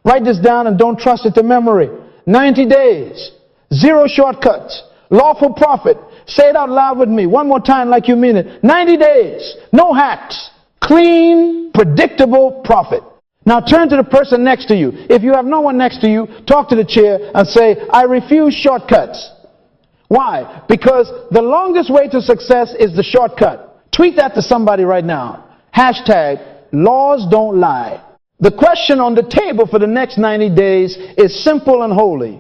Write this down and don't trust it to memory. 90 days. Zero shortcuts. Lawful profit. Say it out loud with me. One more time like you mean it. 90 days. No hacks. Clean, predictable profit. Now turn to the person next to you. If you have no one next to you, talk to the chair and say, I refuse shortcuts. Why? Because the longest way to success is the shortcut. Tweet that to somebody right now. Hashtag, laws don't lie. The question on the table for the next 90 days is simple and holy.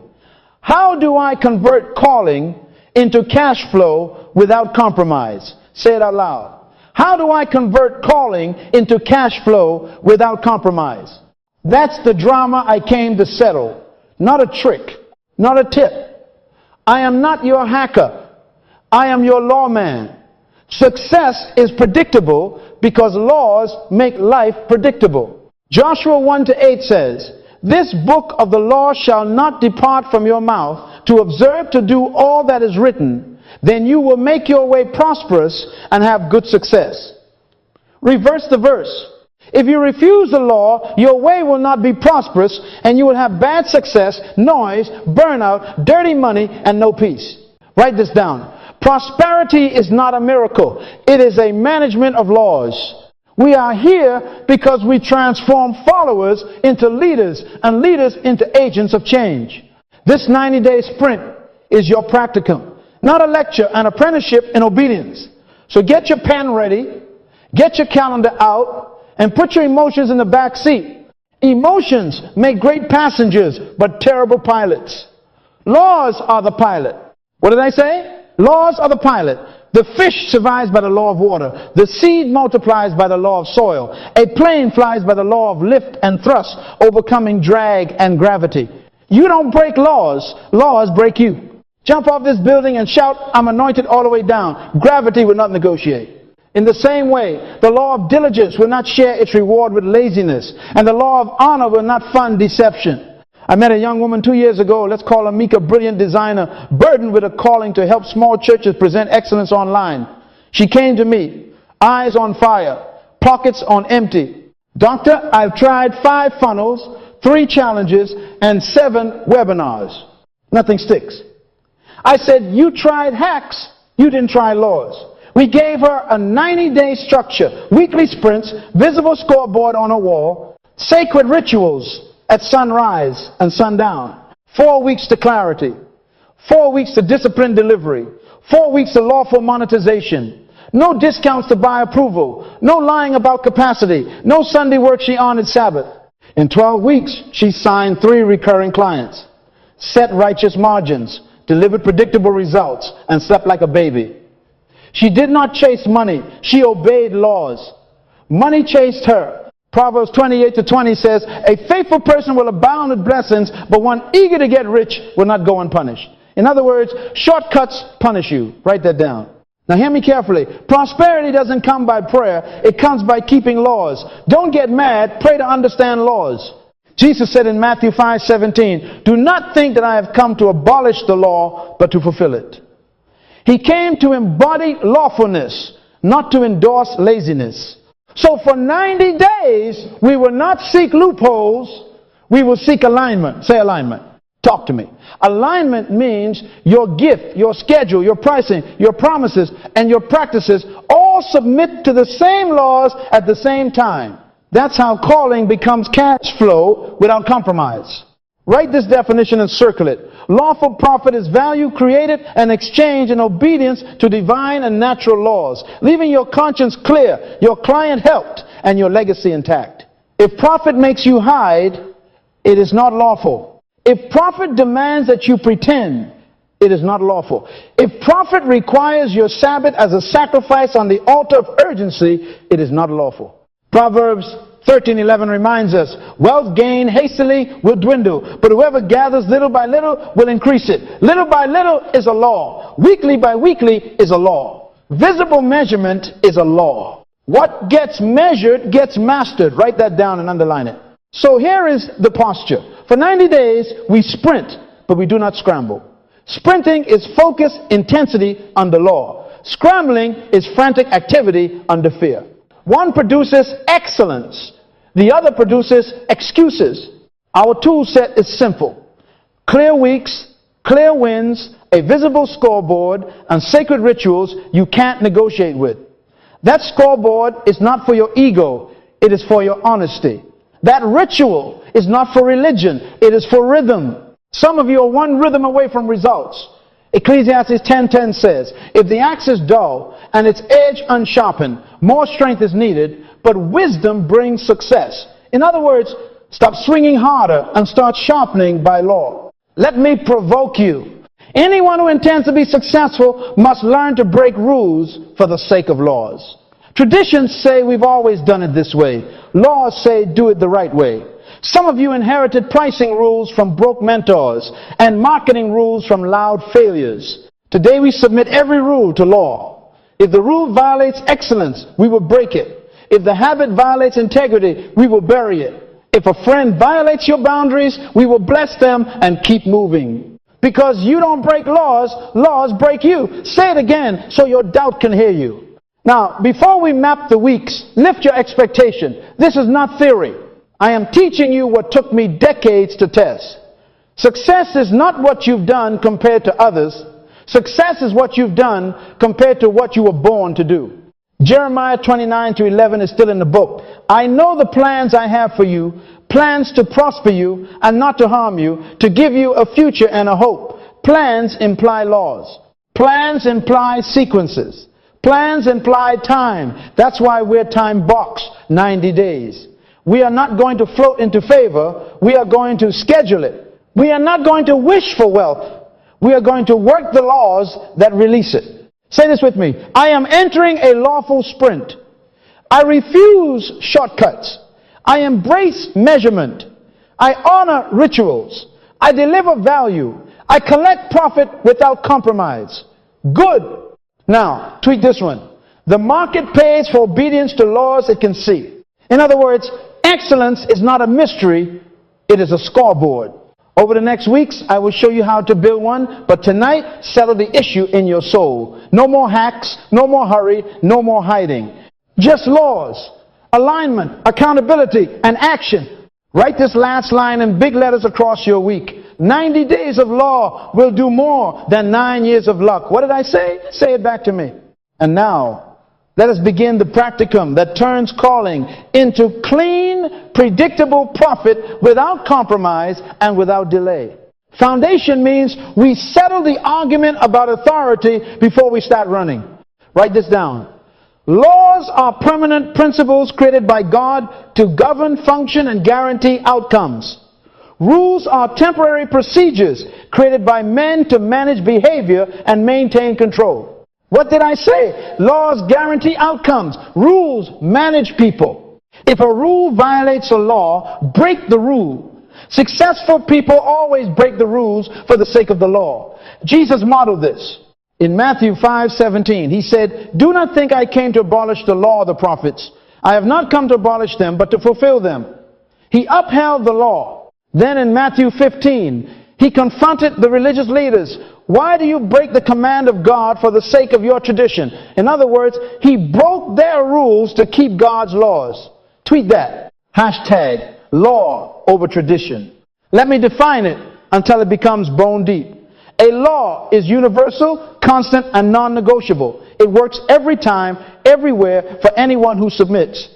How do I convert calling into cash flow without compromise? Say it out loud. How do I convert calling into cash flow without compromise? That's the drama I came to settle. Not a trick, not a tip. I am not your hacker. I am your lawman. Success is predictable because laws make life predictable. Joshua 1-8 says, this book of the law shall not depart from your mouth, to observe to do all that is written. Then you will make your way prosperous and have good success. Reverse the verse. If you refuse the law, your way will not be prosperous and you will have bad success, noise, burnout, dirty money, and no peace. Write this down. Prosperity is not a miracle. It is a management of laws. We are here because we transform followers into leaders and leaders into agents of change. This 90-day sprint is your practicum, not a lecture, an apprenticeship in obedience. So get your pen ready, get your calendar out, and put your emotions in the back seat. Emotions make great passengers, but terrible pilots. Laws are the pilot. What did I say? Laws are the pilot. The fish survives by the law of water. The seed multiplies by the law of soil. A plane flies by the law of lift and thrust, overcoming drag and gravity. You don't break laws, laws break you. Jump off this building and shout, I'm anointed all the way down. Gravity will not negotiate. In the same way, the law of diligence will not share its reward with laziness, and the law of honor will not fund deception. I met a young woman 2 years ago, let's call her Mika, brilliant designer, burdened with a calling to help small churches present excellence online. She came to me, eyes on fire, pockets on empty. Doctor, I've tried 5 funnels, 3 challenges, and 7 webinars. Nothing sticks. I said, you tried hacks, you didn't try laws. We gave her a 90-day structure, weekly sprints, visible scoreboard on a wall, sacred rituals at sunrise and sundown, 4 weeks to clarity, 4 weeks to disciplined delivery, 4 weeks to lawful monetization, no discounts to buy approval, no lying about capacity, no Sunday work she honored Sabbath. In 12 weeks, she signed 3 recurring clients, set righteous margins, delivered predictable results, and slept like a baby. She did not chase money. She obeyed laws. Money chased her. Proverbs 28-20 says, a faithful person will abound with blessings, but one eager to get rich will not go unpunished. In other words, shortcuts punish you. Write that down. Now hear me carefully. Prosperity doesn't come by prayer. It comes by keeping laws. Don't get mad. Pray to understand laws. Jesus said in Matthew 5:17, do not think that I have come to abolish the law, but to fulfill it. He came to embody lawfulness, not to endorse laziness. So for 90 days, we will not seek loopholes. We will seek alignment. Say alignment. Talk to me. Alignment means your gift, your schedule, your pricing, your promises, and your practices all submit to the same laws at the same time. That's how calling becomes cash flow without compromise. Write this definition and circle it. Lawful profit is value created and exchanged in obedience to divine and natural laws, leaving your conscience clear, your client helped, and your legacy intact. If profit makes you hide, it is not lawful. If profit demands that you pretend, it is not lawful. If profit requires your Sabbath as a sacrifice on the altar of urgency, it is not lawful. Proverbs 13:11 reminds us, wealth gained hastily will dwindle, but whoever gathers little by little will increase it. Little by little is a law. Weekly by weekly is a law. Visible measurement is a law. What gets measured gets mastered. Write that down and underline it. So here is the posture. For 90 days, we sprint, but we do not scramble. Sprinting is focus, intensity under law. Scrambling is frantic activity under fear. One produces excellence. The other produces excuses. Our tool set is simple. Clear weeks, clear wins, a visible scoreboard, and sacred rituals you can't negotiate with. That scoreboard is not for your ego, it is for your honesty. That ritual is not for religion, it is for rhythm. Some of you are one rhythm away from results. Ecclesiastes 10:10 says, if the axe is dull and its edge unsharpened, more strength is needed, but wisdom brings success. In other words, stop swinging harder and start sharpening by law. Let me provoke you. Anyone who intends to be successful must learn to break rules for the sake of laws. Traditions say we've always done it this way. Laws say do it the right way. Some of you inherited pricing rules from broke mentors and marketing rules from loud failures. Today we submit every rule to law. If the rule violates excellence, we will break it. If the habit violates integrity, we will bury it. If a friend violates your boundaries, we will bless them and keep moving. Because you don't break laws, laws break you. Say it again so your doubt can hear you. Now, before we map the weeks, lift your expectation. This is not theory. I am teaching you what took me decades to test. Success is not what you've done compared to others. Success is what you've done compared to what you were born to do. Jeremiah 29:11 is still in the book. I know the plans I have for you, plans to prosper you and not to harm you, to give you a future and a hope. Plans imply laws. Plans imply sequences. Plans imply time. That's why we're time boxed 90 days. We are not going to float into favor. We are going to schedule it. We are not going to wish for wealth. We are going to work the laws that release it. Say this with me. I am entering a lawful sprint. I refuse shortcuts. I embrace measurement. I honor rituals. I deliver value. I collect profit without compromise. Good. Now, tweet this one. The market pays for obedience to laws it can see. In other words, excellence is not a mystery, it is a scoreboard. Over the next weeks, I will show you how to build one, but tonight, settle the issue in your soul. No more hacks, no more hurry, no more hiding. Just laws, alignment, accountability, and action. Write this last line in big letters across your week. 90 days of law will do more than 9 years of luck. What did I say? Say it back to me. And now, let us begin the practicum that turns calling into clean, predictable profit without compromise and without delay. Foundation means we settle the argument about authority before we start running. Write this down. Laws are permanent principles created by God to govern, function, and guarantee outcomes. Rules are temporary procedures created by men to manage behavior and maintain control. What did I say? Laws guarantee outcomes. Rules manage people. If a rule violates a law, break the rule. Successful people always break the rules for the sake of the law. Jesus modeled this. In Matthew 5:17, he said, do not think I came to abolish the law of the prophets. I have not come to abolish them, but to fulfill them. He upheld the law. Then in Matthew 15, he confronted the religious leaders. Why do you break the command of God for the sake of your tradition? In other words, he broke their rules to keep God's laws. Tweet that. Hashtag law over tradition. Let me define it until it becomes bone deep. A law is universal, constant, and non-negotiable. It works every time, everywhere, for anyone who submits.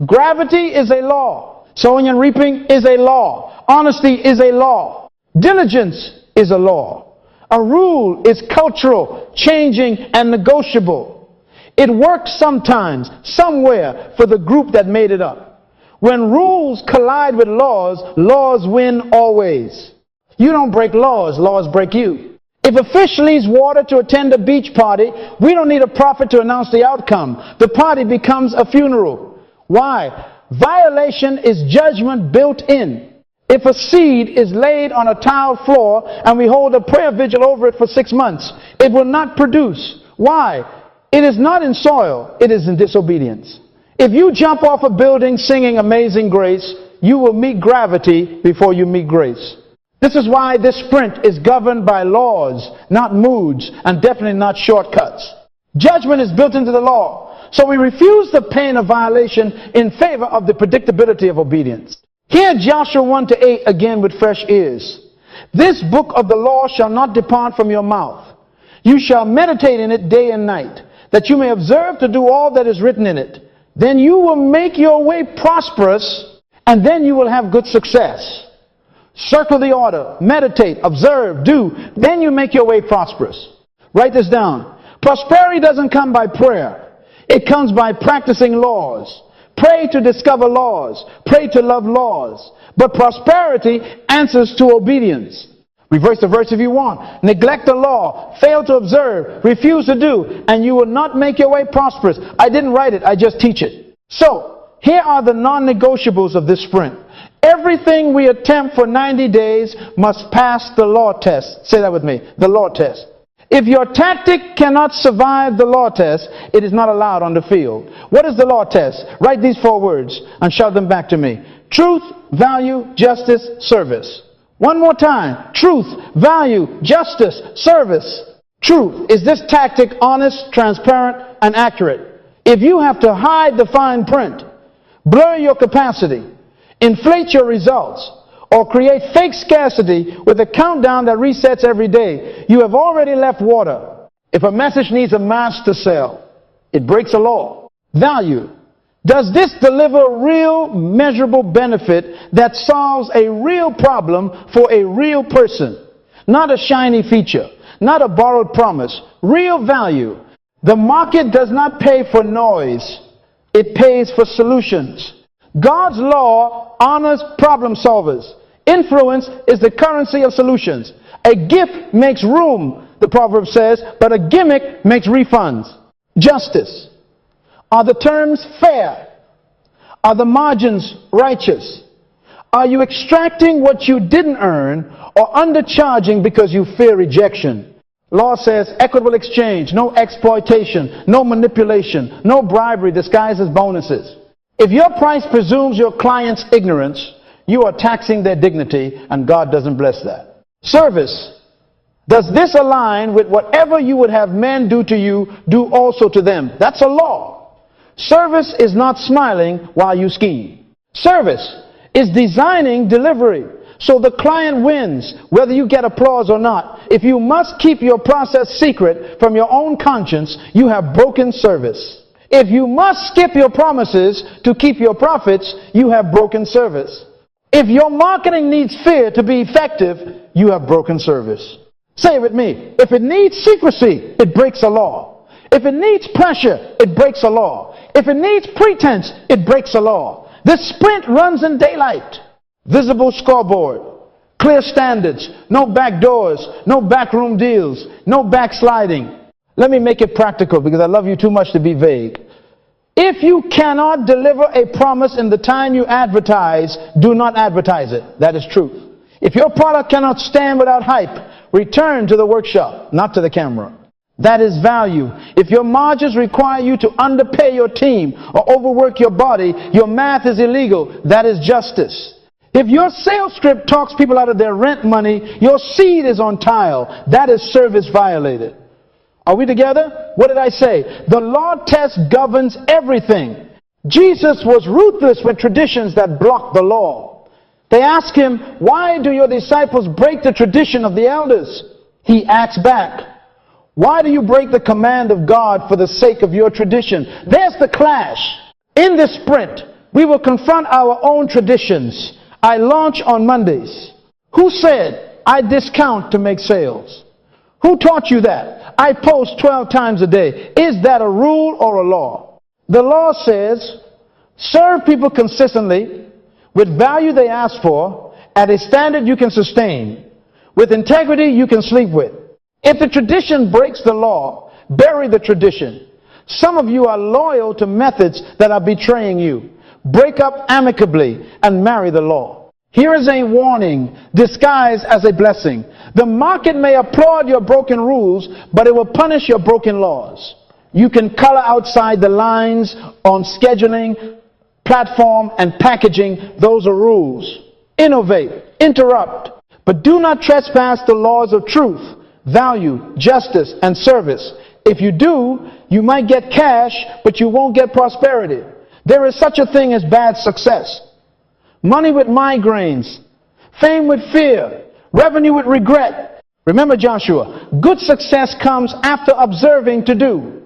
Gravity is a law. Sowing and reaping is a law. Honesty is a law. Diligence is a law. A rule is cultural, changing, and negotiable. It works sometimes, somewhere, for the group that made it up. When rules collide with laws, laws win always. You don't break laws, laws break you. If a fish leaves water to attend a beach party, we don't need a prophet to announce the outcome. The party becomes a funeral. Why? Violation is judgment built in. If a seed is laid on a tiled floor and we hold a prayer vigil over it for 6 months, it will not produce. Why? It is not in soil, it is in disobedience. If you jump off a building singing Amazing Grace, you will meet gravity before you meet grace. This is why this sprint is governed by laws, not moods, and definitely not shortcuts. Judgment is built into the law. So we refuse the pain of violation in favor of the predictability of obedience. Hear Joshua 1-8 again with fresh ears. This book of the law shall not depart from your mouth. You shall meditate in it day and night, that you may observe to do all that is written in it. Then you will make your way prosperous, and then you will have good success. Circle the order. Meditate, observe, do. Then you make your way prosperous. Write this down. Prosperity doesn't come by prayer. It comes by practicing laws. Pray to discover laws. Pray to love laws. But prosperity answers to obedience. Reverse the verse if you want. Neglect the law. Fail to observe. Refuse to do. And you will not make your way prosperous. I didn't write it. I just teach it. So, here are the non-negotiables of this sprint. Everything we attempt for 90 days must pass the law test. Say that with me. The law test. If your tactic cannot survive the law test, it is not allowed on the field. What is the law test? Write these 4 words and shout them back to me. Truth, value, justice, service. One more time. Truth, value, justice, service. Truth. Is this tactic honest, transparent, and accurate? If you have to hide the fine print, blur your capacity, inflate your results, or create fake scarcity with a countdown that resets every day, you have already left water. If a message needs a mask to sell, it breaks a law. Value. Does this deliver real, measurable benefit that solves a real problem for a real person? Not a shiny feature, not a borrowed promise. Real value. The market does not pay for noise. It pays for solutions. God's law honors problem solvers. Influence is the currency of solutions. A gift makes room, the proverb says, but a gimmick makes refunds. Justice. Are the terms fair? Are the margins righteous? Are you extracting what you didn't earn or undercharging because you fear rejection? Law says equitable exchange, no exploitation, no manipulation, no bribery disguised as bonuses. If your price presumes your client's ignorance, you are taxing their dignity, and God doesn't bless that. Service. Does this align with whatever you would have men do to you, do also to them? That's a law. Service is not smiling while you scheme. Service is designing delivery so the client wins, whether you get applause or not. If you must keep your process secret from your own conscience, you have broken service. If you must skip your promises to keep your profits, you have broken service. If your marketing needs fear to be effective, you have broken service. Say it with me. If it needs secrecy, it breaks a law. If it needs pressure, it breaks a law. If it needs pretense, it breaks a law. This sprint runs in daylight. Visible scoreboard, clear standards, no back doors, no backroom deals, no backsliding. Let me make it practical because I love you too much to be vague. If you cannot deliver a promise in the time you advertise, do not advertise it. That is truth. If your product cannot stand without hype, return to the workshop, not to the camera. That is value. If your margins require you to underpay your team or overwork your body, your math is illegal. That is justice. If your sales script talks people out of their rent money, your seed is on tile. That is service violated. Are we together? What did I say? The law test governs everything. Jesus was ruthless with traditions that blocked the law. They asked him, why do your disciples break the tradition of the elders? He acts back, why do you break the command of God for the sake of your tradition? There's the clash. In this sprint, we will confront our own traditions. I launch on Mondays. Who said I discount to make sales? Who taught you that? I post 12 times a day. Is that a rule or a law? The law says, serve people consistently with value they ask for at a standard you can sustain, with integrity you can sleep with. If the tradition breaks the law, bury the tradition. Some of you are loyal to methods that are betraying you. Break up amicably and marry the law. Here is a warning disguised as a blessing. The market may applaud your broken rules, but it will punish your broken laws. You can color outside the lines on scheduling, platform, and packaging. Those are rules. Innovate, interrupt, but do not trespass the laws of truth, value, justice, and service. If you do, you might get cash, but you won't get prosperity. There is such a thing as bad success. money with migraines, fame with fear, revenue with regret. Remember Joshua, good success comes after observing to do.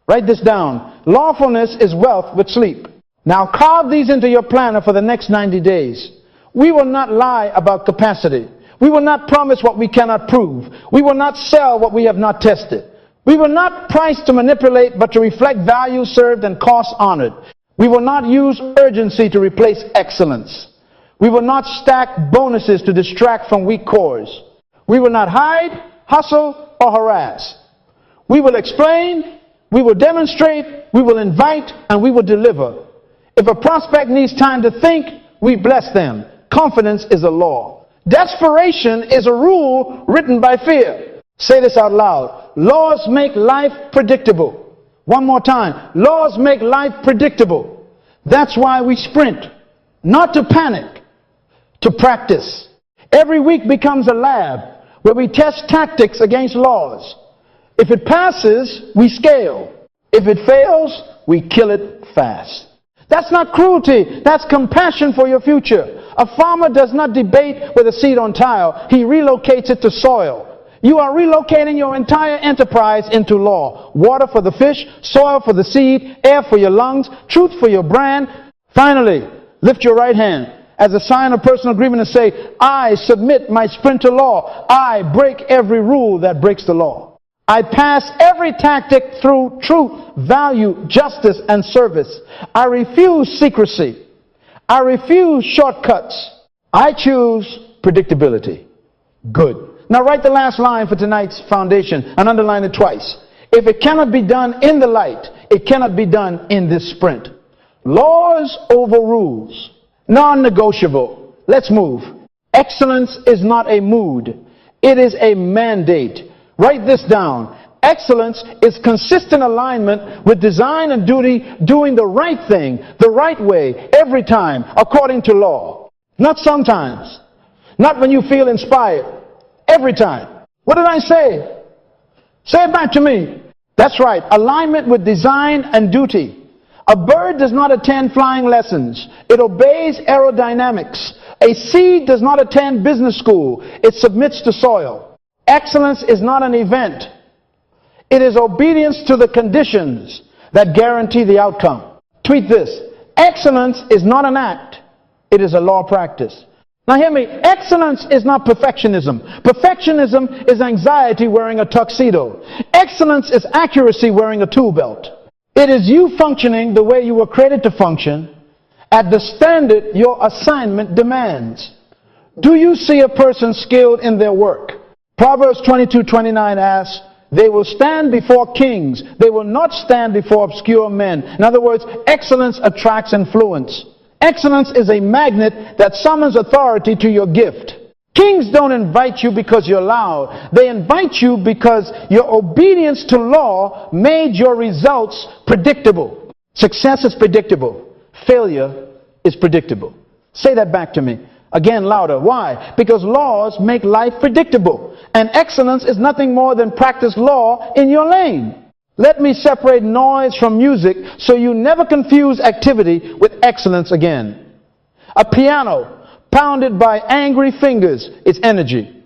Write this down. Lawfulness is wealth with sleep. Now carve these into your planner for the next 90 days. We will not lie about capacity. We will not promise what we cannot prove. We will not sell what we have not tested. We will not price to manipulate, but to reflect value served and cost honored. We will not use urgency to replace excellence. We will not stack bonuses to distract from weak cores. We will not hide, hustle, or harass. We will explain, we will demonstrate, we will invite, and we will deliver. If a prospect needs time to think, we bless them. Confidence is a law. Desperation is a rule written by fear. Say this out loud. Laws make life predictable. One more time. Laws make life predictable. That's why we sprint. Not to panic, to practice. Every week becomes a lab where we test tactics against laws. If it passes, we scale. If it fails, we kill it fast. That's not cruelty. That's compassion for your future. A farmer does not debate with a seed on tile. He relocates it to soil. You are relocating your entire enterprise into law. Water for the fish, soil for the seed, air for your lungs, truth for your brand. Finally, lift your right hand as a sign of personal agreement and say, I submit my sprint to law. I break every rule that breaks the law. I pass every tactic through truth, value, justice, and service. I refuse secrecy. I refuse shortcuts. I choose predictability. Good. Now write the last line for tonight's foundation and underline it twice. If it cannot be done in the light, it cannot be done in this sprint. Laws over rules. Non-negotiable. Let's move. Excellence is not a mood. It is a mandate. Write this down. Excellence is consistent alignment with design and duty, doing the right thing, the right way, every time, according to law. Not sometimes. Not when you feel inspired. Every time. What did I say? Say it back to me. That's right. Alignment with design and duty. A bird does not attend flying lessons. It obeys aerodynamics. A seed does not attend business school. It submits to soil. Excellence is not an event. It is obedience to the conditions that guarantee the outcome. Tweet this. Excellence is not an act. It is a law practice. Now hear me. Excellence is not perfectionism. Perfectionism is anxiety wearing a tuxedo. Excellence is accuracy wearing a tool belt. It is you functioning the way you were created to function at the standard your assignment demands. Do you see a person skilled in their work? Proverbs 22:29 asks, they will stand before kings. They will not stand before obscure men. In other words, excellence attracts influence. Excellence is a magnet that summons authority to your gift. Kings don't invite you because you're loud. They invite you because your obedience to law made your results predictable. Success is predictable. Failure is predictable. Say that back to me. Again, louder. Why? Because laws make life predictable. And excellence is nothing more than practice law in your lane. Let me separate noise from music so you never confuse activity with excellence again. A piano pounded by angry fingers is energy.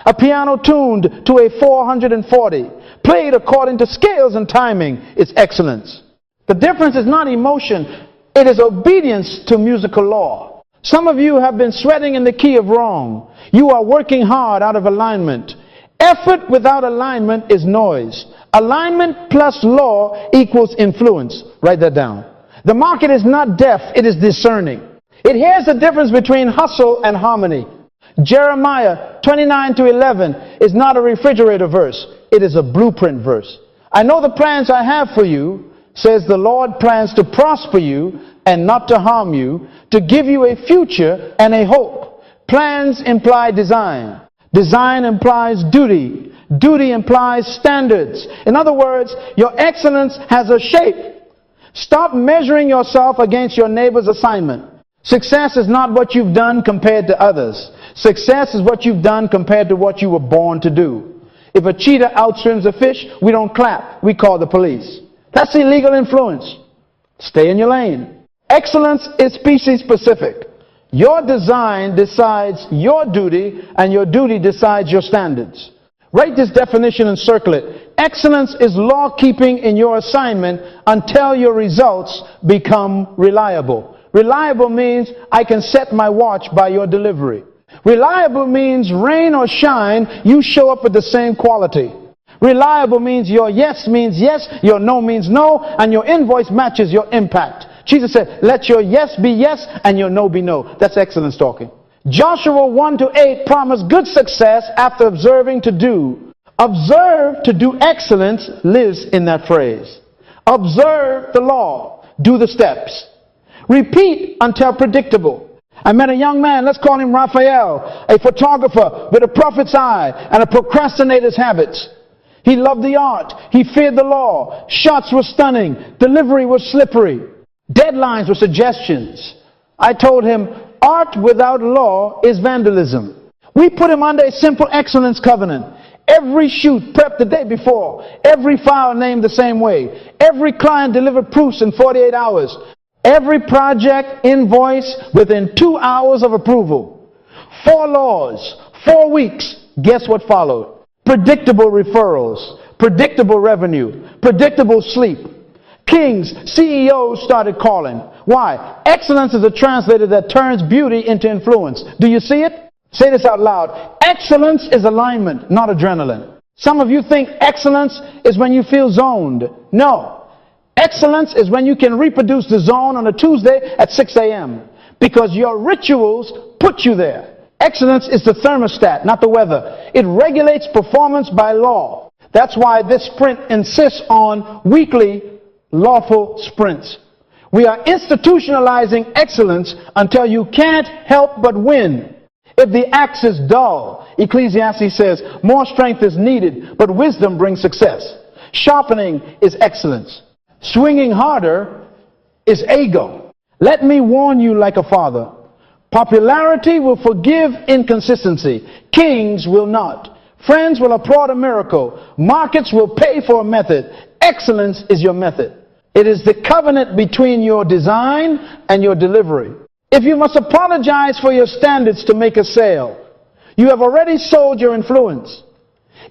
A piano tuned to a 440, played according to scales and timing, is excellence. The difference is not emotion. It is obedience to musical law. Some of you have been sweating in the key of wrong. You are working hard out of alignment. Effort without alignment is noise. Alignment plus law equals influence. Write that down. The market is not deaf, it is discerning. It hears the difference between hustle and harmony. Jeremiah 29:11 is not a refrigerator verse. It is a blueprint verse. I know the plans I have for you, says the Lord, plans to prosper you and not to harm you, to give you a future and a hope. Plans imply design. Design implies duty. Duty implies standards. In other words, your excellence has a shape. Stop measuring yourself against your neighbor's assignment. Success is not what you've done compared to others. Success is what you've done compared to what you were born to do. If a cheetah outswims a fish, we don't clap. We call the police. That's illegal influence. Stay in your lane. Excellence is species specific. Your design decides your duty, and your duty decides your standards. Write this definition and circle it. Excellence is law-keeping in your assignment until your results become reliable. Reliable means I can set my watch by your delivery. Reliable means rain or shine, you show up with the same quality. Reliable means your yes, your no means no, and your invoice matches your impact. Jesus said, let your yes be yes and your no be no. That's excellence talking. Joshua 1-8 promised good success after observing to do. Observe to do excellence lives in that phrase. Observe the law. Do the steps. Repeat until predictable. I met a young man, let's call him Raphael, a photographer with a prophet's eye and a procrastinator's habits. He loved the art. He feared the law. Shots were stunning. Delivery was slippery. Deadlines were suggestions. I told him, art without law is vandalism. We put him under a simple excellence covenant. Every shoot prepped the day before. Every file named the same way. Every client delivered proofs in 48 hours. Every project invoice within 2 hours of approval. 4 laws, 4 weeks. Guess what followed? Predictable referrals, predictable revenue, predictable sleep. Kings, CEOs started calling. Why? Excellence is a translator that turns beauty into influence. Do you see it? Say this out loud. Excellence is alignment, not adrenaline. Some of you think excellence is when you feel zoned. No. Excellence is when you can reproduce the zone on a Tuesday at 6 a.m. because your rituals put you there. Excellence is the thermostat, not the weather. It regulates performance by law. That's why this sprint insists on weekly lawful sprints. We are institutionalizing excellence until you can't help but win. If the axe is dull, Ecclesiastes says, more strength is needed, but wisdom brings success. Sharpening is excellence. Swinging harder is ego. Let me warn you like a father. Popularity will forgive inconsistency. Kings will not. Friends will applaud a miracle. Markets will pay for a method. Excellence is your method. It is the covenant between your design and your delivery. If you must apologize for your standards to make a sale, you have already sold your influence.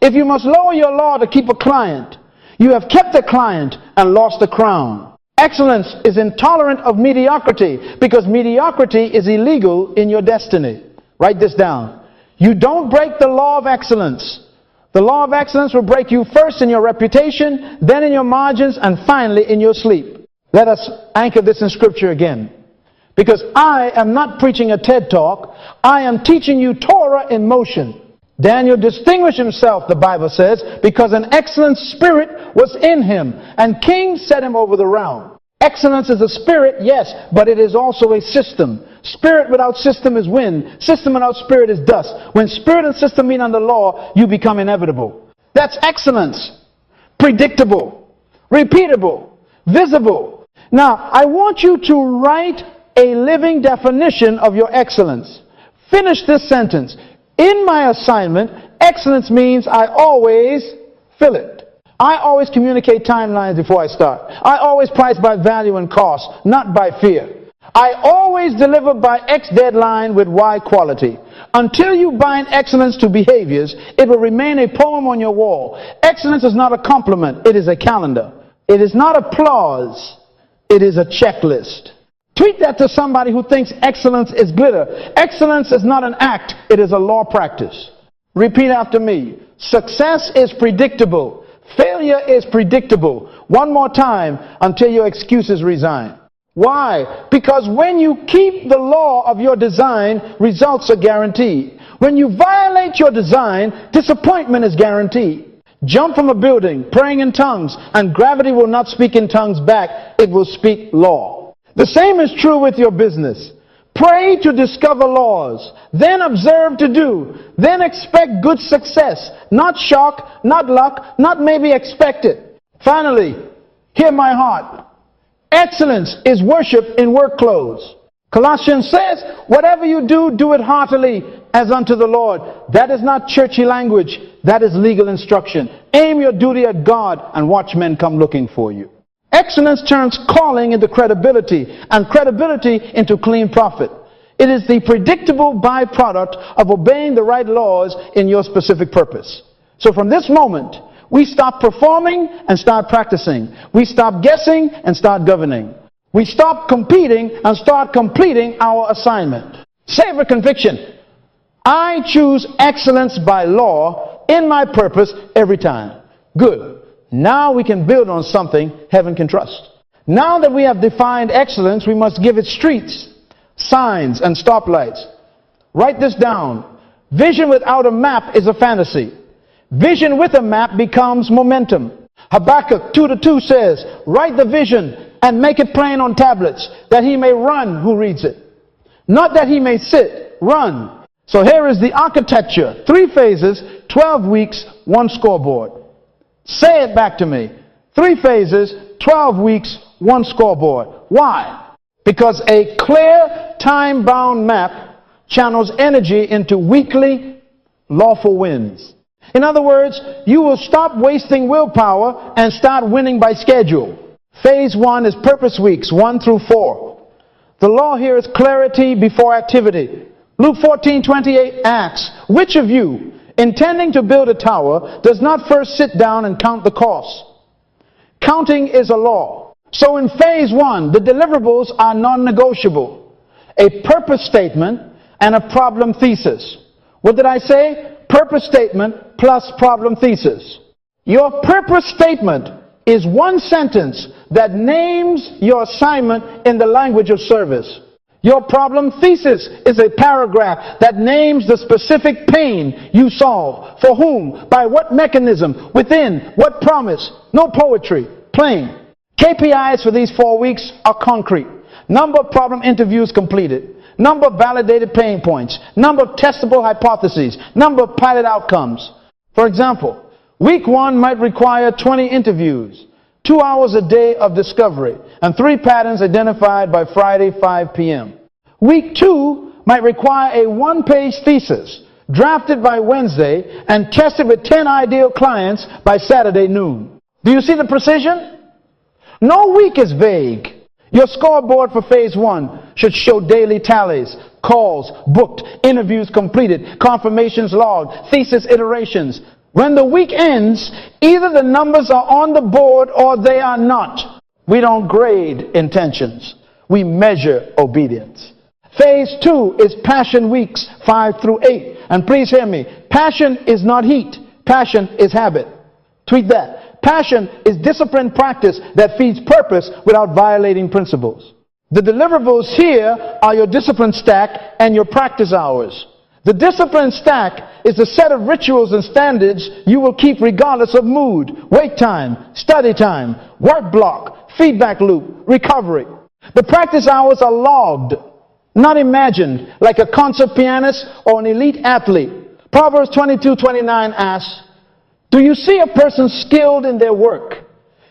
If you must lower your law to keep a client, you have kept a client and lost the crown. Excellence is intolerant of mediocrity because mediocrity is illegal in your destiny. Write this down. You don't break the law of excellence. The law of excellence will break you first in your reputation, then in your margins, and finally in your sleep. Let us anchor this in Scripture again. Because I am not preaching a TED Talk. I am teaching you Torah in motion. Daniel distinguished himself, the Bible says, because an excellent spirit was in him, and kings set him over the realm. Excellence is a spirit, yes, but it is also a system. Spirit without system is wind. System without spirit is dust. When spirit and system meet under law, you become inevitable. That's excellence. Predictable, repeatable, visible. Now, I want you to write a living definition of your excellence. Finish this sentence. In my assignment, excellence means I always fill it. I always communicate timelines before I start. I always price by value and cost, not by fear. I always deliver by X deadline with Y quality. Until you bind excellence to behaviors, it will remain a poem on your wall. Excellence is not a compliment, it is a calendar. It is not applause, it is a checklist. Tweet that to somebody who thinks excellence is glitter. Excellence is not an act, it is a law practice. Repeat after me. Success is predictable. Failure is predictable. One more time until your excuses resign. Why? Because when you keep the law of your design, results are guaranteed. When you violate your design, disappointment is guaranteed. Jump from a building, praying in tongues, and gravity will not speak in tongues back. It will speak law. The same is true with your business. Pray to discover laws, then observe to do, then expect good success, not shock, not luck, not maybe expected. Finally, hear my heart. Excellence is worship in work clothes. Colossians says, whatever you do, do it heartily as unto the Lord. That is not churchy language. That is legal instruction. Aim your duty at God and watch men come looking for you. Excellence turns calling into credibility and credibility into clean profit. It is the predictable byproduct of obeying the right laws in your specific purpose. So from this moment, we stop performing and start practicing. We stop guessing and start governing. We stop competing and start completing our assignment. Say with conviction, I choose excellence by law in my purpose every time. Good. Now we can build on something heaven can trust. Now that we have defined excellence, we must give it streets, signs, and stoplights. Write this down. Vision without a map is a fantasy. Vision with a map becomes momentum. Habakkuk 2:2 says, write the vision and make it plain on tablets, that he may run who reads it. Not that he may sit, run. So here is the architecture. 3 phases, 12 weeks, 1 scoreboard. Say it back to me. 3 phases, 12 weeks, 1 scoreboard. Why? Because a clear, time-bound map channels energy into weekly, lawful wins. In other words, you will stop wasting willpower and start winning by schedule. Phase 1 is purpose weeks, 1 through 4. The law here is clarity before activity. Luke 14:28 asks, which of you, intending to build a tower, does not first sit down and count the cost? Counting is a law. So in phase 1, the deliverables are non-negotiable. A purpose statement and a problem thesis. What did I say? Purpose statement plus problem thesis. Your purpose statement is 1 sentence that names your assignment in the language of service. Your problem thesis is a paragraph that names the specific pain you solve, for whom, by what mechanism, within what promise. No poetry, plain. KPIs for these 4 weeks are concrete. Number of problem interviews completed. Number of validated pain points. Number of testable hypotheses. Number of pilot outcomes. For example, week 1 might require 20 interviews, 2 hours a day of discovery, and 3 patterns identified by Friday 5 p.m. Week 2 might require a 1-page thesis, drafted by Wednesday and tested with 10 ideal clients by Saturday noon. Do you see the precision? No week is vague. Your scoreboard for phase 1 should show daily tallies, calls booked, interviews completed, confirmations logged, thesis iterations. When the week ends, either the numbers are on the board or they are not. We don't grade intentions. We measure obedience. Phase 2 is passion weeks 5 through 8. And please hear me. Passion is not heat. Passion is habit. Tweet that. Passion is disciplined practice that feeds purpose without violating principles. The deliverables here are your discipline stack and your practice hours. The discipline stack is the set of rituals and standards you will keep regardless of mood, wait time, study time, work block, feedback loop, recovery. The practice hours are logged, not imagined, like a concert pianist or an elite athlete. Proverbs 22:29 asks, do you see a person skilled in their work?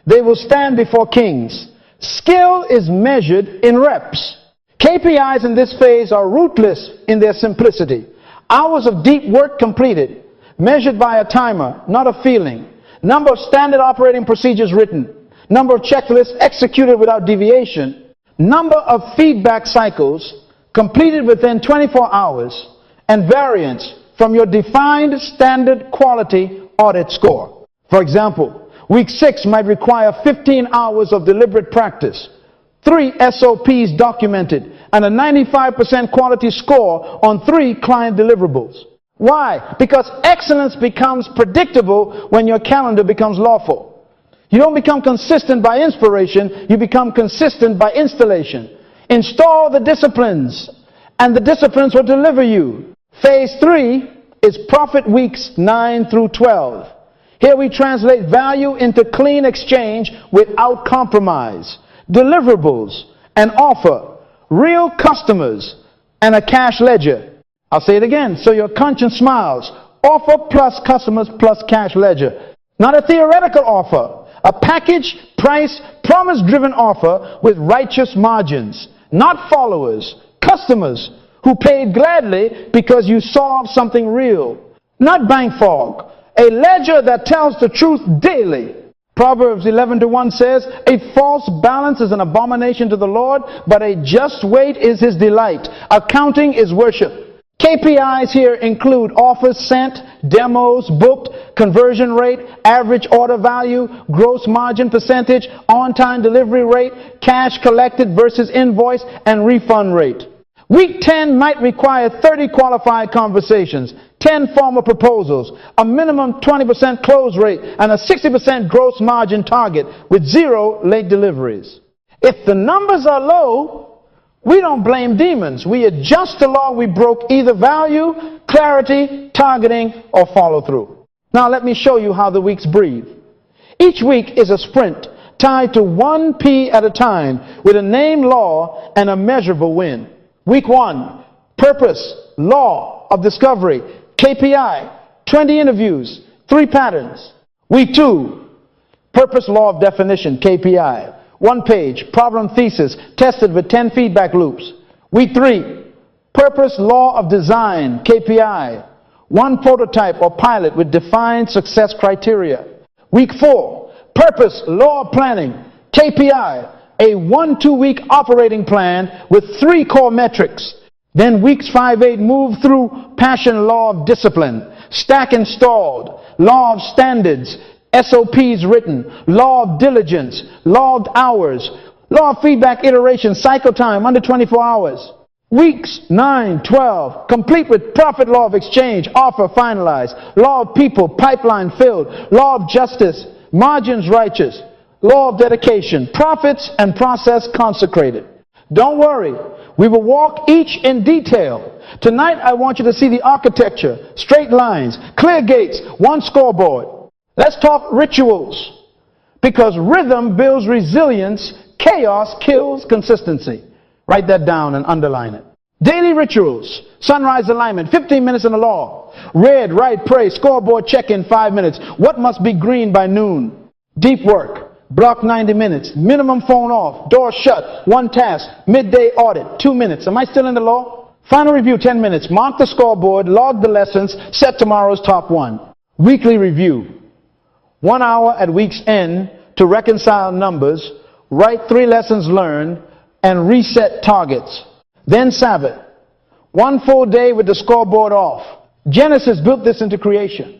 They will stand before kings. Skill is measured in reps. KPIs in this phase are ruthless in their simplicity. Hours of deep work completed, measured by a timer, not a feeling. Number of standard operating procedures written. Number of checklists executed without deviation. Number of feedback cycles completed within 24 hours. And variance from your defined standard quality audit score. For example, week 6 might require 15 hours of deliberate practice, 3 SOPs documented, and a 95% quality score on 3 client deliverables. Why? Because excellence becomes predictable when your calendar becomes lawful. You don't become consistent by inspiration, you become consistent by installation. Install the disciplines, and the disciplines will deliver you. Phase 3 is profit weeks 9 through 12. Here we translate value into clean exchange without compromise. Deliverables, an offer, real customers, and a cash ledger. I'll say it again so your conscience smiles. Offer plus customers plus cash ledger. Not a theoretical offer. A package, price, promise-driven offer with righteous margins. Not followers, customers who paid gladly because you solved something real. Not bank fog. A ledger that tells the truth daily. Proverbs 11:1 says, a false balance is an abomination to the Lord, but a just weight is his delight. Accounting is worship. KPIs here include offers sent, demos booked, conversion rate, average order value, gross margin percentage, on-time delivery rate, cash collected versus invoice, and refund rate. Week 10 might require 30 qualified conversations, 10 formal proposals, a minimum 20% close rate, and a 60% gross margin target with 0 late deliveries. If the numbers are low, we don't blame demons. We adjust the law we broke, either value, clarity, targeting, or follow through. Now let me show you how the weeks breathe. Each week is a sprint tied to 1 P at a time with a named law and a measurable win. Week 1, purpose, law of discovery, KPI, 20 interviews, 3 patterns. Week 2, purpose, law of definition, KPI. 1 page, problem thesis, tested with 10 feedback loops. Week 3, purpose, law of design, KPI. 1 prototype or pilot with defined success criteria. Week 4, purpose, law of planning, KPI. A 1-2 week operating plan with 3 core metrics. Then weeks 5-8 move through passion, law of discipline, stack installed, law of standards, SOPs written, law of diligence, law of hours, law of feedback iteration, cycle time under 24 hours. Weeks 9, 12, complete with profit, law of exchange, offer finalized, law of people, pipeline filled, law of justice, margins righteous, law of dedication, profits and process consecrated. Don't worry, we will walk each in detail. Tonight I want you to see the architecture, straight lines, clear gates, 1 scoreboard. Let's talk rituals, because rhythm builds resilience, chaos kills consistency. Write that down and underline it. Daily rituals, sunrise alignment, 15 minutes in the law. Read, write, pray, scoreboard check in 5 minutes. What must be green by noon? Deep work, block 90 minutes, minimum phone off, door shut, 1 task, midday audit, 2 minutes. Am I still in the law? Final review, 10 minutes. Mark the scoreboard, log the lessons, set tomorrow's top 1. Weekly review. 1 hour at week's end to reconcile numbers, write 3 lessons learned, and reset targets. Then Sabbath. 1 full day with the scoreboard off. Genesis built this into creation.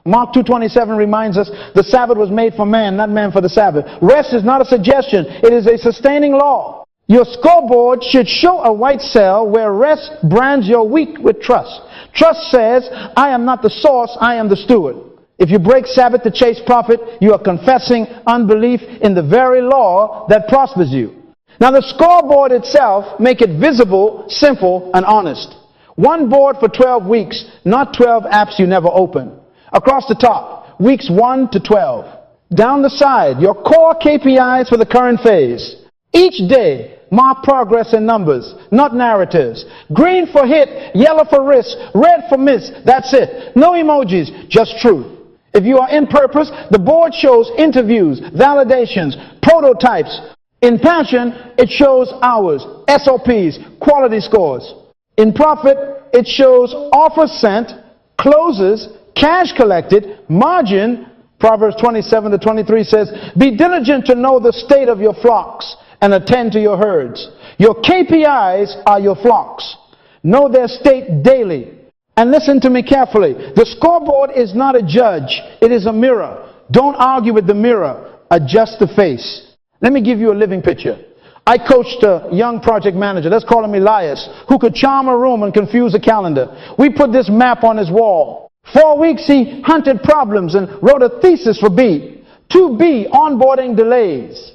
Mark 2:27 reminds us the Sabbath was made for man, not man for the Sabbath. Rest is not a suggestion. It is a sustaining law. Your scoreboard should show a white cell where rest brands your week with trust. Trust says, I am not the source, I am the steward. If you break Sabbath to chase profit, you are confessing unbelief in the very law that prospers you. Now the scoreboard itself, make it visible, simple, and honest. 1 board for 12 weeks, not 12 apps you never open. Across the top, weeks 1 to 12. Down the side, your core KPIs for the current phase. Each day, mark progress in numbers, not narratives. Green for hit, yellow for risk, red for miss. That's it. No emojis, just truth. If you are in purpose, the board shows interviews, validations, prototypes. In passion, it shows hours, SOPs, quality scores. In profit, it shows offers sent, closes, cash collected, margin. Proverbs 27:23 says, be diligent to know the state of your flocks and attend to your herds. Your KPIs are your flocks. Know their state daily. And listen to me carefully. The scoreboard is not a judge. It is a mirror. Don't argue with the mirror. Adjust the face. Let me give you a living picture. I coached a young project manager, let's call him Elias, who could charm a room and confuse a calendar. We put this map on his wall. 4 weeks he hunted problems and wrote a thesis for B. 2B, onboarding delays.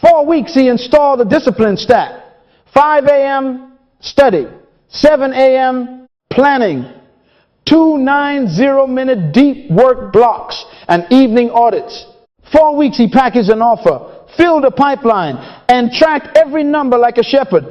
4 weeks he installed a discipline stack. 5 a.m. study. 7 a.m. planning. 2 90-minute deep work blocks and evening audits. 4 weeks he packaged an offer, filled a pipeline, and tracked every number like a shepherd.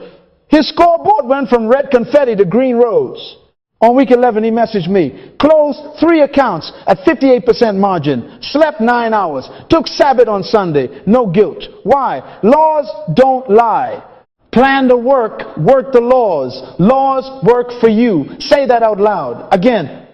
His scoreboard went from red confetti to green rose. On week 11, he messaged me, closed 3 accounts at 58% margin, slept 9 hours, took Sabbath on Sunday, no guilt. Why? Laws don't lie. Plan the work, work the laws. Laws work for you. Say that out loud. Again.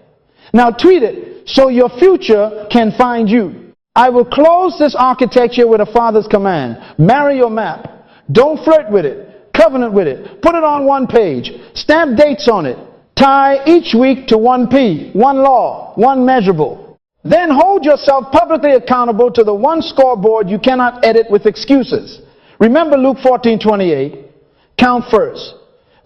Now tweet it so your future can find you. I will close this architecture with a father's command. Marry your map. Don't flirt with it. Covenant with it. Put it on one page. Stamp dates on it. Tie each week to one P, one law, one measurable. Then hold yourself publicly accountable to the one scoreboard you cannot edit with excuses. Remember Luke 14:28. Count first,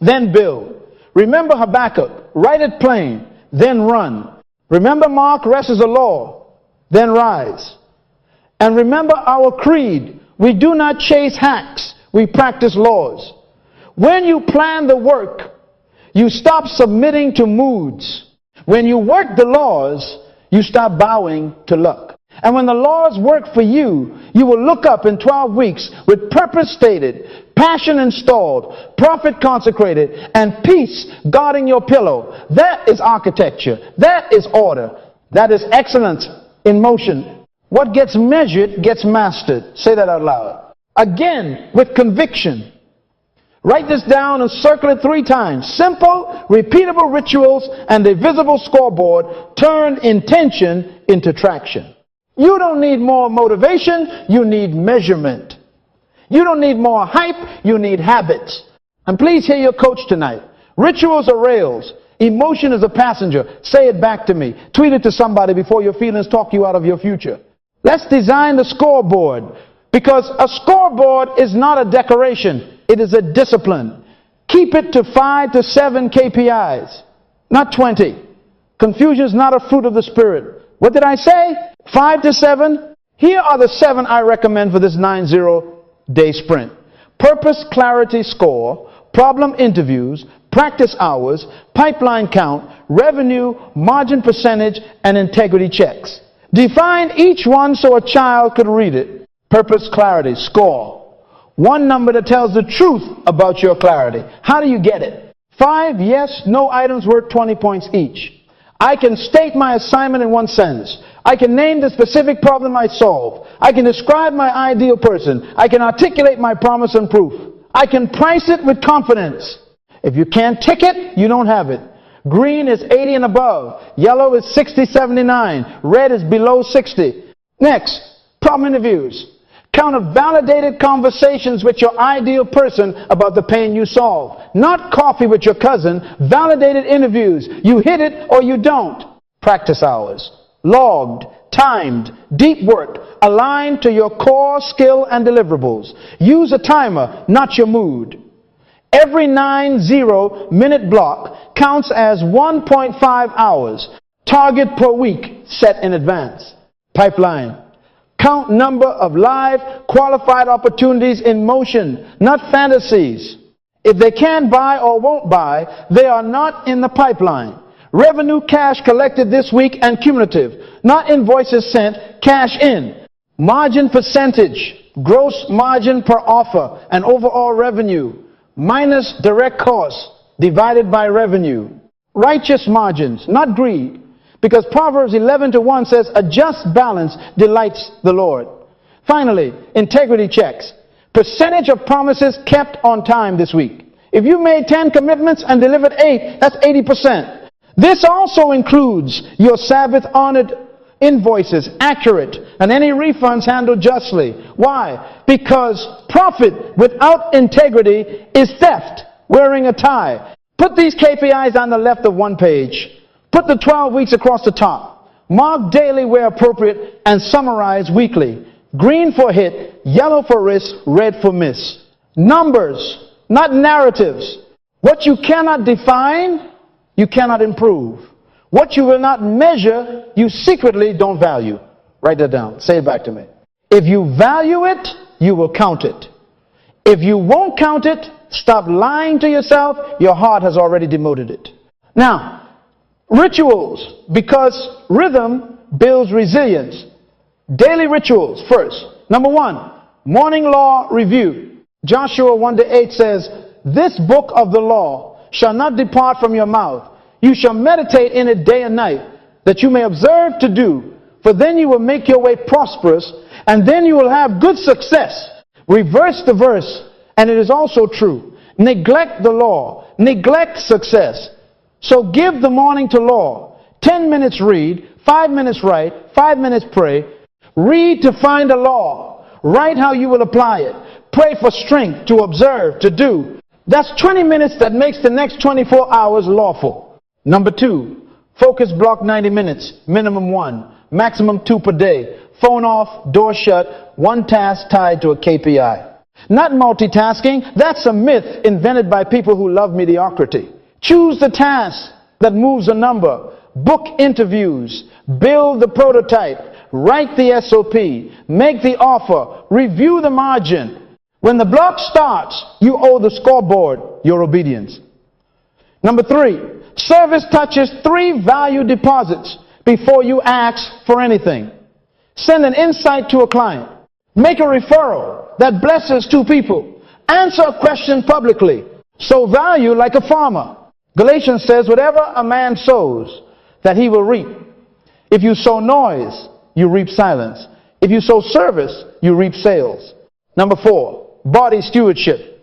then build. Remember Habakkuk. Write it plain, then run. Remember Mark, rest is the law, then rise. And remember our creed. We do not chase hacks. We practice laws. When you plan the work, you stop submitting to moods. When you work the laws, you stop bowing to luck. And when the laws work for you, you will look up in 12 weeks with purpose stated, passion installed, profit consecrated, and peace guarding your pillow. That is architecture. That is order. That is excellence in motion. What gets measured gets mastered. Say that out loud. Again, with conviction. Write this down and circle it 3 times. Simple, repeatable rituals and a visible scoreboard turn intention into traction. You don't need more motivation, you need measurement. You don't need more hype, you need habits. And please hear your coach tonight. Rituals are rails. Emotion is a passenger. Say it back to me. Tweet it to somebody before your feelings talk you out of your future. Let's design the scoreboard, because a scoreboard is not a decoration. It is a discipline. Keep it to 5 to 7 KPIs, not 20. Confusion is not a fruit of the Spirit. What did I say? 5 to 7. Here are the 7 I recommend for this 90-day sprint. Purpose, clarity, score, problem interviews, practice hours, pipeline count, revenue, margin percentage, and integrity checks. Define each one so a child could read it. Purpose, clarity, score. One number that tells the truth about your clarity. How do you get it? 5 yes, no items worth 20 points each. I can state my assignment in one sentence. I can name the specific problem I solve. I can describe my ideal person. I can articulate my promise and proof. I can price it with confidence. If you can't tick it, you don't have it. Green is 80 and above. Yellow is 60, 79. Red is below 60. Next, problem interviews. Count of validated conversations with your ideal person about the pain you solve. Not coffee with your cousin. Validated interviews. You hit it or you don't. Practice hours. Logged, timed, deep work, aligned to your core skill and deliverables. Use a timer, not your mood. Every 90-minute block counts as 1.5 hours. Target per week set in advance. Pipeline. Count number of live, qualified opportunities in motion, not fantasies. If they can't buy or won't buy, they are not in the pipeline. Revenue cash collected this week and cumulative, not invoices sent, cash in. Margin percentage, gross margin per offer, and overall revenue, minus direct costs divided by revenue. Righteous margins, not greed. Because Proverbs 11:1 says, a just balance delights the Lord. Finally, integrity checks. Percentage of promises kept on time this week. If you made 10 commitments and delivered 8, that's 80%. This also includes your Sabbath-honored invoices, accurate, and any refunds handled justly. Why? Because profit without integrity is theft, wearing a tie. Put these KPIs on the left of one page. Put the 12 weeks across the top. Mark daily where appropriate and summarize weekly. Green for hit, yellow for risk, red for miss. Numbers, not narratives. What you cannot define, you cannot improve. What you will not measure, you secretly don't value. Write that down. Say it back to me. If you value it, you will count it. If you won't count it, stop lying to yourself. Your heart has already demoted it. Now, rituals, because rhythm builds resilience. Daily rituals first. Number 1, morning law review. Joshua 1:8 says, this book of the law shall not depart from your mouth. You shall meditate in it day and night, that you may observe to do. For then you will make your way prosperous, and then you will have good success. Reverse the verse, and it is also true. Neglect the law. Neglect success. So give the morning to law. 10 minutes read, 5 minutes write, 5 minutes pray. Read to find a law. Write how you will apply it. Pray for strength to observe, to do. That's 20 minutes that makes the next 24 hours lawful. Number 2, focus block 90 minutes, minimum 1, maximum 2 per day. Phone off, door shut, one task tied to a KPI. Not multitasking, that's a myth invented by people who love mediocrity. Choose the task that moves a number. Book interviews. Build the prototype. Write the SOP. Make the offer. Review the margin. When the block starts, you owe the scoreboard your obedience. Number 3, service touches 3 value deposits before you ask for anything. Send an insight to a client. Make a referral that blesses 2 people. Answer a question publicly. Sow value like a farmer. Galatians says, whatever a man sows, that he will reap. If you sow noise, you reap silence. If you sow service, you reap sales. Number 4, body stewardship.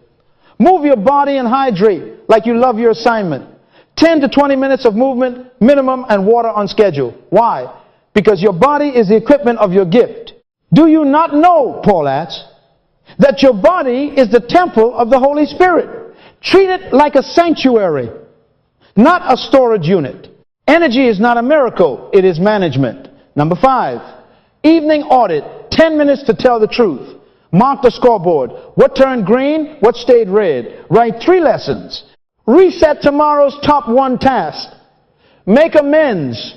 Move your body and hydrate like you love your assignment. 10 to 20 minutes of movement, minimum, and water on schedule. Why? Because your body is the equipment of your gift. Do you not know, Paul asks, that your body is the temple of the Holy Spirit? Treat it like a sanctuary, not a storage unit. Energy is not a miracle, it is management. Number 5, evening audit, 10 minutes to tell the truth. Mark the scoreboard. What turned green? What stayed red? Write 3 lessons. Reset tomorrow's top 1 task. Make amends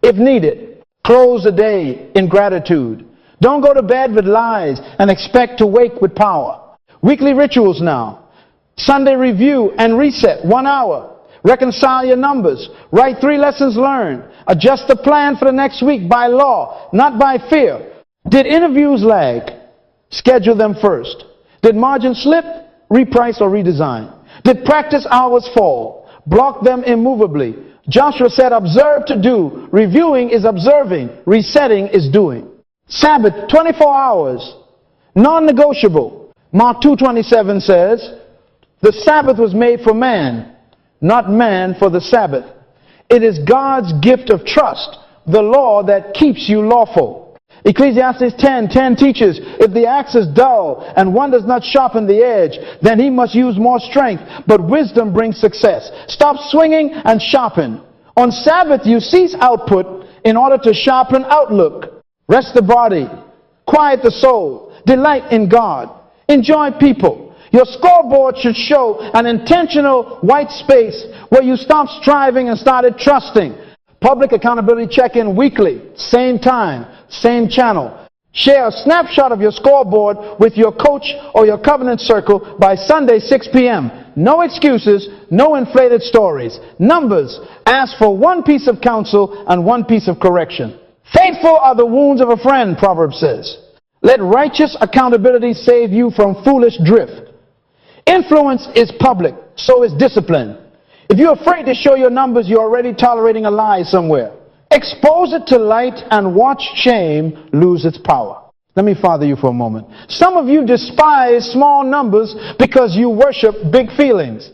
if needed. Close the day in gratitude. Don't go to bed with lies and expect to wake with power. Weekly rituals now. Sunday review and reset, 1 hour. Reconcile your numbers. Write 3 lessons learned. Adjust the plan for the next week by law, not by fear. Did interviews lag? Schedule them first. Did margin slip? Reprice or redesign. Did practice hours fall? Block them immovably. Joshua said, observe to do. Reviewing is observing. Resetting is doing. Sabbath, 24 hours. Non-negotiable. Mark 2:27 says, the Sabbath was made for man, not man for the Sabbath. It is God's gift of trust, the law that keeps you lawful. Ecclesiastes 10:10 teaches, if the axe is dull and one does not sharpen the edge, then he must use more strength, but wisdom brings success. Stop swinging and sharpen. On Sabbath, you cease output in order to sharpen outlook. Rest the body, quiet the soul, delight in God, enjoy people. Your scoreboard should show an intentional white space where you stopped striving and started trusting. Public accountability check-in weekly, same time, same channel. Share a snapshot of your scoreboard with your coach or your covenant circle by Sunday 6 p.m. No excuses, no inflated stories. Numbers, ask for 1 piece of counsel and 1 piece of correction. Faithful are the wounds of a friend, Proverbs says. Let righteous accountability save you from foolish drift. Influence is public, so is discipline. If you're afraid to show your numbers, you're already tolerating a lie somewhere. Expose it to light and watch shame lose its power. Let me father you for a moment. Some of you despise small numbers because you worship big feelings.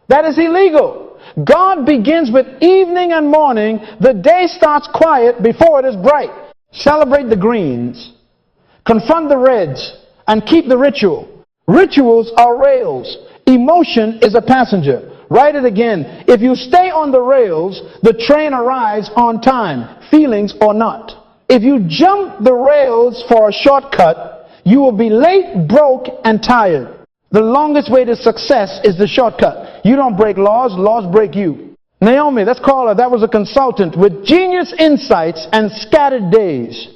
That is illegal. God begins with evening and morning. The day starts quiet before it is bright. Celebrate the greens. Confront the reds and keep the ritual. Rituals are rails. Emotion is a passenger. Write it again. If you stay on the rails, the train arrives on time, feelings or not. If you jump the rails for a shortcut, you will be late, broke, and tired. The longest way to success is the shortcut. You don't break laws, laws break you. Naomi, let's call her, that was a consultant with genius insights and scattered days.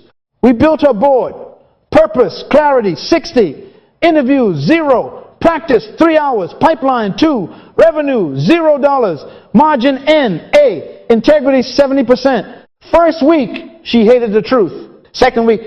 We built her board. Purpose, clarity, 60. Interviews, 0. Practice, 3 hours. Pipeline, 2. Revenue, $0. Margin N, A. Integrity, 70%. First week, she hated the truth. Second week,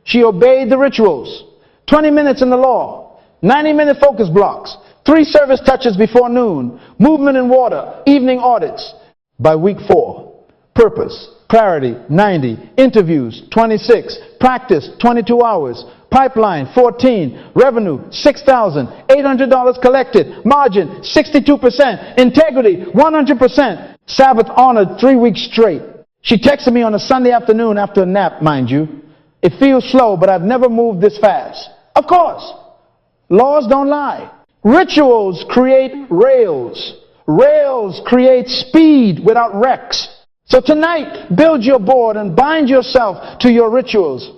she obeyed the rituals. 20 minutes in the law. 90-minute focus blocks. 3 service touches before noon. Movement in water. Evening audits. By week 4, purpose, clarity, 90. Interviews, 26. Practice, 22 hours. Pipeline, 14. Revenue, $6,000. $800 collected. Margin, 62%. Integrity, 100%. Sabbath honored 3 weeks straight. She texted me on a Sunday afternoon after a nap, mind you. It feels slow, but I've never moved this fast. Of course, laws don't lie. Rituals create rails. Rails create speed without wrecks. So tonight, build your board and bind yourself to your rituals.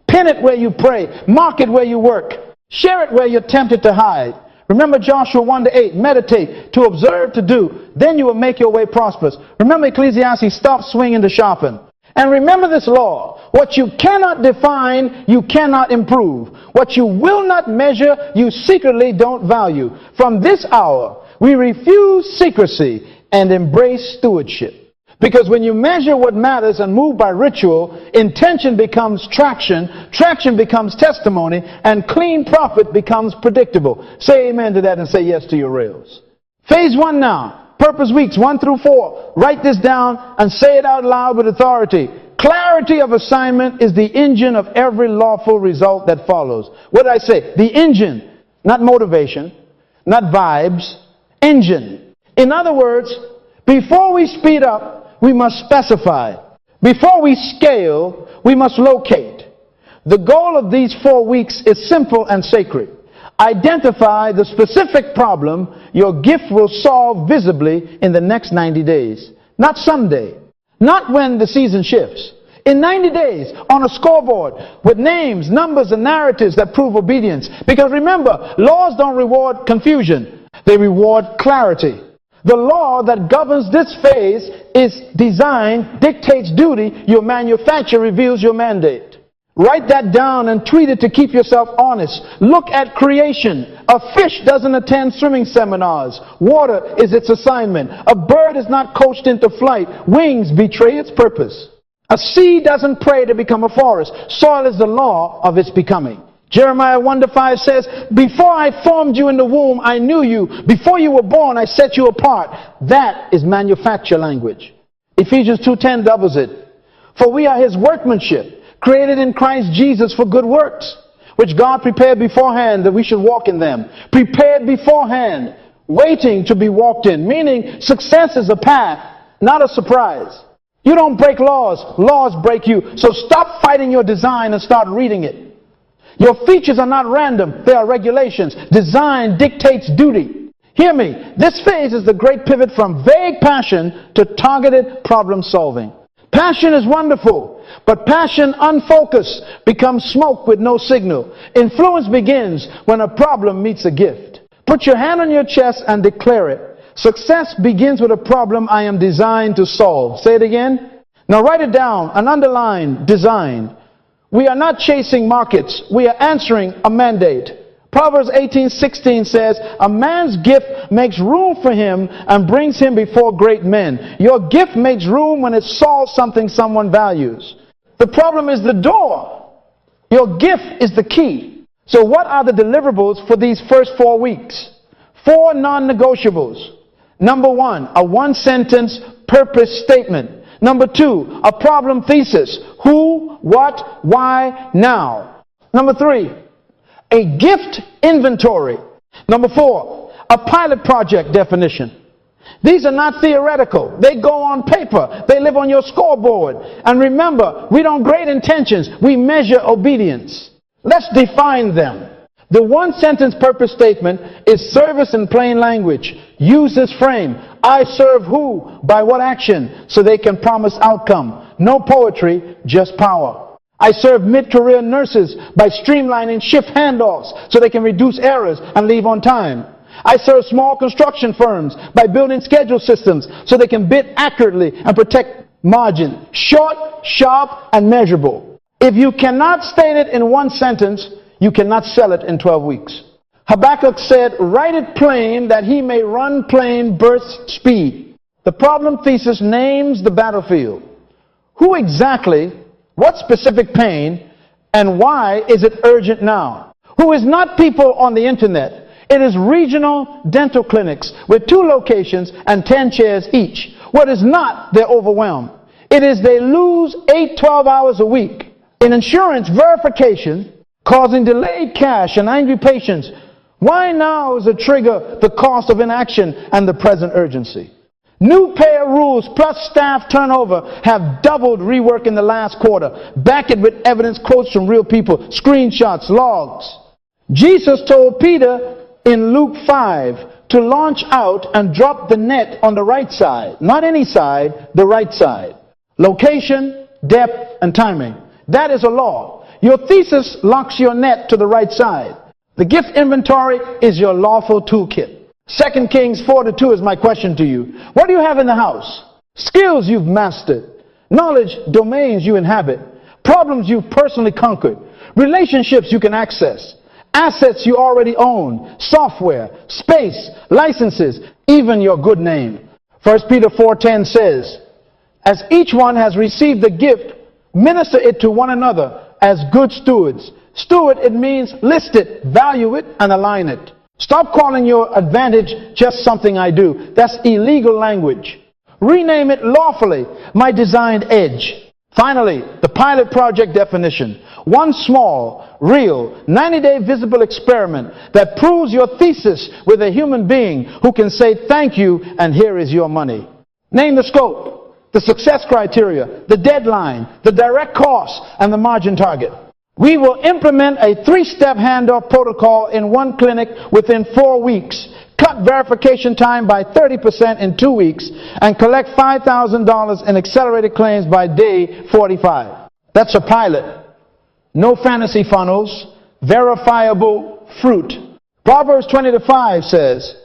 Pin it where you pray. Mark it where you work. Share it where you're tempted to hide. Remember Joshua 1-8, meditate, to observe, to do. Then you will make your way prosperous. Remember Ecclesiastes, stop swinging to sharpen. And remember this law. What you cannot define, you cannot improve. What you will not measure, you secretly don't value. From this hour, we refuse secrecy and embrace stewardship. Because when you measure what matters and move by ritual, intention becomes traction, traction becomes testimony, and clean profit becomes predictable. Say amen to that and say yes to your rails. Phase 1 now. Purpose weeks 1 through 4. Write this down and say it out loud with authority. Clarity of assignment is the engine of every lawful result that follows. What did I say? The engine, not motivation, not vibes, engine. In other words, before we speed up, we must specify. Before we scale, we must locate. The goal of these 4 weeks is simple and sacred. Identify the specific problem your gift will solve visibly in the next 90 days. Not someday. Not when the season shifts. In 90 days, on a scoreboard, with names, numbers, and narratives that prove obedience. Because remember, laws don't reward confusion. They reward clarity. The law that governs this phase is design, dictates duty. Your manufacture reveals your mandate. Write that down and tweet it to keep yourself honest. Look at creation. A fish doesn't attend swimming seminars. Water is its assignment. A bird is not coached into flight. Wings betray its purpose. A seed doesn't pray to become a forest. Soil is the law of its becoming. Jeremiah 1-5 says, before I formed you in the womb, I knew you. Before you were born, I set you apart. That is manufacture language. Ephesians 2:10 doubles it. For we are his workmanship, created in Christ Jesus for good works, which God prepared beforehand that we should walk in them. Prepared beforehand, waiting to be walked in. Meaning success is a path, not a surprise. You don't break laws, laws break you. So stop fighting your design and start reading it. Your features are not random, they are regulations. Design dictates duty. Hear me, this phase is the great pivot from vague passion to targeted problem solving. Passion is wonderful, but passion unfocused becomes smoke with no signal. Influence begins when a problem meets a gift. Put your hand on your chest and declare it. Success begins with a problem I am designed to solve. Say it again. Now write it down and underline design. We are not chasing markets. We are answering a mandate. Proverbs 18:16 says, a man's gift makes room for him and brings him before great men. Your gift makes room when it solves something someone values. The problem is the door. Your gift is the key. So what are the deliverables for these first 4 weeks? 4 non-negotiables. Number 1, a 1-sentence purpose statement. Number 2, a problem thesis. Who, what, why, now. Number 3, a gift inventory. Number 4, a pilot project definition. These are not theoretical. They go on paper. They live on your scoreboard. And remember, we don't grade intentions. We measure obedience. Let's define them. The 1-sentence purpose statement is service in plain language. Use this frame. I serve who? By what action? So they can promise outcome. No poetry, just power. I serve mid-career nurses by streamlining shift handoffs so they can reduce errors and leave on time. I serve small construction firms by building schedule systems so they can bid accurately and protect margin. Short, sharp, and measurable. If you cannot state it in 1 sentence, you cannot sell it in 12 weeks. Habakkuk said, write it plain that he may run plain burst speed. The problem thesis names the battlefield. Who exactly, what specific pain, and why is it urgent now? Who is not people on the internet. It is regional dental clinics with 2 locations and 10 chairs each. What is not, they're overwhelmed. It is they lose 8-12 hours a week in insurance verification, causing delayed cash and angry patients. Why now is a trigger the cost of inaction and the present urgency? New payer rules plus staff turnover have doubled rework in the last quarter. Back it with evidence, quotes from real people, screenshots, logs. Jesus told Peter in Luke 5 to launch out and drop the net on the right side. Not any side, the right side. Location, depth, and timing. That is a law. Your thesis locks your net to the right side. The gift inventory is your lawful toolkit. 2 Kings 4:2 is my question to you. What do you have in the house? Skills you've mastered. Knowledge, domains you inhabit. Problems you've personally conquered. Relationships you can access. Assets you already own. Software, space, licenses, even your good name. 1 Peter 4:10 says, as each one has received the gift, minister it to one another as good stewards. Steward, it means list it, value it, and align it. Stop calling your advantage just something I do. That's illegal language. Rename it lawfully, my designed edge. Finally, the pilot project definition. One small, real, 90-day visible experiment that proves your thesis with a human being who can say thank you and here is your money. Name the scope, the success criteria, the deadline, the direct cost, and the margin target. We will implement a 3-step handoff protocol in one clinic within 4 weeks, cut verification time by 30% in 2 weeks, and collect $5,000 in accelerated claims by day 45. That's a pilot. No fantasy funnels, verifiable fruit. Proverbs 20:5 says,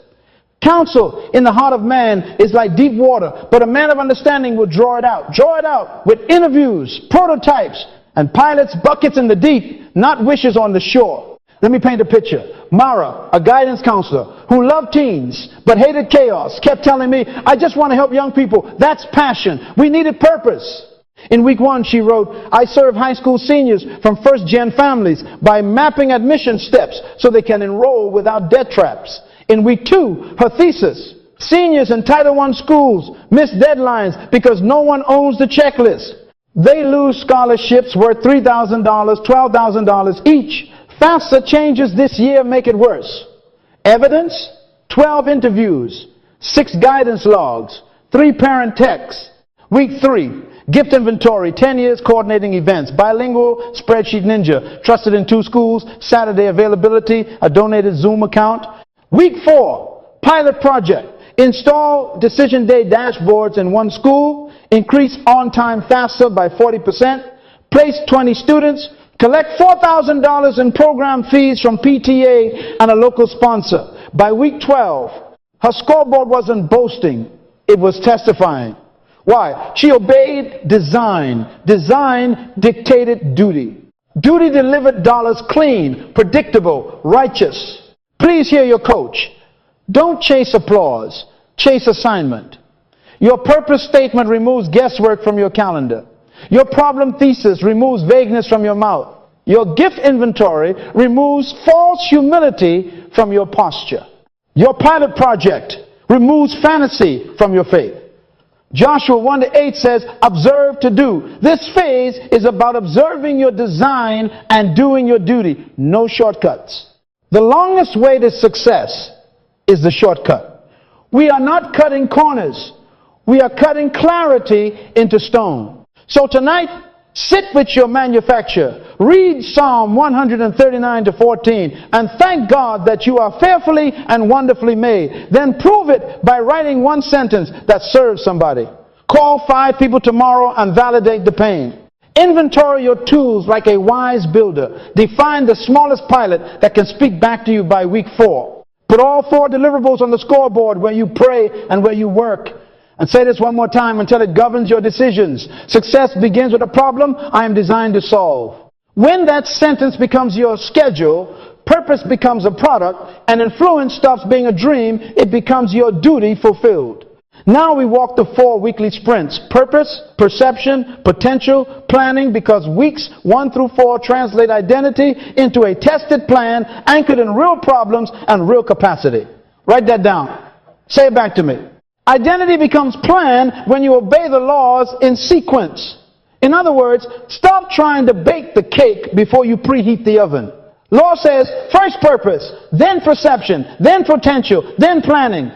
counsel in the heart of man is like deep water, but a man of understanding will draw it out. Draw it out with interviews, prototypes, and pilots, buckets in the deep, not wishes on the shore. Let me paint a picture. Mara, a guidance counselor who loved teens but hated chaos, kept telling me, I just want to help young people. That's passion. We needed purpose. In week 1, she wrote, I serve high school seniors from first-gen families by mapping admission steps so they can enroll without debt traps. In week 2, her thesis, seniors in Title I schools miss deadlines because no one owns the checklist. They lose scholarships worth $3,000, $12,000 each. FAFSA changes this year make it worse. Evidence, 12 interviews, 6 guidance logs, 3 parent texts. Week 3, gift inventory, 10 years coordinating events, bilingual spreadsheet ninja, trusted in 2 schools, Saturday availability, a donated Zoom account. Week 4, pilot project, install decision day dashboards in 1 school, increase on-time FAFSA by 40%, place 20 students, collect $4,000 in program fees from PTA and a local sponsor. By week 12, her scoreboard wasn't boasting, it was testifying. Why? She obeyed design. Design dictated duty. Duty delivered dollars clean, predictable, righteous. Please hear your coach. Don't chase applause, chase assignment. Your purpose statement removes guesswork from your calendar. Your problem thesis removes vagueness from your mouth. Your gift inventory removes false humility from your posture. Your pilot project removes fantasy from your faith. Joshua 1:8 says, observe to do. This phase is about observing your design and doing your duty. No shortcuts. The longest way to success is the shortcut. We are not cutting corners. We are cutting clarity into stone. So tonight, sit with your manufacturer. Read Psalm 139-14 and thank God that you are fearfully and wonderfully made. Then prove it by writing 1 sentence that serves somebody. Call 5 people tomorrow and validate the pain. Inventory your tools like a wise builder. Define the smallest pilot that can speak back to you by week 4. Put all 4 deliverables on the scoreboard where you pray and where you work. And say this one more time until it governs your decisions. Success begins with a problem I am designed to solve. When that sentence becomes your schedule, purpose becomes a product, and influence stops being a dream, it becomes your duty fulfilled. Now we walk the 4 weekly sprints. Purpose, perception, potential, planning, because weeks 1 through 4 translate identity into a tested plan anchored in real problems and real capacity. Write that down. Say it back to me. Identity becomes plan when you obey the laws in sequence. In other words, stop trying to bake the cake before you preheat the oven. Law says first purpose, then perception, then potential, then planning.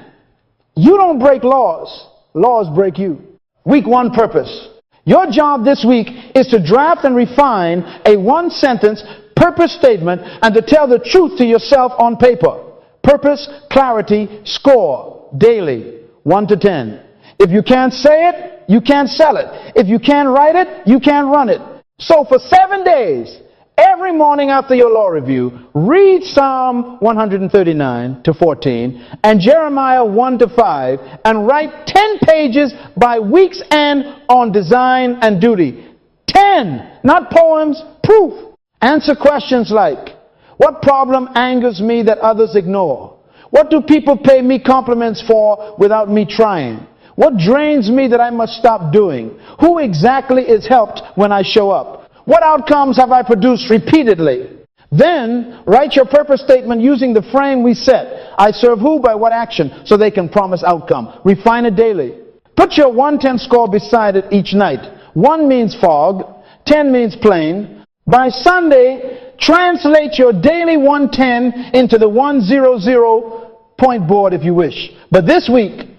You don't break laws. laws break you. Week 1 purpose. Your job this week is to draft and refine a 1-sentence purpose statement and to tell the truth to yourself on paper. Purpose, clarity, score, daily, 1 to 10. If you can't say it, you can't sell it. If you can't write it, you can't run it. So for 7 days, every morning after your law review, read Psalm 139 to 14 and Jeremiah 1 to 5 and write 10 pages by week's end on design and duty. 10, not poems, proof. Answer questions like, what problem angers me that others ignore? What do people pay me compliments for without me trying? What drains me that I must stop doing? Who exactly is helped when I show up? What outcomes have I produced repeatedly? Then write your purpose statement using the frame we set. I serve who by what action so they can promise outcome. Refine it daily. Put your 110 score beside it each night. 1 means fog, 10 means plain. By Sunday, translate your daily 110 into the 100 point board if you wish. But this week,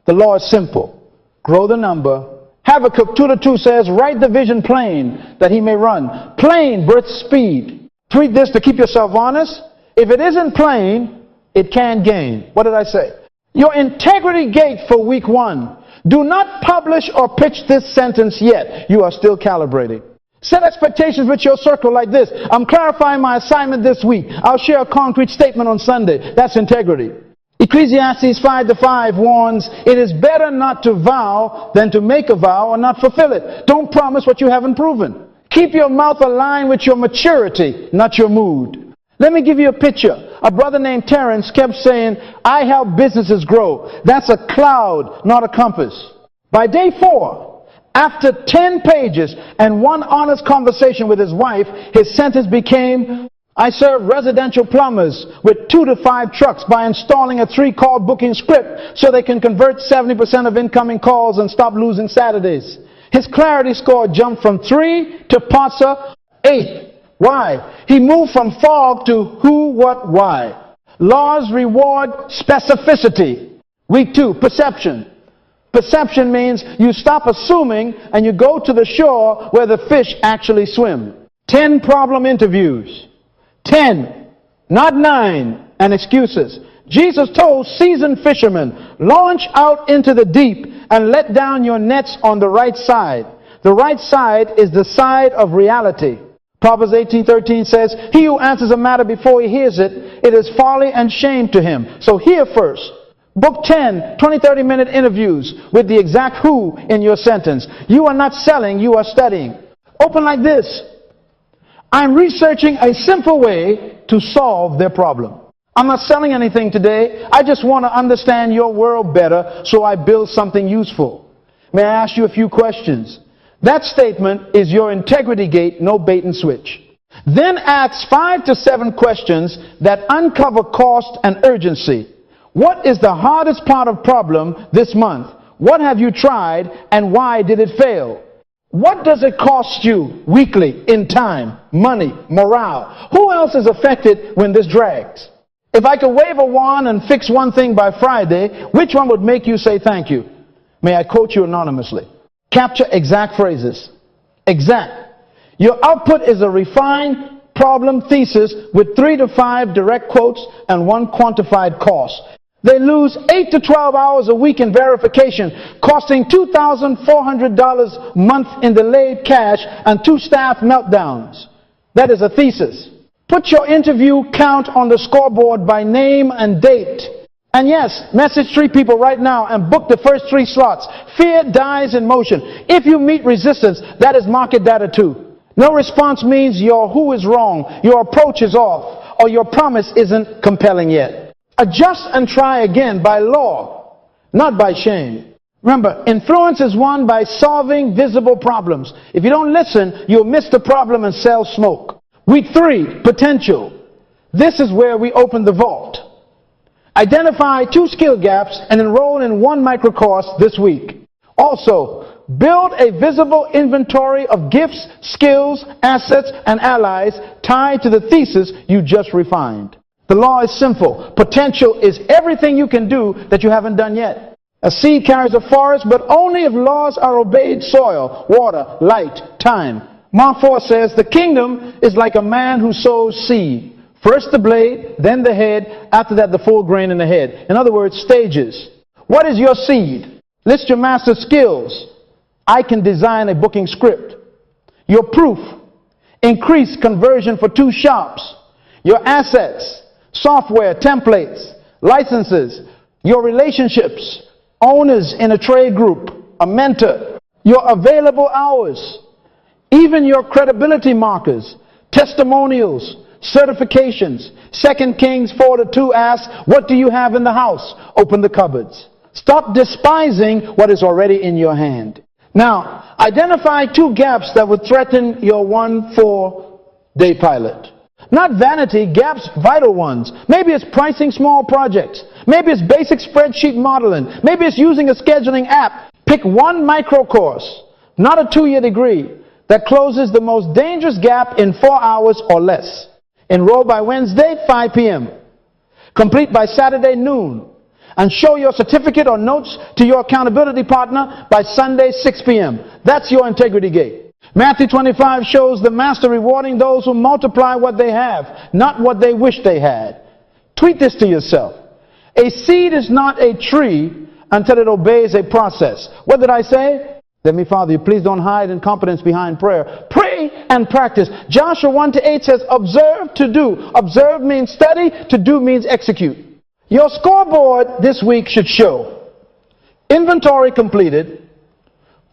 the law is simple. Grow the number. Habakkuk 2 to 2 says, write the vision plain that he may run. Plain births speed. Tweet this to keep yourself honest. If it isn't plain, it can't gain. What did I say? Your integrity gate for week 1. Do not publish or pitch this sentence yet. You are still calibrating. Set expectations with your circle like this. I'm clarifying my assignment this week. I'll share a concrete statement on Sunday. That's integrity. Ecclesiastes 5 to 5 warns, it is better not to vow than to make a vow or not fulfill it. Don't promise what you haven't proven. Keep your mouth aligned with your maturity, not your mood. Let me give you a picture. A brother named Terrence kept saying, I help businesses grow. That's a cloud, not a compass. By day 4, after 10 pages and 1 honest conversation with his wife, his sentence became, I serve residential plumbers with 2 to 5 trucks by installing a 3-call booking script so they can convert 70% of incoming calls and stop losing Saturdays. His clarity score jumped from 3 to PASA 8. Why? He moved from fog to who, what, why. Laws reward specificity. Week 2, perception. Perception means you stop assuming and you go to the shore where the fish actually swim. 10 problem interviews. 10, not 9, and excuses. Jesus told seasoned fishermen, launch out into the deep and let down your nets on the right side. The right side is the side of reality. Proverbs 18:13 says, he who answers a matter before he hears it, it is folly and shame to him. So hear first. Book 10, 20, 30-minute interviews with the exact who in your sentence. You are not selling, you are studying. Open like this. I'm researching a simple way to solve their problem. I'm not selling anything today. I just want to understand your world better so I build something useful. May I ask you a few questions? That statement is your integrity gate, no bait and switch. Then ask 5 to 7 questions that uncover cost and urgency. What is the hardest part of problem this month? What have you tried and why did it fail? What does it cost you weekly in time, money, morale? Who else is affected when this drags? If I could wave a wand and fix one thing by Friday, which one would make you say thank you? May I quote you anonymously? Capture exact phrases. Exact. Your output is a refined problem thesis with 3 to 5 direct quotes and 1 quantified cost. They lose 8 to 12 hours a week in verification, costing $2,400 a month in delayed cash and 2 staff meltdowns. That is a thesis. Put your interview count on the scoreboard by name and date. And yes, message 3 people right now and book the first 3 slots. Fear dies in motion. If you meet resistance, that is market data too. No response means your who is wrong, your approach is off, or your promise isn't compelling yet. Adjust and try again by law, not by shame. Remember, influence is won by solving visible problems. If you don't listen, you'll miss the problem and sell smoke. Week 3, potential. This is where we open the vault. Identify 2 skill gaps and enroll in 1 microcourse this week. Also, build a visible inventory of gifts, skills, assets, and allies tied to the thesis you just refined. The law is simple. Potential is everything you can do that you haven't done yet. A seed carries a forest, but only if laws are obeyed: soil, water, light, time. Mark 4 says, the kingdom is like a man who sows seed. First the blade, then the head, after that the full grain in the head. In other words, stages. What is your seed? List your master skills. I can design a booking script. Your proof: increase conversion for 2 shops. Your assets: software, templates, licenses. Your relationships: owners in a trade group, a mentor. Your available hours. Even your credibility markers: testimonials, certifications. 2 Kings 4:2 asks, what do you have in the house? Open the cupboards. Stop despising what is already in your hand. Now, identify 2 gaps that would threaten your 1-4-day pilot. Not vanity, gaps, vital ones. Maybe it's pricing small projects. Maybe it's basic spreadsheet modeling. Maybe it's using a scheduling app. Pick one micro course, not a 2-year degree, that closes the most dangerous gap in 4 hours or less. Enroll by Wednesday, 5 p.m. Complete by Saturday noon. And show your certificate or notes to your accountability partner by Sunday, 6 p.m. That's your integrity gate. Matthew 25 shows the master rewarding those who multiply what they have, not what they wish they had. Tweet this to yourself. A seed is not a tree until it obeys a process. What did I say? Heavenly Father, you please don't hide incompetence behind prayer. Pray and practice. Joshua 1-8 says, observe to do. Observe means study. To do means execute. Your scoreboard this week should show inventory completed,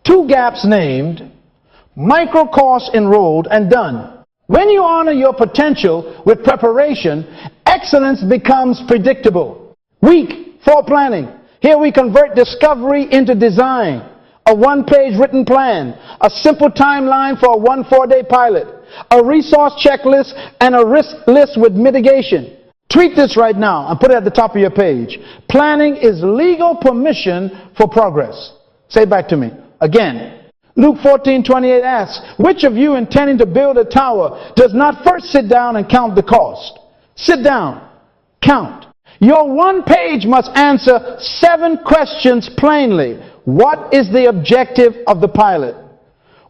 2 gaps named, micro course enrolled and done. When you honor your potential with preparation, excellence becomes predictable. Week 4 planning. Here we convert discovery into design. A 1-page written plan, a simple timeline for a 1-4-day pilot, a resource checklist, and a risk list with mitigation. Tweet this right now and put it at the top of your page. Planning is legal permission for progress. Say it back to me. Again, Luke 14:28 asks, which of you intending to build a tower does not first sit down and count the cost? Sit down. Count. Your 1 page must answer 7 questions plainly. What is the objective of the pilot?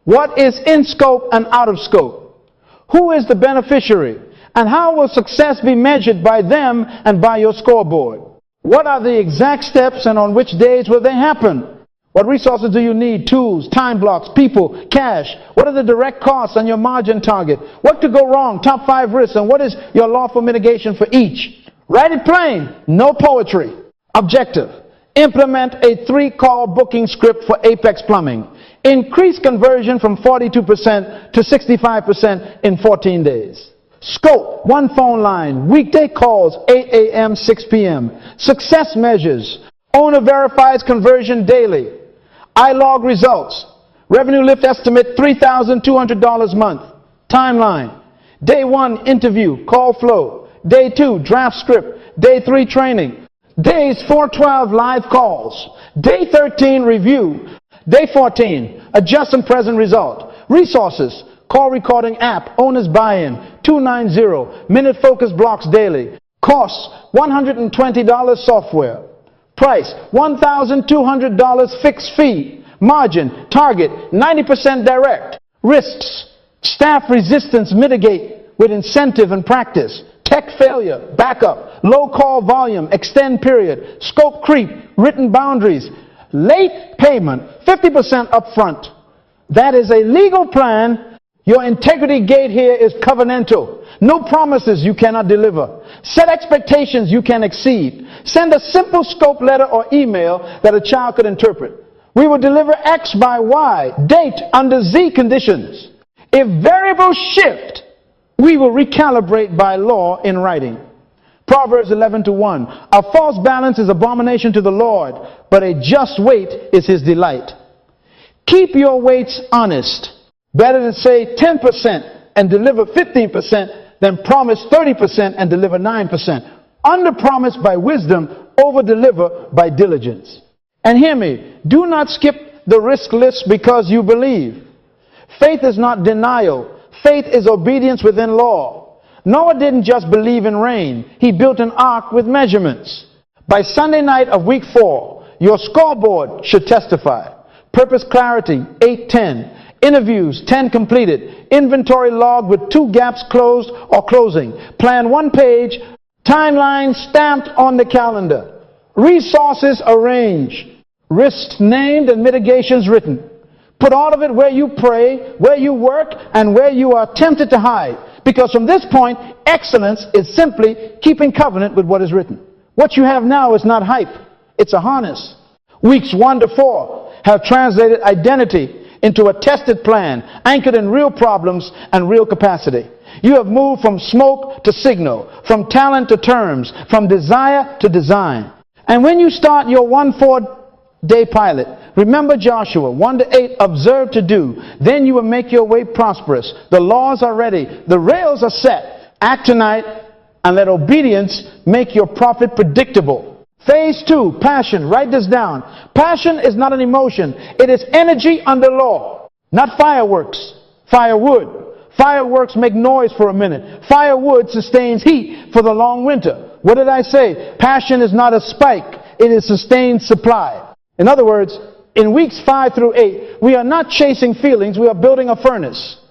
What is in scope and out of scope? Who is the beneficiary? And how will success be measured by them and by your scoreboard? What are the exact steps and on which days will they happen? What resources do you need? Tools, time blocks, people, cash. What are the direct costs and your margin target? What could go wrong? Top 5 risks, and what is your lawful mitigation for each? Write it plain, no poetry. Objective: implement a 3-call booking script for Apex Plumbing. Increase conversion from 42% to 65% in 14 days. Scope: 1 phone line, weekday calls 8 a.m., 6 p.m. Success measures: owner verifies conversion daily. iLog results: revenue lift estimate $3,200 month. Timeline: day 1 interview, call flow. Day 2 draft script. Day 3 training. Days 4-12 live calls. Day 13 review. Day 14 adjust and present result. Resources: call recording app, owner's buy-in, 290, minute focus blocks daily. Costs: $120 software. Price: $1,200 fixed fee. Margin, target 90% direct. Risks: staff resistance mitigate with incentive and practice. Tech failure, backup, low call volume, extend period, scope creep, written boundaries, late payment, 50% upfront. That is a legal plan. Your integrity gate here is covenantal. No promises you cannot deliver. Set expectations you can exceed. Send a simple scope letter or email that a child could interpret. We will deliver X by Y, date under Z conditions. If variables shift, we will recalibrate by law in writing. Proverbs 11:1. A false balance is abomination to the Lord, but a just weight is his delight. Keep your weights honest. Better to say 10% and deliver 15% than promise 30% and deliver 9%. Under-promise by wisdom, over-deliver by diligence. And hear me, do not skip the risk list because you believe. Faith is not denial. Faith is obedience within law. Noah didn't just believe in rain. He built an ark with measurements. By Sunday night of week 4, Your scoreboard should testify. Purpose clarity, 8:10. Interviews, 10 completed. Inventory log with 2 gaps closed or closing. Plan 1 page. Timeline stamped on the calendar. Resources arranged. Risks named and mitigations written. Put all of it where you pray, where you work, and where you are tempted to hide. Because from this point, excellence is simply keeping covenant with what is written. What you have now is not hype. It's a harness. Weeks 1 to 4 have translated identity into a tested plan, anchored in real problems and real capacity. You have moved from smoke to signal, from talent to terms, from desire to design. And when you start your 1-4-day pilot, remember Joshua 1 to 8, observe to do. Then you will make your way prosperous. The laws are ready. The rails are set. Act tonight and let obedience make your profit predictable. Phase 2, passion. Write this down. Passion is not an emotion. It is energy under law. Not fireworks. Firewood. Fireworks make noise for a minute. Firewood sustains heat for the long winter. What did I say? Passion is not a spike. It is sustained supply. In other words, in weeks 5 through 8, we are not chasing feelings. We are building a furnace.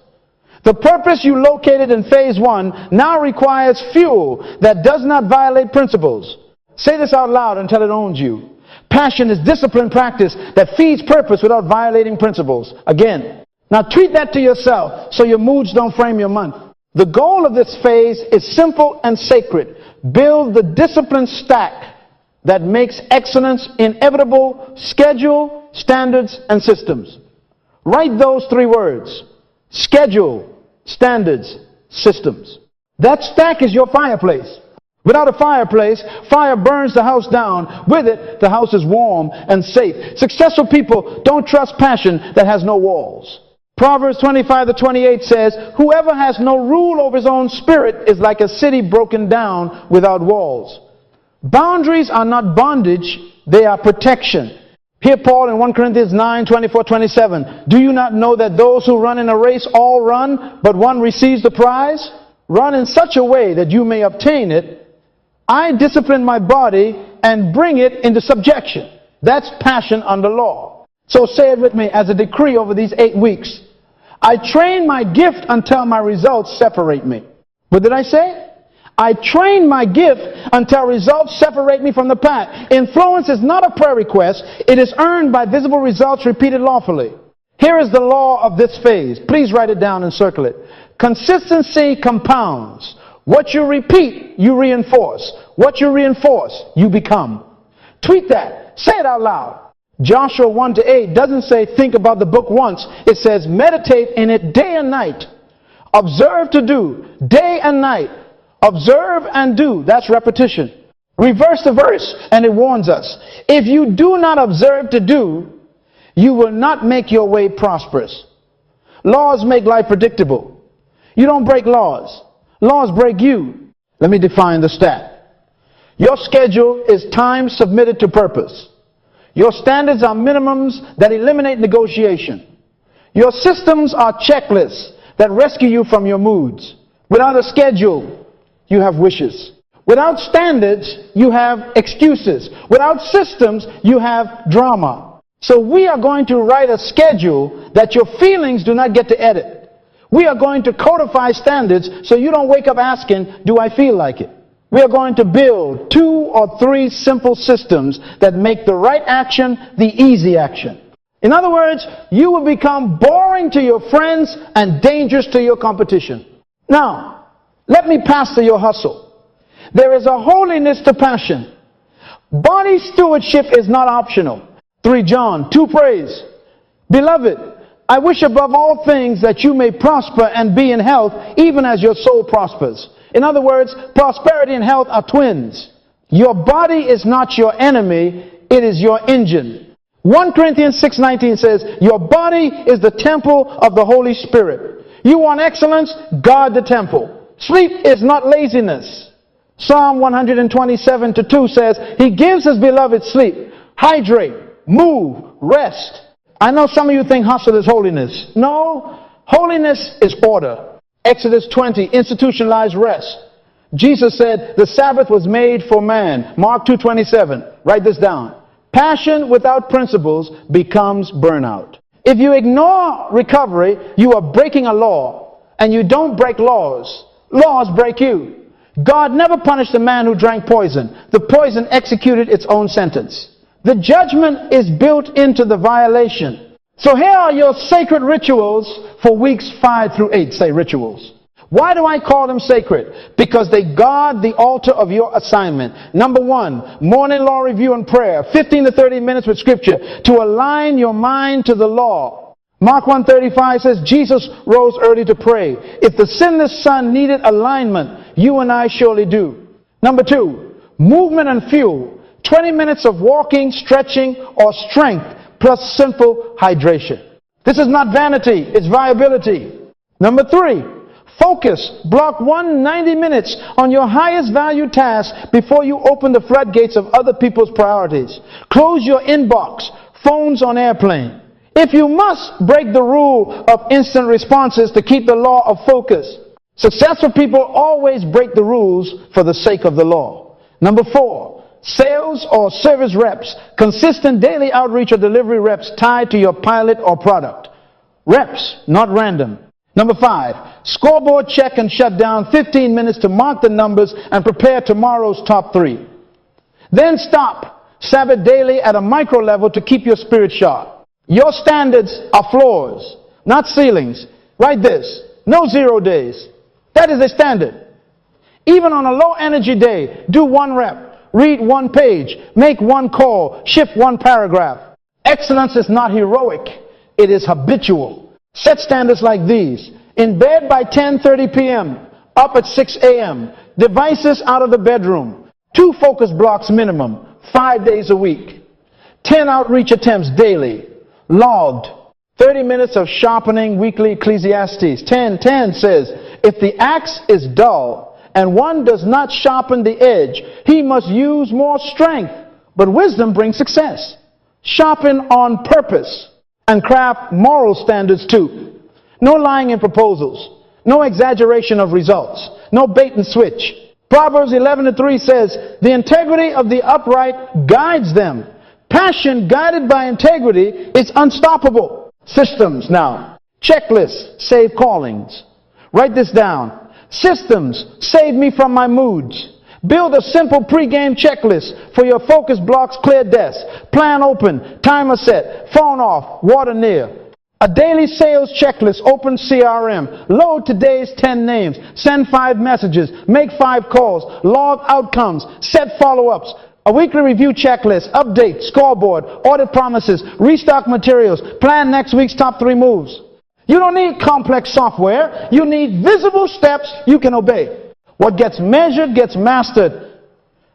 The purpose you located in phase 1 now requires fuel that does not violate principles. Say this out loud until it owns you. Passion is disciplined practice that feeds purpose without violating principles. Again. Now tweet that to yourself so your moods don't frame your month. The goal of this phase is simple and sacred. Build the discipline stack that makes excellence inevitable. Schedule, standards, and systems. Write those 3 words. Schedule, standards, systems. That stack is your fireplace. Without a fireplace, fire burns the house down. With it, the house is warm and safe. Successful people don't trust passion that has no walls. Proverbs 25 to 28 says, whoever has no rule over his own spirit is like a city broken down without walls. Boundaries are not bondage, they are protection. Hear Paul in 1 Corinthians 9, 24, 27. Do you not know that those who run in a race all run, but one receives the prize? Run in such a way that you may obtain it. I discipline my body and bring it into subjection. That's passion under law. So say it with me as a decree over these 8 weeks. I train my gift until my results separate me. What did I say? I train my gift until results separate me from the pack. Influence is not a prayer request. It is earned by visible results repeated lawfully. Here is the law of this phase. Please write it down and circle it. Consistency compounds. What you repeat, you reinforce. What you reinforce, you become. Tweet that. Say it out loud. Joshua 1 to 8 doesn't say think about the book once. It says meditate in it day and night. Observe to do. Day and night. Observe and do. That's repetition. Reverse the verse and it warns us. If you do not observe to do, you will not make your way prosperous. Laws make life predictable. You don't break laws. Laws break you. Let me define the stat. Your schedule is time submitted to purpose. Your standards are minimums that eliminate negotiation. Your systems are checklists that rescue you from your moods. Without a schedule, you have wishes. Without standards, you have excuses. Without systems, you have drama. So we are going to write a schedule that your feelings do not get to edit. We are going to codify standards so you don't wake up asking, do I feel like it? We are going to build 2 or 3 simple systems that make the right action the easy action. In other words, you will become boring to your friends and dangerous to your competition. Now, let me pastor your hustle. There is a holiness to passion. Body stewardship is not optional. 3 John 2 praise. Beloved, I wish above all things that you may prosper and be in health, even as your soul prospers. In other words, prosperity and health are twins. Your body is not your enemy, it is your engine. 1 Corinthians 6:19 says, your body is the temple of the Holy Spirit. You want excellence? Guard the temple. Sleep is not laziness. Psalm 127:2 says, he gives his beloved sleep. Hydrate, move, rest. I know some of you think hustle is holiness. No, holiness is order. Exodus 20, institutionalized rest. Jesus said the Sabbath was made for man. Mark 2:27. Write this down. Passion without principles becomes burnout. If you ignore recovery, you are breaking a law, and you don't break laws. Laws break you. God never punished the man who drank poison. The poison executed its own sentence. The judgment is built into the violation. So here are your sacred rituals for weeks 5 through 8. Say rituals. Why do I call them sacred? Because they guard the altar of your assignment. Number 1, morning law review and prayer. 15 to 30 minutes with scripture to align your mind to the law. Mark 1:35 says Jesus rose early to pray. If the sinless son needed alignment, you and I surely do. Number 2, movement and fuel. 20 minutes of walking, stretching, or strength plus simple hydration. This is not vanity, it's viability. Number 3, focus. Block 90 minutes on your highest value task before you open the floodgates of other people's priorities. Close your inbox, phones on airplane. If you must, break the rule of instant responses to keep the law of focus. Successful people always break the rules for the sake of the law. Number 4, sales or service reps. Consistent daily outreach or delivery reps tied to your pilot or product. Reps, not random. Number 5, scoreboard check and shut down 15 minutes to mark the numbers and prepare tomorrow's top 3. Then stop. Sabbath daily at a micro level to keep your spirit sharp. Your standards are floors, not ceilings. Write this. No 0 days. That is a standard. Even on a low energy day, do 1 rep, read 1 page, make 1 call, shift 1 paragraph. Excellence is not heroic. It is habitual. Set standards like these. In bed by 10:30 p.m., up at 6 a.m., devices out of the bedroom, 2 focus blocks minimum, 5 days a week, 10 outreach attempts daily, logged, 30 minutes of sharpening weekly. Ecclesiastes 10:10 says, if the axe is dull and one does not sharpen the edge, he must use more strength, but wisdom brings success. Sharpen on purpose and craft moral standards too. No lying in proposals. No exaggeration of results. No bait and switch. Proverbs 11:3 says, the integrity of the upright guides them. Passion guided by integrity is unstoppable. Systems now. Checklists save callings. Write this down. Systems save me from my moods. Build a simple pre-game checklist for your focus blocks, clear desk, plan open, timer set, phone off, water near. A daily sales checklist, open CRM, load today's 10 names, send 5 messages, make 5 calls, log outcomes, set follow-ups. A weekly review checklist, update, scoreboard, audit promises, restock materials, plan next week's top 3 moves. You don't need complex software. You need visible steps you can obey. What gets measured gets mastered,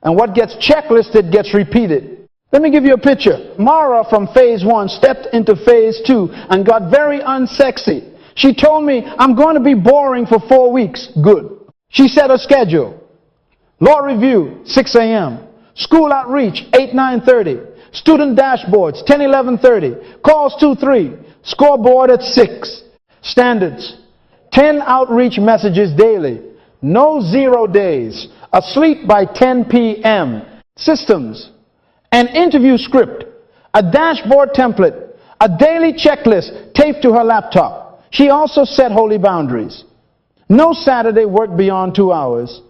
and what gets checklisted gets repeated. Let me give you a picture. Mara from phase 1 stepped into phase 2 and got very unsexy. She told me, I'm going to be boring for 4 weeks. Good. She set a schedule. Law review, 6 a.m. School outreach, 8-9:30. Student dashboards, 10-11:30. Calls 2-3. Scoreboard at 6. Standards, 10 outreach messages daily. No 0 days. Asleep by 10 p.m. Systems, an interview script, a dashboard template, a daily checklist taped to her laptop. She also set holy boundaries. No Saturday work beyond 2 hours.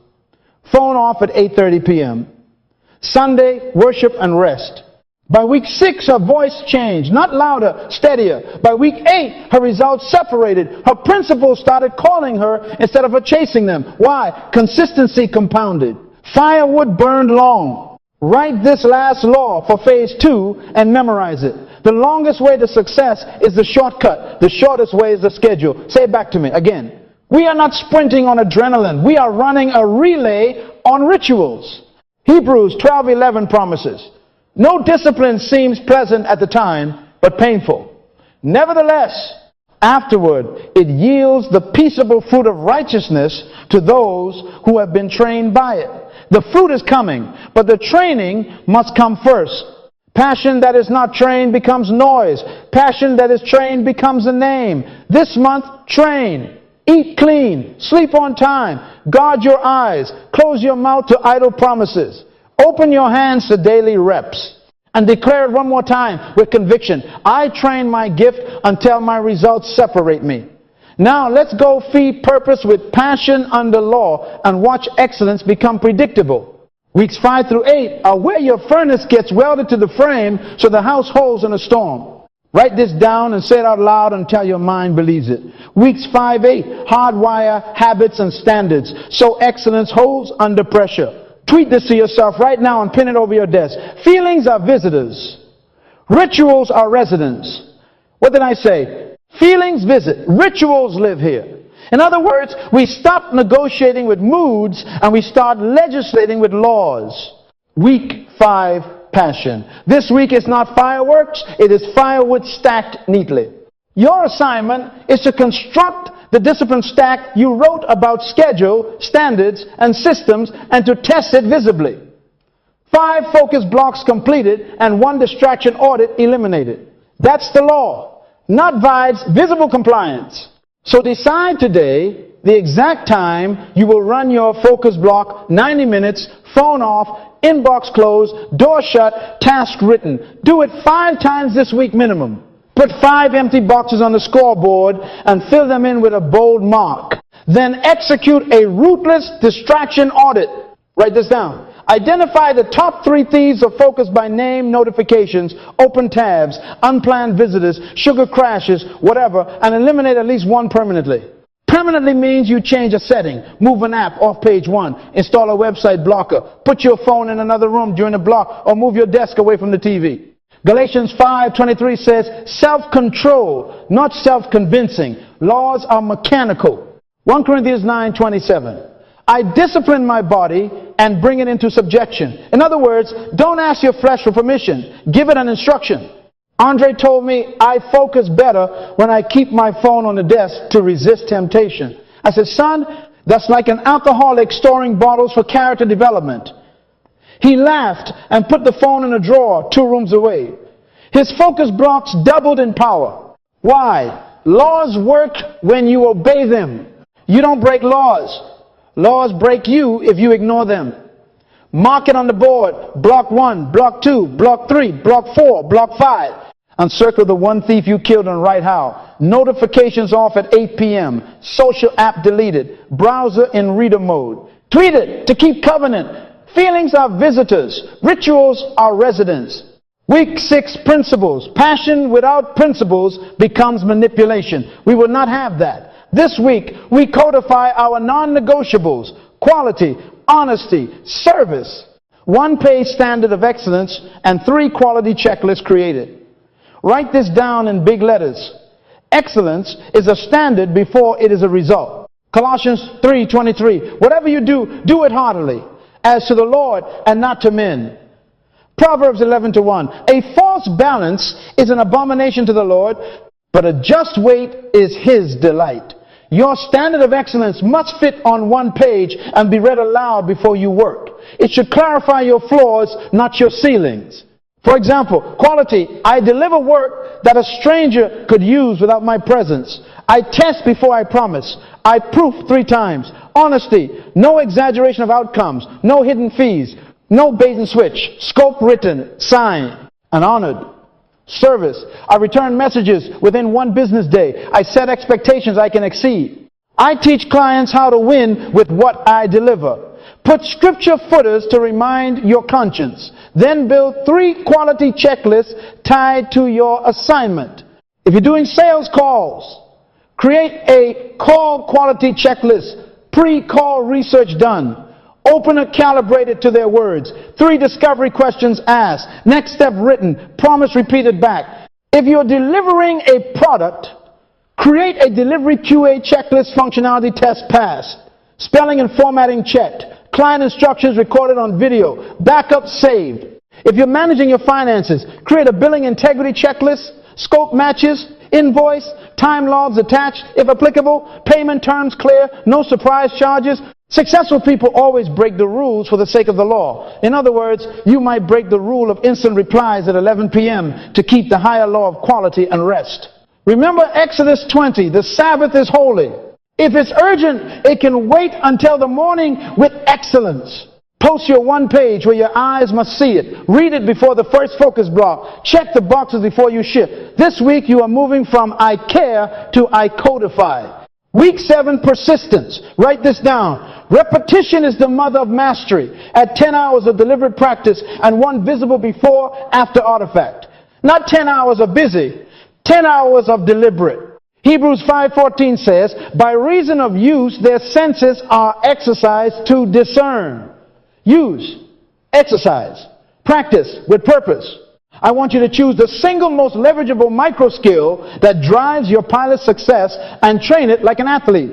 Phone off at 8:30 p.m. Sunday, worship and rest. By week 6, her voice changed, not louder, steadier. By week 8, her results separated. Her principals started calling her instead of her chasing them. Why? Consistency compounded. Firewood burned long. Write this last law for phase 2 and memorize it. The longest way to success is the shortcut. The shortest way is the schedule. Say it back to me again. We are not sprinting on adrenaline. We are running a relay on rituals. Hebrews 12:11 promises, no discipline seems pleasant at the time, but painful. Nevertheless, afterward, it yields the peaceable fruit of righteousness to those who have been trained by it. The fruit is coming, but the training must come first. Passion that is not trained becomes noise. Passion that is trained becomes a name. This month, train. Eat clean. Sleep on time. Guard your eyes. Close your mouth to idle promises. Open your hands to daily reps. And declare it one more time with conviction. I train my gift until my results separate me. Now let's go feed purpose with passion under law and watch excellence become predictable. Weeks 5 through 8 are where your furnace gets welded to the frame so the house holds in a storm. Write this down and say it out loud until your mind believes it. Weeks 5-8, hardwire habits and standards so excellence holds under pressure. Tweet this to yourself right now and pin it over your desk. Feelings are visitors. Rituals are residents. What did I say? Feelings visit. Rituals live here. In other words, we stop negotiating with moods and we start legislating with laws. Week 5, passion. This week is not fireworks, it is firewood stacked neatly. Your assignment is to construct the discipline stack you wrote about schedule, standards, and systems and to test it visibly. 5 focus blocks completed and 1 distraction audit eliminated. That's the law. Not vibes, visible compliance. So decide today the exact time you will run your focus block, 90 minutes, phone off, inbox closed, door shut, task written. Do it 5 times this week minimum. Put 5 empty boxes on the scoreboard and fill them in with a bold mark. Then execute a ruthless distraction audit. Write this down. Identify the top 3 thieves of focus by name, notifications, open tabs, unplanned visitors, sugar crashes, whatever, and eliminate at least 1 permanently. Permanently means you change a setting, move an app off page 1, install a website blocker, put your phone in another room during a block, or move your desk away from the TV. Galatians 5:23 says, self-control, not self-convincing. Laws are mechanical. 1 Corinthians 9:27. I discipline my body and bring it into subjection. In other words, don't ask your flesh for permission. Give it an instruction. Andre told me I focus better when I keep my phone on the desk to resist temptation. I said, son, that's like an alcoholic storing bottles for character development. He laughed and put the phone in a drawer 2 rooms away. His focus blocks doubled in power. Why? Laws work when you obey them. You don't break laws. Laws break you if you ignore them. Mark it on the board. Block 1, block 2, block 3, block 4, block 5. And circle the 1 thief you killed and write how. Notifications off at 8 p.m. Social app deleted. Browser in reader mode. Tweet it to keep covenant. Feelings are visitors. Rituals are residents. Week 6 principles. Passion without principles becomes manipulation. We will not have that. This week, we codify our non-negotiables, quality, honesty, service, 1-page standard of excellence, and 3 quality checklists created. Write this down in big letters. Excellence is a standard before it is a result. Colossians 3:23. Whatever you do, do it heartily, as to the Lord and not to men. Proverbs 11:1. A false balance is an abomination to the Lord, but a just weight is his delight. Your standard of excellence must fit on 1 page and be read aloud before you work. It should clarify your flaws, not your ceilings. For example, quality. I deliver work that a stranger could use without my presence. I test before I promise. I proof 3 times. Honesty. No exaggeration of outcomes. No hidden fees. No bait and switch. Scope written. Signed. And honored. Service. I return messages within 1 business day. I set expectations I can exceed. I teach clients how to win with what I deliver. Put scripture footers to remind your conscience. Then build 3 quality checklists tied to your assignment. If you're doing sales calls, create a call quality checklist. Pre-call research done. Opener calibrated to their words. 3 discovery questions asked. Next step written. Promise repeated back. If you're delivering a product, create a delivery QA checklist functionality test passed. Spelling and formatting checked. Client instructions recorded on video. Backup saved. If you're managing your finances, create a billing integrity checklist. Scope matches. Invoice. Time logs attached if applicable. Payment terms clear. No surprise charges. Successful people always break the rules for the sake of the law. In other words, you might break the rule of instant replies at 11 p.m. to keep the higher law of quality and rest. Remember Exodus 20, the Sabbath is holy. If it's urgent, it can wait until the morning with excellence. Post your one page where your eyes must see it. Read it before the first focus block. Check the boxes before you ship. This week you are moving from I care to I codify. Week 7, persistence. Write this down. Repetition is the mother of mastery. Add 10 hours of deliberate practice and one visible before-after artifact. Not 10 hours of busy, 10 hours of deliberate. Hebrews 5:14 says, by reason of use, their senses are exercised to discern. Use, exercise, practice with purpose. I want you to choose the single most leverageable micro skill that drives your pilot's success and train it like an athlete.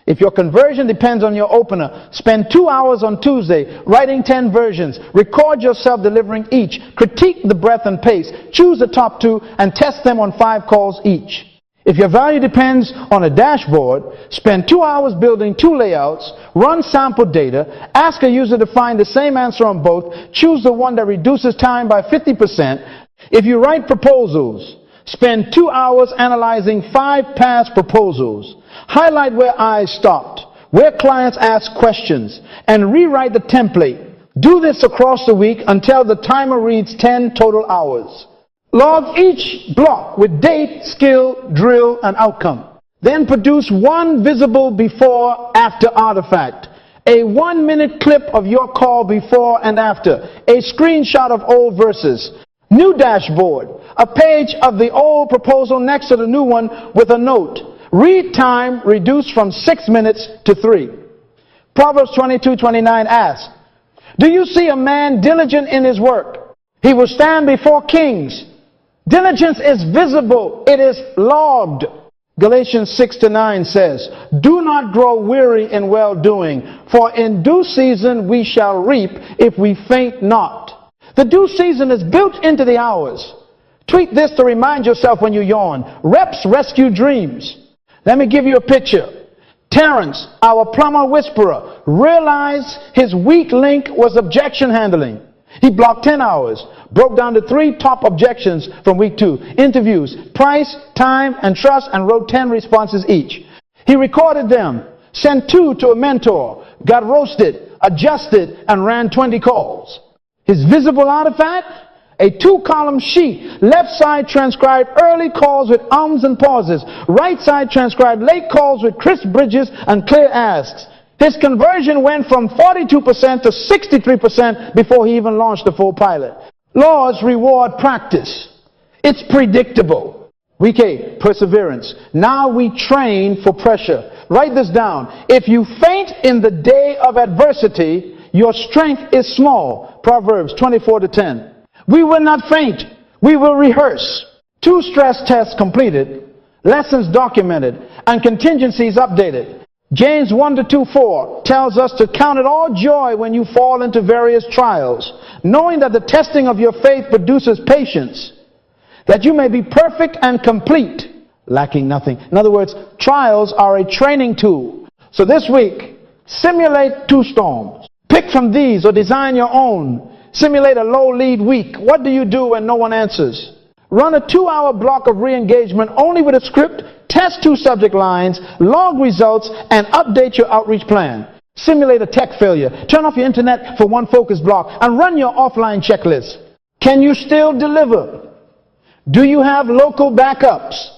If your conversion depends on your opener, spend 2 hours on Tuesday writing 10 versions. Record yourself delivering each. Critique the breadth and pace. Choose the top 2 and test them on 5 calls each. If your value depends on a dashboard, spend 2 hours building 2 layouts, run sample data, ask a user to find the same answer on both, choose the one that reduces time by 50%. If you write proposals, spend 2 hours analyzing 5 past proposals. Highlight where eyes stopped, where clients ask questions, and rewrite the template. Do this across the week until the timer reads 10 total hours. Log each block with date, skill, drill, and outcome. Then produce one visible before-after artifact. A 1-minute clip of your call before and after. A screenshot of old verses. New dashboard. A page of the old proposal next to the new one with a note. Read time reduced from 6 minutes to 3. Proverbs 22:29 asks, do you see a man diligent in his work? He will stand before kings. Diligence is visible. It is logged. Galatians 6:9 says, do not grow weary in well-doing, for in due season we shall reap if we faint not. The due season is built into the hours. Tweet this to remind yourself when you yawn. Reps rescue dreams. Let me give you a picture. Terrence, our plumber whisperer, realized his weak link was objection handling. He blocked 10 hours, broke down the 3 top objections from week 2. Interviews, price, time, and trust, and wrote 10 responses each. He recorded them, sent 2 to a mentor, got roasted, adjusted, and ran 20 calls. His visible artifact? A 2-column sheet. Left side transcribed early calls with ums and pauses. Right side transcribed late calls with crisp bridges and clear asks. His conversion went from 42% to 63% before he even launched the full pilot. Laws reward practice. It's predictable. Week 8, perseverance. Now we train for pressure. Write this down. If you faint in the day of adversity, your strength is small. Proverbs 24:10. We will not faint. We will rehearse. 2 stress tests completed, lessons documented, and contingencies updated. James 1:2-4 tells us to count it all joy when you fall into various trials, knowing that the testing of your faith produces patience, that you may be perfect and complete, lacking nothing. In other words, trials are a training tool. So this week, simulate 2 storms. Pick from these or design your own. Simulate a low lead week. What do you do when no one answers? Run a 2-hour block of re-engagement only with a script. Test 2 subject lines, log results, and update your outreach plan. Simulate a tech failure. Turn off your internet for 1 focus block and run your offline checklist. Can you still deliver? Do you have local backups?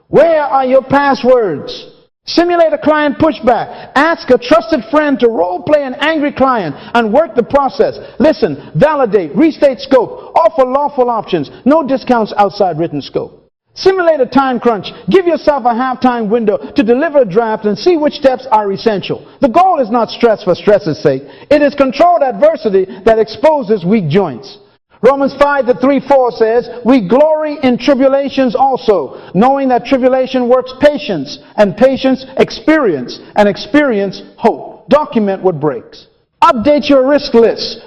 Where are your passwords? Simulate a client pushback. Ask a trusted friend to role play an angry client and work the process. Listen, validate, restate scope, offer lawful options, no discounts outside written scope. Simulate a time crunch. Give yourself a half-time window to deliver a draft and see which steps are essential. The goal is not stress for stress's sake. It is controlled adversity that exposes weak joints. Romans 5:3-4 says, we glory in tribulations also, knowing that tribulation works patience, and patience experience, and experience hope. Document what breaks. Update your risk list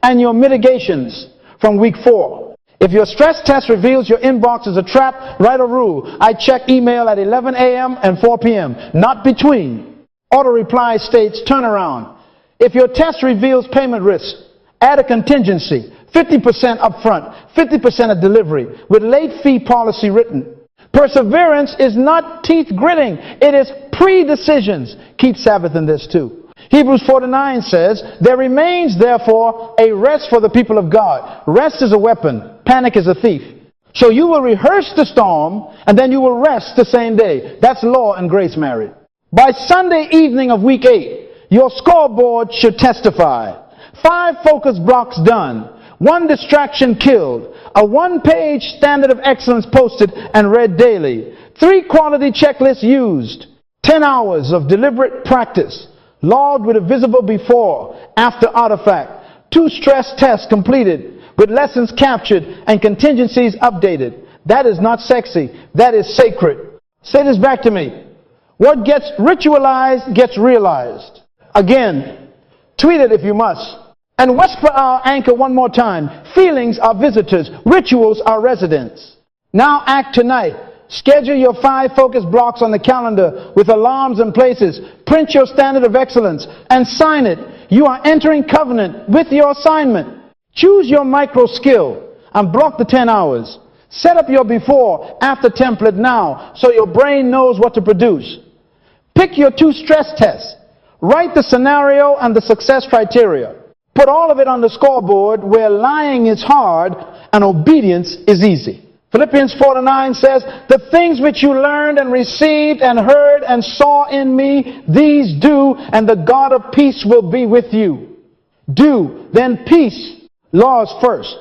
and your mitigations from week 4. If your stress test reveals your inbox is a trap, write a rule. I check email at 11 a.m. and 4 p.m., not between. Auto reply states turnaround. If your test reveals payment risk, add a contingency. 50% upfront, 50% of delivery, with late fee policy written. Perseverance is not teeth gritting. It is pre-decisions. Keep Sabbath in this too. Hebrews 4:9 says, there remains therefore a rest for the people of God. Rest is a weapon. Panic is a thief. So you will rehearse the storm and then you will rest the same day. That's law and grace married. By Sunday evening of week 8, your scoreboard should testify. 5 focus blocks done. 1 distraction killed. A 1-page standard of excellence posted and read daily. 3 quality checklists used. 10 hours of deliberate practice. Logged with a visible before, after artifact. 2 stress tests completed with lessons captured and contingencies updated. That is not sexy. That is sacred. Say this back to me. What gets ritualized gets realized. Again, tweet it if you must. And whisper our anchor one more time. Feelings are visitors. Rituals are residents. Now act tonight. Schedule your 5 focus blocks on the calendar with alarms and places. Print your standard of excellence and sign it. You are entering covenant with your assignment. Choose your micro skill and block the 10 hours. Set up your before-after template now so your brain knows what to produce. Pick your 2 stress tests. Write the scenario and the success criteria. Put all of it on the scoreboard where lying is hard and obedience is easy. Philippians 4:9 says, the things which you learned and received and heard and saw in me, these do, and the God of peace will be with you. Do, then peace. Laws first,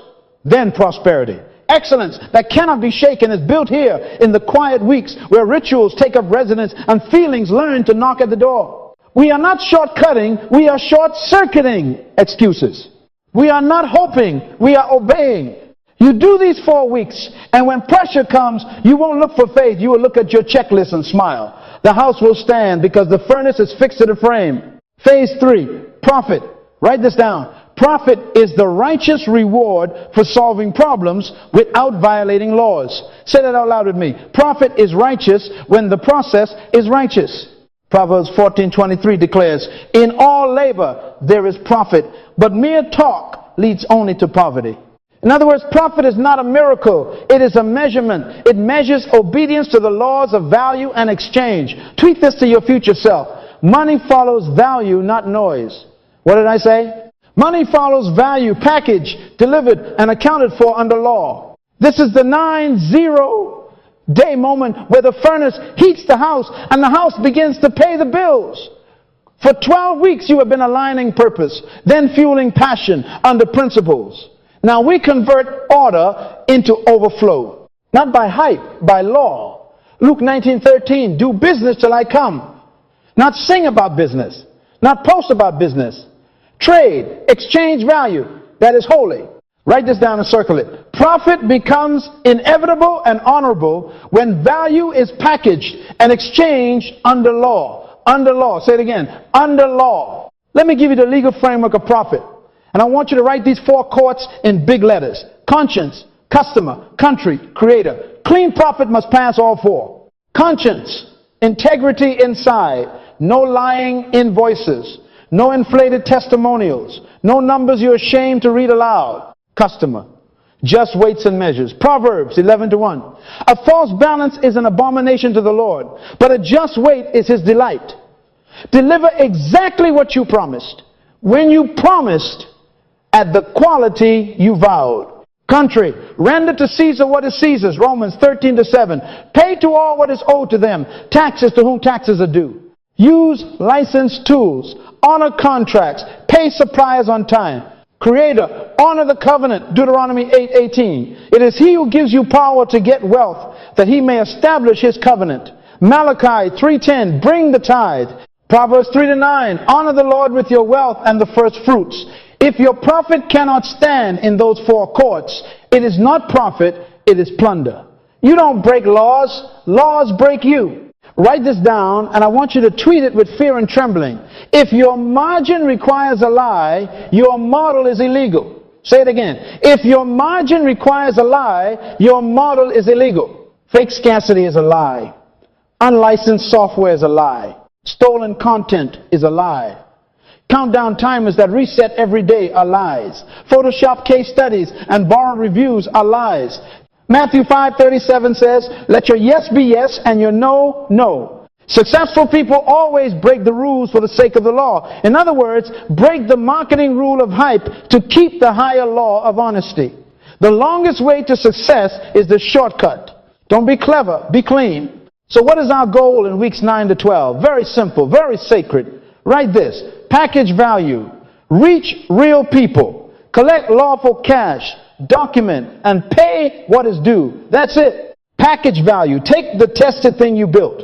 then prosperity. Excellence that cannot be shaken is built here in the quiet weeks where rituals take up residence and feelings learn to knock at the door. We are not shortcutting, we are short-circuiting excuses. We are not hoping, we are obeying. You do these 4 weeks, and when pressure comes, you won't look for faith, you will look at your checklist and smile. The house will stand because the furnace is fixed to the frame. Phase 3, profit. Write this down. Profit is the righteous reward for solving problems without violating laws. Say that out loud with me. Profit is righteous when the process is righteous. Proverbs 14:23 declares, in all labor there is profit, but mere talk leads only to poverty. In other words, profit is not a miracle. It is a measurement. It measures obedience to the laws of value and exchange. Tweet this to your future self. Money follows value, not noise. What did I say? Money follows value, packaged, delivered, and accounted for under law. This is the 9-0-day moment where the furnace heats the house and the house begins to pay the bills. For 12 weeks you have been aligning purpose, then fueling passion under principles. Now we convert order into overflow. Not by hype, by law. Luke 19:13, do business till I come. Not sing about business. Not post about business. Trade, exchange value, that is holy. Write this down and circle it. Profit becomes inevitable and honorable when value is packaged and exchanged under law. Under law. Say it again. Under law. Let me give you the legal framework of profit. And I want you to write these 4 courts in big letters. Conscience, customer, country, creator. Clean profit must pass all 4. Conscience, integrity inside, no lying invoices. No inflated testimonials. No numbers you're ashamed to read aloud. Customer. Just weights and measures. Proverbs 11:1. A false balance is an abomination to the Lord, but a just weight is his delight. Deliver exactly what you promised. When you promised, at the quality you vowed. Country. Render to Caesar what is Caesar's. Romans 13:7. Pay to all what is owed to them. Taxes to whom taxes are due. Use licensed tools. Honor contracts. Pay suppliers on time. Creator, honor the covenant. Deuteronomy 8:18. It is he who gives you power to get wealth, that he may establish his covenant. Malachi 3:10. Bring the tithe. Proverbs 3-9. Honor the Lord with your wealth and the first fruits. If your profit cannot stand in those 4 courts, it is not profit, it is plunder. You don't break laws, laws break you. Write this down, and I want you to tweet it with fear and trembling. If your margin requires a lie, your model is illegal. Say it again. If your margin requires a lie, your model is illegal. Fake scarcity is a lie. Unlicensed software is a lie. Stolen content is a lie. Countdown timers that reset every day are lies. Photoshop case studies and borrowed reviews are lies. Matthew 5:37 says, let your yes be yes and your no, no. Successful people always break the rules for the sake of the law. In other words, break the marketing rule of hype to keep the higher law of honesty. The longest way to success is the shortcut. Don't be clever, be clean. So what is our goal in weeks 9 to 12? Very simple, very sacred. Write this: package value, reach real people, collect lawful cash, document, and pay what is due. That's it. Package value. Take the tested thing you built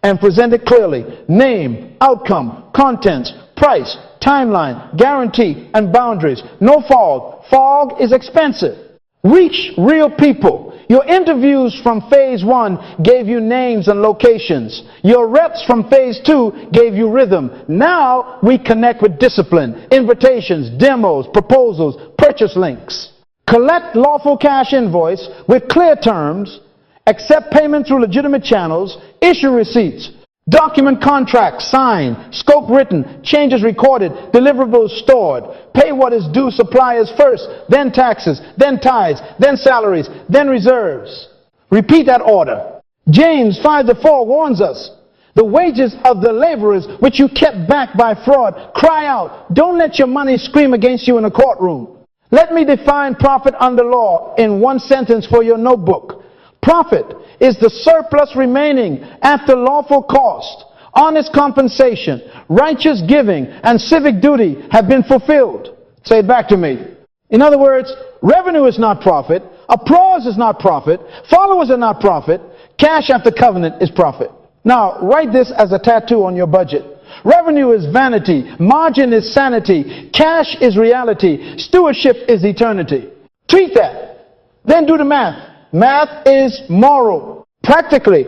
and present it clearly. Name, outcome, contents, price, timeline, guarantee, and boundaries. No fog. Fog is expensive. Reach real people. Your interviews from phase 1 gave you names and locations. Your reps from phase 2 gave you rhythm. Now we connect with discipline, invitations, demos, proposals, purchase links. Collect lawful cash invoice with clear terms. Accept payment through legitimate channels. Issue receipts. Document contracts signed, scope written, changes recorded, deliverables stored. Pay what is due suppliers first, then taxes, then tithes, then salaries, then reserves. Repeat that order. James 5:4 warns us, the wages of the laborers which you kept back by fraud, cry out. Don't let your money scream against you in a courtroom. Let me define profit under law in one sentence for your notebook. Profit is the surplus remaining after lawful cost, honest compensation, righteous giving, and civic duty have been fulfilled. Say it back to me. In other words, revenue is not profit, applause is not profit, followers are not profit, cash after covenant is profit. Now, write this as a tattoo on your budget. Revenue is vanity, margin is sanity, cash is reality, stewardship is eternity. Treat that. Then do the math. Math is moral. Practically,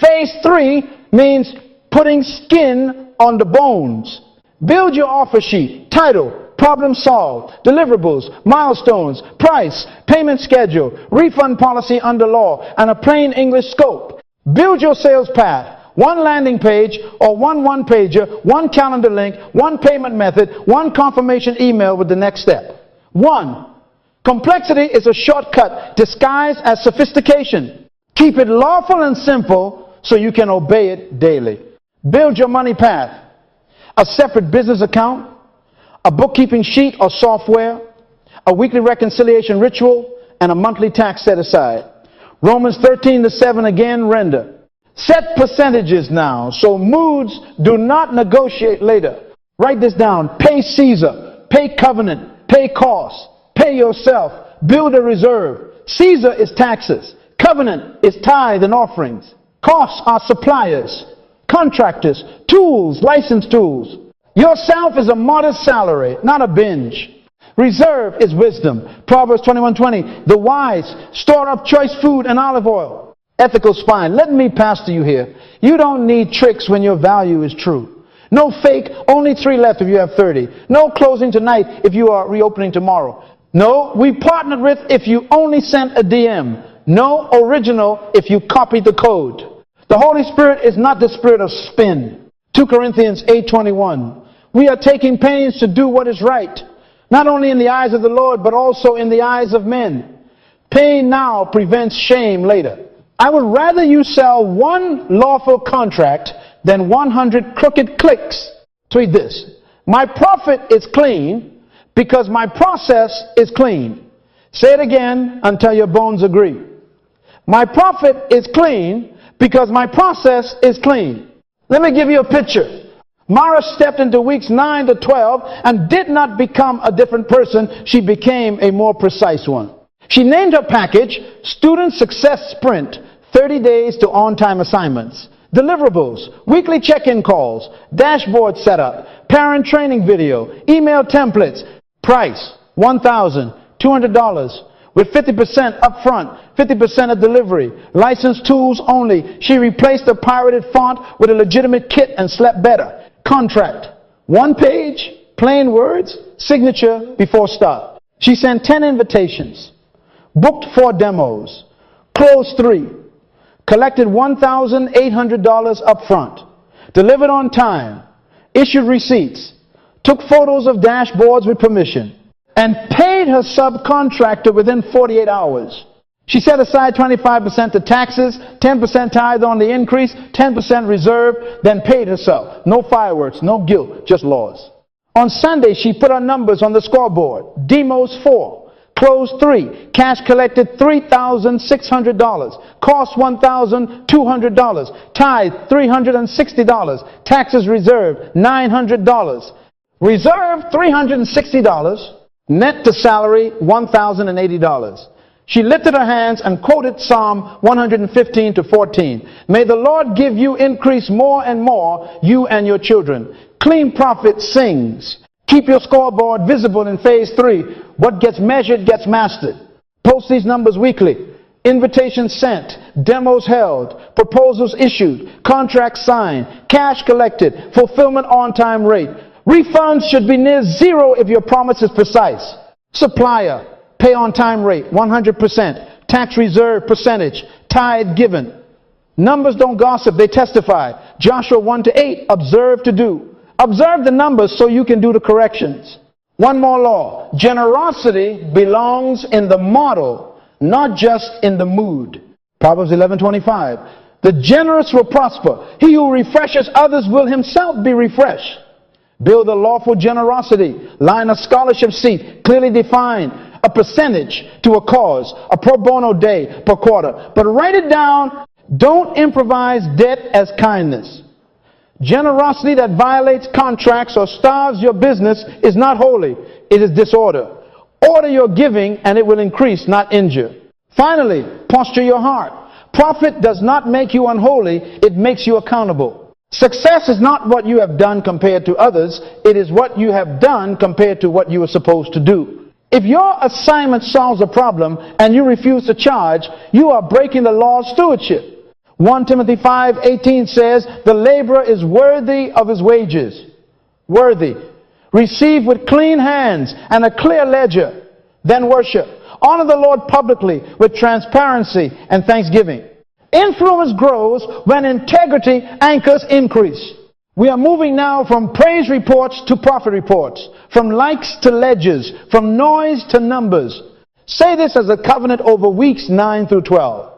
phase 3 means putting skin on the bones. Build your offer sheet, title, problem solved, deliverables, milestones, price, payment schedule, refund policy under law, and a plain English scope. Build your sales path. One landing page or one one-pager, one calendar link, one payment method, one confirmation email with the next step. 1. Complexity is a shortcut disguised as sophistication. Keep it lawful and simple so you can obey it daily. Build your money path. A separate business account, a bookkeeping sheet or software, a weekly reconciliation ritual, and a monthly tax set aside. Romans 13:7 again, render. Set percentages now so moods do not negotiate later. Write this down. Pay Caesar, pay covenant, pay costs. Pay yourself. Build a reserve. Caesar is taxes. Covenant is tithe and offerings. Costs are suppliers, contractors, tools, licensed tools. Yourself is a modest salary, not a binge. Reserve is wisdom. Proverbs 21:20. The wise store up choice food and olive oil. Ethical spine. Let me pastor you here. You don't need tricks when your value is true. No fake, only 3 left if you have 30. No closing tonight if you are reopening tomorrow. No, we partnered with if you only sent a DM. No original if you copied the code. The Holy Spirit is not the spirit of spin. 2 Corinthians 8:21. We are taking pains to do what is right, not only in the eyes of the Lord, but also in the eyes of men. Pain now prevents shame later. I would rather you sell 1 lawful contract than 100 crooked clicks. Tweet this. My profit is clean because my process is clean. Say it again until your bones agree. My profit is clean because my process is clean. Let me give you a picture. Mara stepped into weeks 9 to 12 and did not become a different person. She became a more precise one. She named her package Student Success Sprint, 30 days to on-time assignments. Deliverables, weekly check-in calls, dashboard setup, parent training video, email templates. Price, $1,200 with 50% upfront, 50% of delivery. Licensed tools only. She replaced the pirated font with a legitimate kit and slept better. Contract, 1 page, plain words, signature before start. She sent 10 invitations, booked 4 demos, closed 3, collected $1,800 upfront, delivered on time, issued receipts, took photos of dashboards with permission, and paid her subcontractor within 48 hours. She set aside 25% to taxes, 10% tithe on the increase, 10% reserve, then paid herself. No fireworks, no guilt, just laws. On Sunday, she put her numbers on the scoreboard. Demos 4, close 3, cash collected $3,600, cost $1,200, tithe $360, taxes reserved $900, reserve $360, net to salary $1,080. She lifted her hands and quoted Psalm 115-14. May the Lord give you increase more and more, you and your children. Clean Prophet sings. Keep your scoreboard visible in phase 3. What gets measured gets mastered. Post these numbers weekly. Invitations sent, demos held, proposals issued, contracts signed, cash collected, fulfillment on-time rate. Refunds should be near zero if your promise is precise. Supplier, pay on-time rate, 100%. Tax reserve percentage, tithe given. Numbers don't gossip, they testify. Joshua 1-8, observe to do. Observe the numbers so you can do the corrections. One more law. Generosity belongs in the model, not just in the mood. Proverbs 11:25. The generous will prosper. He who refreshes others will himself be refreshed. Build a lawful generosity. Line a scholarship seat, clearly defined. A percentage to a cause, a pro bono day per quarter. But write it down. Don't improvise debt as kindness. Generosity that violates contracts or starves your business is not holy. It is disorder. Order your giving and it will increase, not injure. Finally, posture your heart. Profit does not make you unholy. It makes you accountable. Success is not what you have done compared to others. It is what you have done compared to what you were supposed to do. If your assignment solves a problem and you refuse to charge, you are breaking the law of stewardship. 1 Timothy 5:18 says, the laborer is worthy of his wages. Worthy. Receive with clean hands and a clear ledger, then worship. Honor the Lord publicly with transparency and thanksgiving. Influence grows when integrity anchors increase. We are moving now from praise reports to profit reports, from likes to ledgers, from noise to numbers. Say this as a covenant over weeks 9 through 12.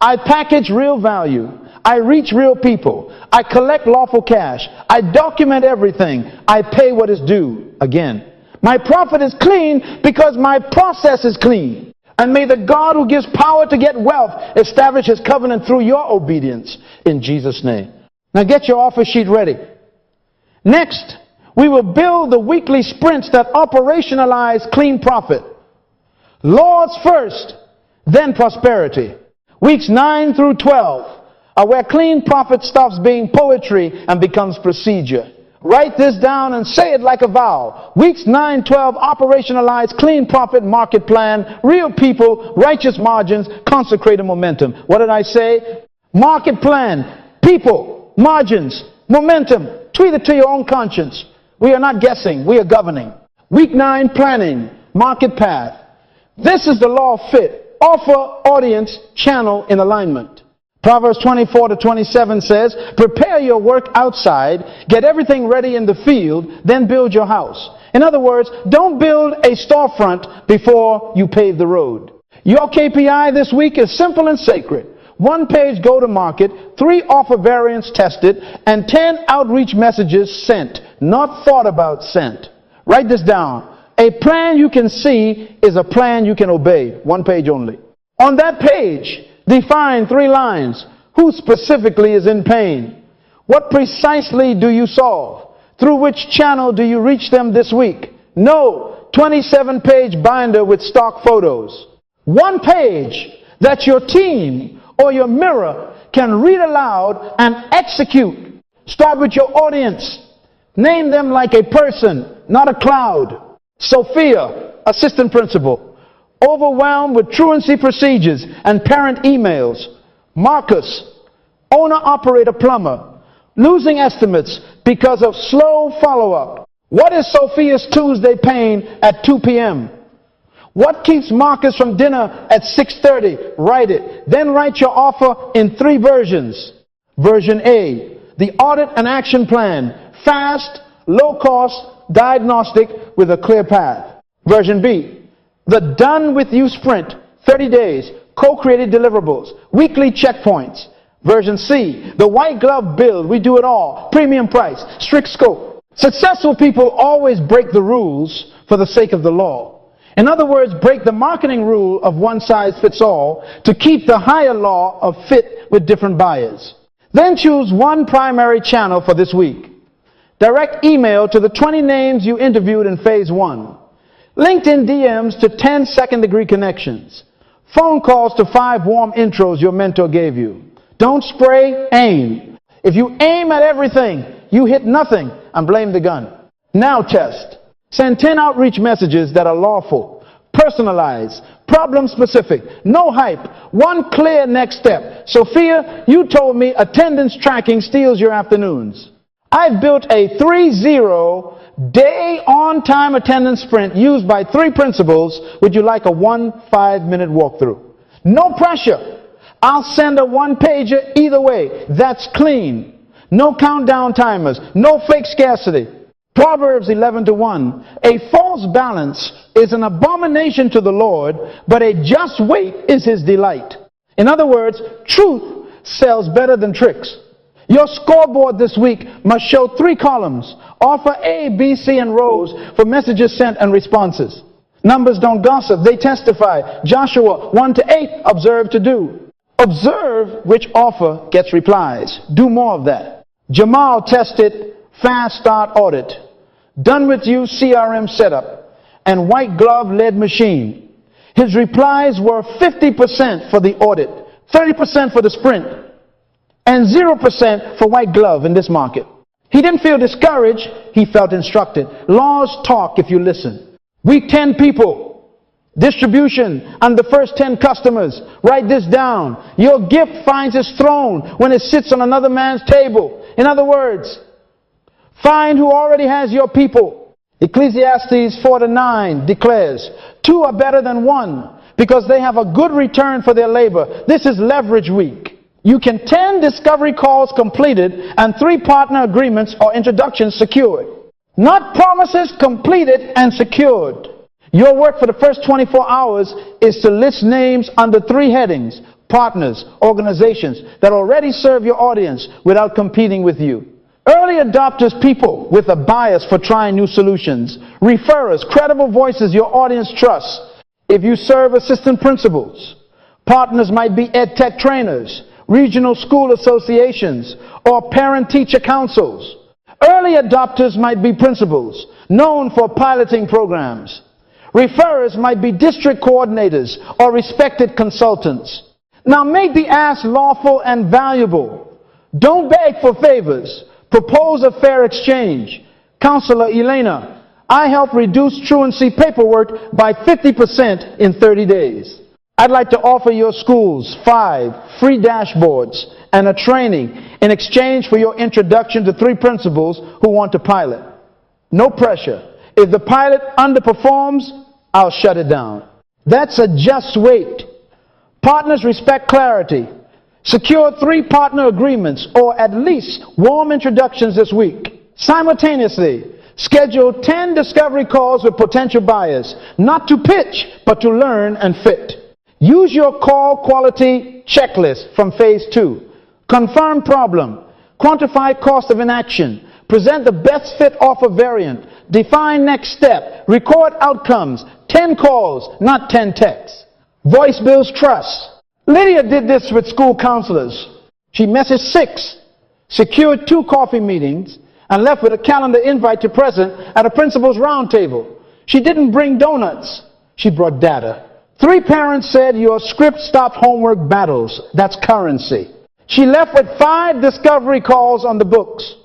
I package real value. I reach real people. I collect lawful cash. I document everything. I pay what is due. Again, my profit is clean because my process is clean. And may the God who gives power to get wealth establish his covenant through your obedience in Jesus' name. Now get your offer sheet ready. Next, we will build the weekly sprints that operationalize clean profit. Laws first, then prosperity. Weeks 9 through 12 are where clean profit stops being poetry and becomes procedure. Write this down and say it like a vow. Weeks 9-12 operationalize clean profit market plan, real people, righteous margins, consecrated momentum. What did I say? Market plan, people, margins, momentum. Tweet it to your own conscience. We are not guessing, we are governing. Week 9 planning, market path. This is the law of fit. Offer, audience, channel in alignment. Proverbs 24-27 says, prepare your work outside, get everything ready in the field, then build your house. In other words, don't build a storefront before you pave the road. Your KPI this week is simple and sacred. 1 page go-to-market, 3 offer variants tested, and 10 outreach messages sent, not thought about sent. Write this down. A plan you can see is a plan you can obey. 1 page only. On that page, define 3 lines. Who specifically is in pain? What precisely do you solve? Through which channel do you reach them this week? No 27-page binder with stock photos. 1 page that your team or your mirror can read aloud and execute. Start with your audience. Name them like a person, not a cloud. Sophia, assistant principal, overwhelmed with truancy procedures and parent emails. Marcus, owner-operator plumber, losing estimates because of slow follow-up. What is Sophia's Tuesday pain at 2 p.m.? What keeps Marcus from dinner at 6:30? Write it. Then write your offer in 3 versions. Version A, the audit and action plan. Fast, low cost, diagnostic with a clear path. Version B, the done with you sprint, 30 days, co-created deliverables, weekly checkpoints. Version C, the white glove build, we do it all, premium price, strict scope. Successful people always break the rules for the sake of the law. In other words, break the marketing rule of one size fits all to keep the higher law of fit with different buyers. Then choose one primary channel for this week. Direct email to the 20 names you interviewed in phase 1. LinkedIn DMs to 10 second-degree connections. Phone calls to 5 warm intros your mentor gave you. Don't spray, aim. If you aim at everything, you hit nothing and blame the gun. Now test. Send 10 outreach messages that are lawful, personalized, problem-specific, no hype, one clear next step. Sophia, you told me attendance tracking steals your afternoons. I've built a 3-0 day on-time attendance sprint used by 3 principals. Would you like a 5-minute walkthrough? No pressure. I'll send a 1-pager either way. That's clean. No countdown timers. No fake scarcity. Proverbs 11:1. A false balance is an abomination to the Lord, but a just weight is his delight. In other words, truth sells better than tricks. Your scoreboard this week must show 3 columns. Offer A, B, C, and rows for messages sent and responses. Numbers don't gossip, they testify. Joshua 1-8, observe to do. Observe which offer gets replies. Do more of that. Jamal tested fast start audit. Done with you CRM setup and white glove led machine. His replies were 50% for the audit, 30% for the sprint, and 0% for white glove in this market. He didn't feel discouraged, he felt instructed. Laws talk if you listen. Week 10 people. Distribution and the first 10 customers. Write this down. Your gift finds its throne when it sits on another man's table. In other words, find who already has your people. Ecclesiastes 4:9 declares, 2 are better than 1 because they have a good return for their labor. This is leverage week. You can 10 discovery calls completed and 3 partner agreements or introductions secured. Not promises, completed and secured. Your work for the first 24 hours is to list names under 3 headings, partners, organizations that already serve your audience without competing with you. Early adopters, people with a bias for trying new solutions. Referrers, credible voices your audience trusts. If you serve assistant principals, partners might be ed tech trainers, regional school associations, or parent-teacher councils. Early adopters might be principals, known for piloting programs. Referrers might be district coordinators or respected consultants. Now make the ask lawful and valuable. Don't beg for favors. Propose a fair exchange. Counselor Elena, I help reduce truancy paperwork by 50% in 30 days. I'd like to offer your schools 5 free dashboards and a training in exchange for your introduction to 3 principals who want to pilot. No pressure. If the pilot underperforms, I'll shut it down. That's a just weight. Partners respect clarity. Secure 3 partner agreements or at least warm introductions this week. Simultaneously, schedule 10 discovery calls with potential buyers, not to pitch, but to learn and fit. Use your call quality checklist from phase 2. Confirm problem. Quantify cost of inaction. Present the best fit offer variant. Define next step. Record outcomes. 10 calls, not 10 texts. Voice builds trust. Lydia did this with school counselors. She messaged 6, secured 2 coffee meetings, and left with a calendar invite to present at a principal's roundtable. She didn't bring donuts. She brought data. 3 parents said your script stopped homework battles. That's currency. She left with 5 discovery calls on the books.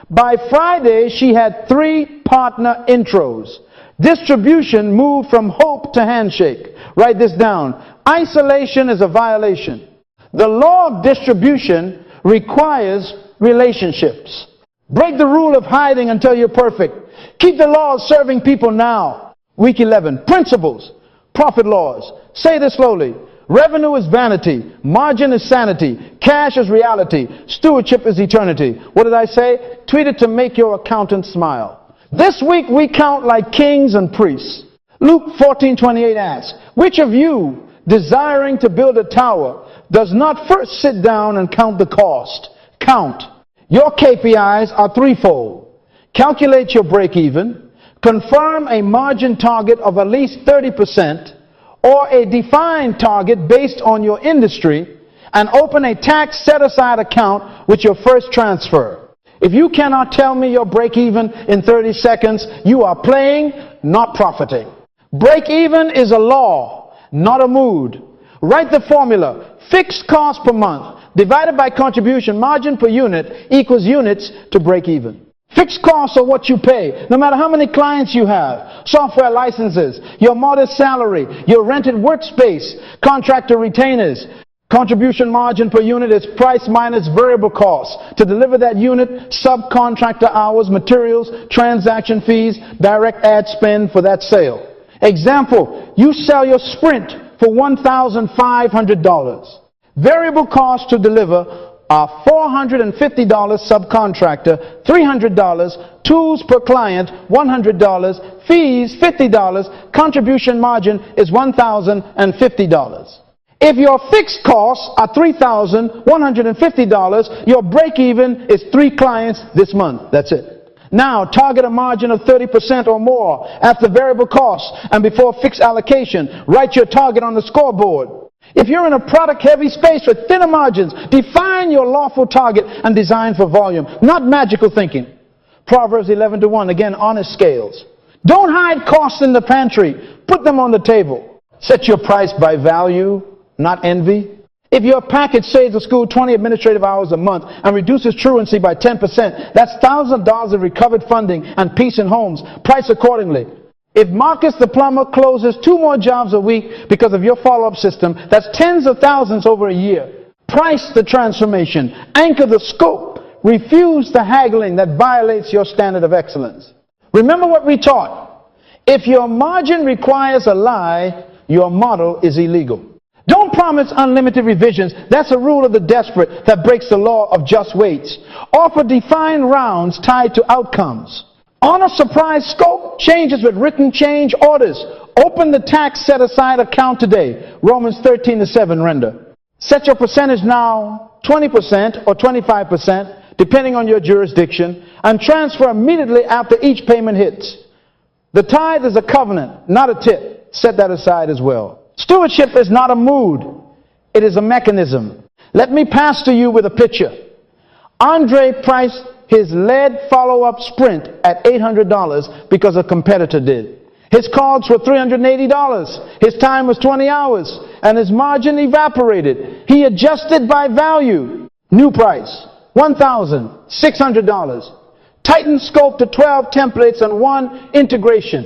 By Friday, she had 3 partner intros. Distribution moved from hope to handshake. Write this down. Isolation is a violation. The law of distribution requires relationships. Break the rule of hiding until you're perfect. Keep the law of serving people now. Week 11. Principles. Profit laws. Say this slowly. Revenue is vanity. Margin is sanity. Cash is reality. Stewardship is eternity. What did I say? Tweet it to make your accountant smile. This week we count like kings and priests. Luke 14:28 asks, which of you, desiring to build a tower does not first sit down and count the cost. Count. Your KPIs are threefold. Calculate your break-even, confirm a margin target of at least 30%, or a defined target based on your industry, and open a tax set-aside account with your first transfer. If you cannot tell me your break-even in 30 seconds, you are playing, not profiting. Break-even is a law, not a mood. Write the formula. Fixed cost per month divided by contribution margin per unit equals units to break-even. Fixed costs are what you pay, no matter how many clients you have, software licenses, your modest salary, your rented workspace, contractor retainers. Contribution margin per unit is price minus variable costs. To deliver that unit, subcontractor hours, materials, transaction fees, direct ad spend for that sale. Example, you sell your Sprint for $1,500. Variable costs to deliver are $450 subcontractor, $300, tools per client, $100, fees, $50, contribution margin is $1,050. If your fixed costs are $3,150, your break-even is 3 clients this month. That's it. Now, target a margin of 30% or more after variable costs and before fixed allocation. Write your target on the scoreboard. If you're in a product-heavy space with thinner margins, define your lawful target and design for volume, not magical thinking. Proverbs 11:1, again, honest scales. Don't hide costs in the pantry. Put them on the table. Set your price by value, not envy. If your package saves the school 20 administrative hours a month and reduces truancy by 10%, that's thousands of dollars of recovered funding and peace in homes. Price accordingly. If Marcus the plumber closes 2 more jobs a week because of your follow-up system, that's tens of thousands over a year. Price the transformation. Anchor the scope. Refuse the haggling that violates your standard of excellence. Remember what we taught. If your margin requires a lie, your model is illegal. Don't promise unlimited revisions. That's a rule of the desperate that breaks the law of just weights. Offer defined rounds tied to outcomes. Honor surprise scope changes with written change orders. Open the tax set-aside account today. Romans 13:7 render. Set your percentage now 20% or 25%, depending on your jurisdiction, and transfer immediately after each payment hits. The tithe is a covenant, not a tip. Set that aside as well. Stewardship is not a mood. It is a mechanism. Let me pastor you with a picture. Andre priced his lead follow-up Sprint at $800 because a competitor did. His calls were $380. His time was 20 hours, and his margin evaporated. He adjusted by value. New price, $1,600. Tightened scope to 12 templates and 1 integration.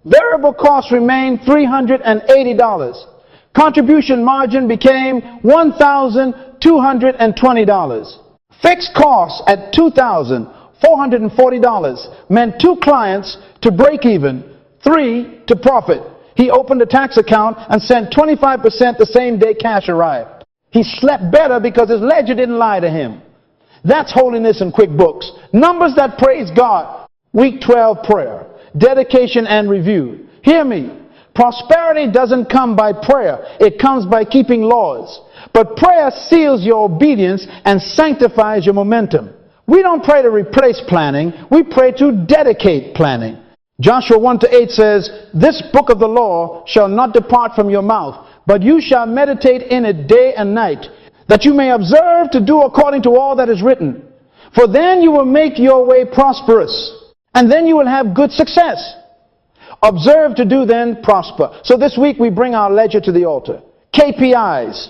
Variable costs remained $380. Contribution margin became $1,220. Fixed costs at $2,440 meant 2 clients to break even, 3 to profit. He opened a tax account and sent 25% the same day cash arrived. He slept better because his ledger didn't lie to him. That's holiness in QuickBooks. Numbers that praise God. Week 12 prayer. Dedication and review. Hear me. Prosperity doesn't come by prayer. It comes by keeping laws. But prayer seals your obedience and sanctifies your momentum. We don't pray to replace planning. We pray to dedicate planning. Joshua 1-8 says, "This book of the law shall not depart from your mouth, but you shall meditate in it day and night, that you may observe to do according to all that is written. For then you will make your way prosperous, and then you will have good success. Observe to do, then prosper." So this week we bring our ledger to the altar. KPIs,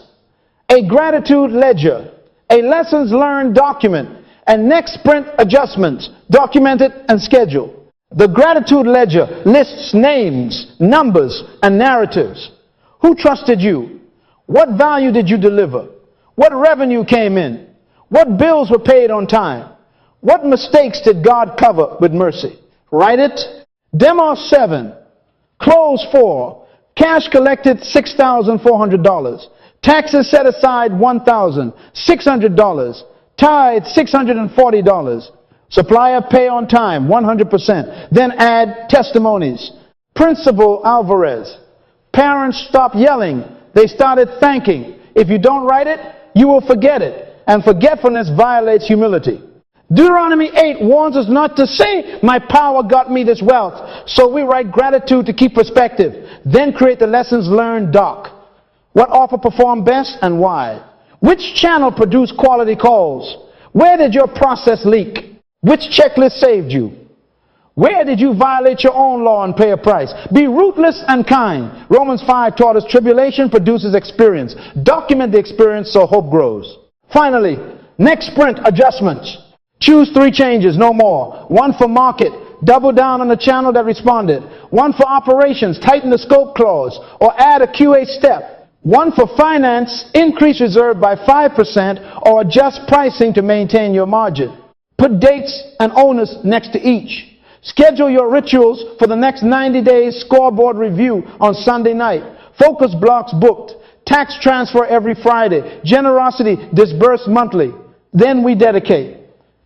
a gratitude ledger, a lessons learned document, and next sprint adjustments, documented and scheduled. The gratitude ledger lists names, numbers, and narratives. Who trusted you? What value did you deliver? What revenue came in? What bills were paid on time? What mistakes did God cover with mercy? Write it. Demos 7, close 4, cash collected $6,400, taxes set aside $1,600, tithe $640, supplier pay on time 100%. Then add testimonies. Principal Alvarez, parents stop yelling, They started thanking. If you don't write it, you will forget it. And forgetfulness violates humility. Deuteronomy 8 warns us not to say, my power got me this wealth. So we write gratitude to keep perspective. Then create the lessons learned doc. What offer performed best and why? Which channel produced quality calls? Where did your process leak? Which checklist saved you? Where did you violate your own law and pay a price? Be ruthless and kind. Romans 5 taught us tribulation produces experience. Document the experience so hope grows. Finally, next sprint adjustments. Choose 3 changes, no more. 1 for market. Double down on the channel that responded. 1 for operations. Tighten the scope clause or add a QA step. 1 for finance. Increase reserve by 5% or adjust pricing to maintain your margin. Put dates and owners next to each. Schedule your rituals for the next 90 days scoreboard review on Sunday night. Focus blocks booked. Tax transfer every Friday. Generosity disbursed monthly. Then we dedicate.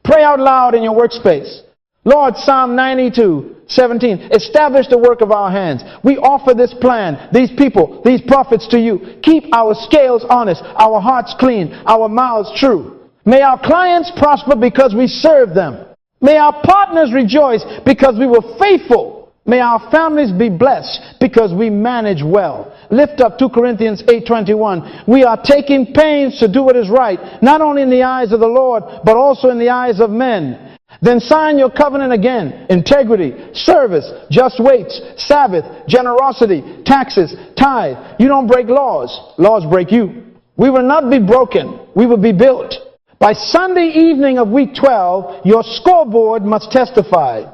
Pray out loud in your workspace. Lord, Psalm 92:17. Establish the work of our hands. We offer this plan, these people, these prophets to you. Keep our scales honest, our hearts clean, our mouths true. May our clients prosper because we serve them. May our partners rejoice because we were faithful. May our families be blessed because we manage well. Lift up 2 Corinthians 8:21. We are taking pains to do what is right, not only in the eyes of the Lord, but also in the eyes of men. Then sign your covenant again. Integrity, service, just weights, Sabbath, generosity, taxes, tithe. You don't break laws. Laws break you. We will not be broken. We will be built. By Sunday evening of week 12, your scoreboard must testify.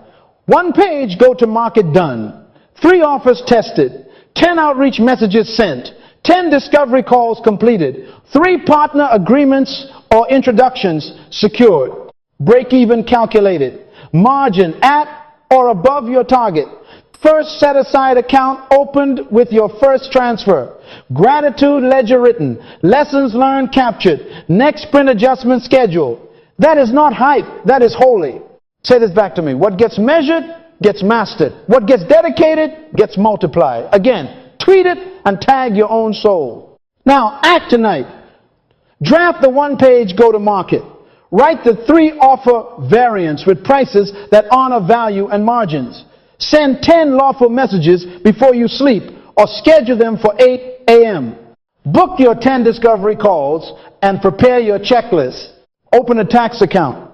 1 page go to market done. 3 offers tested. 10 outreach messages sent. 10 discovery calls completed. 3 partner agreements or introductions secured. Break even calculated. Margin at or above your target. First set aside account opened with your first transfer. Gratitude ledger written. Lessons learned captured. Next sprint adjustment scheduled. That is not hype. That is holy. Say this back to me. What gets measured gets mastered. What gets dedicated gets multiplied. Again, tweet it and tag your own soul. Now, act tonight. Draft the 1-page go-to-market. Write the 3 offer variants with prices that honor value and margins. Send 10 lawful messages before you sleep or schedule them for 8 a.m. Book your 10 discovery calls and prepare your checklist. Open a tax account.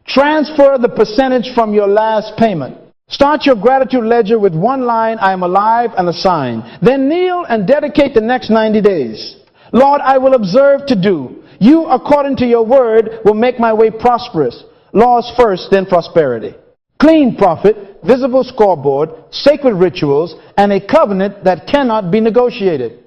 Transfer the percentage from your last payment. Start your gratitude ledger with 1 line, I am alive, and a sign. Then kneel and dedicate the next 90 days. Lord, I will observe to do. You, according to your word, will make my way prosperous. Laws first, then prosperity. Clean profit, visible scoreboard, sacred rituals, and a covenant that cannot be negotiated.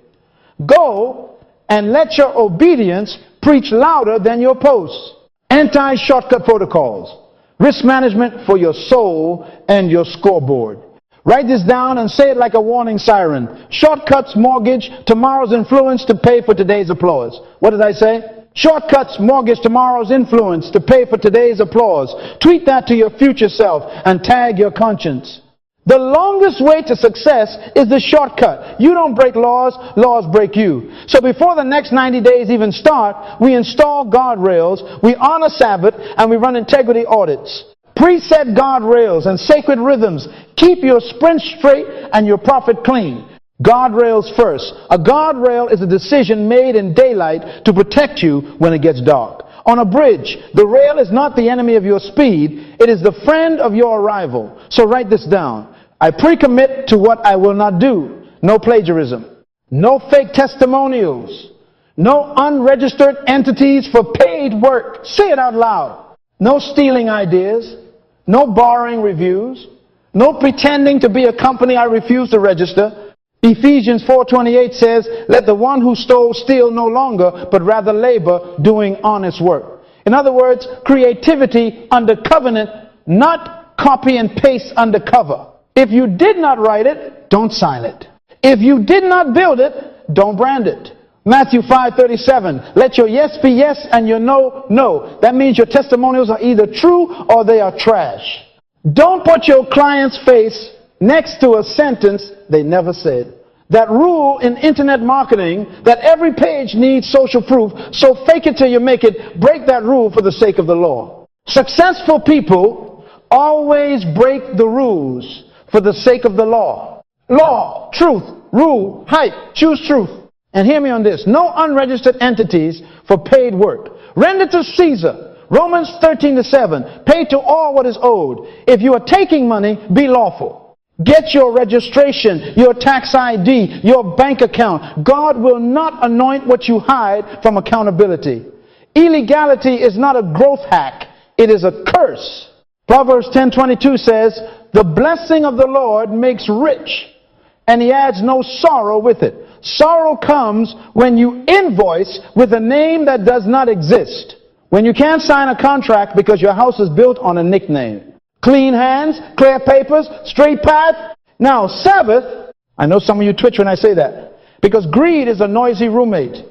Go and let your obedience preach louder than your posts. Anti-shortcut protocols. Risk management for your soul and your scoreboard. Write this down and say it like a warning siren. Shortcuts mortgage tomorrow's influence to pay for today's applause. What did I say? Shortcuts mortgage tomorrow's influence to pay for today's applause. Tweet that to your future self and tag your conscience. The longest way to success is the shortcut. You don't break laws, laws break you. So before the next 90 days even start, we install guardrails, we honor Sabbath, and we run integrity audits. Preset guardrails and sacred rhythms. Keep your sprint straight and your profit clean. Guardrails first. A guardrail is a decision made in daylight to protect you when it gets dark. On a bridge, the rail is not the enemy of your speed, it is the friend of your arrival. So write this down. I pre-commit to what I will not do. No plagiarism. No fake testimonials. No unregistered entities for paid work. Say it out loud. No stealing ideas. No borrowing reviews. No pretending to be a company I refuse to register. Ephesians 4:28 says, let the one who stole steal no longer, but rather labor doing honest work. In other words, creativity under covenant, not copy and paste under cover. If you did not write it, don't sign it. If you did not build it, don't brand it. Matthew 5:37, let your yes be yes and your no, no. That means your testimonials are either true or they are trash. Don't put your client's face next to a sentence they never said. that rule in internet marketing that every page needs social proof, so fake it till you make it. Break that rule for the sake of the law. Successful people always break the rules for the sake of the law. Law, truth, rule, hype, choose truth. And hear me on this. No unregistered entities for paid work. Render to Caesar. Romans 13:7. Pay to all what is owed. If you are taking money, be lawful. Get your registration, your tax ID, your bank account. God will not anoint what you hide from accountability. Illegality is not a growth hack. It is a curse. Proverbs 10:22 says, the blessing of the Lord makes rich, and he adds no sorrow with it. Sorrow comes when you invoice with a name that does not exist. When you can't sign a contract because your house is built on a nickname. Clean hands, clear papers, straight path. Now, Sabbath, I know some of you twitch when I say that, because greed is a noisy roommate.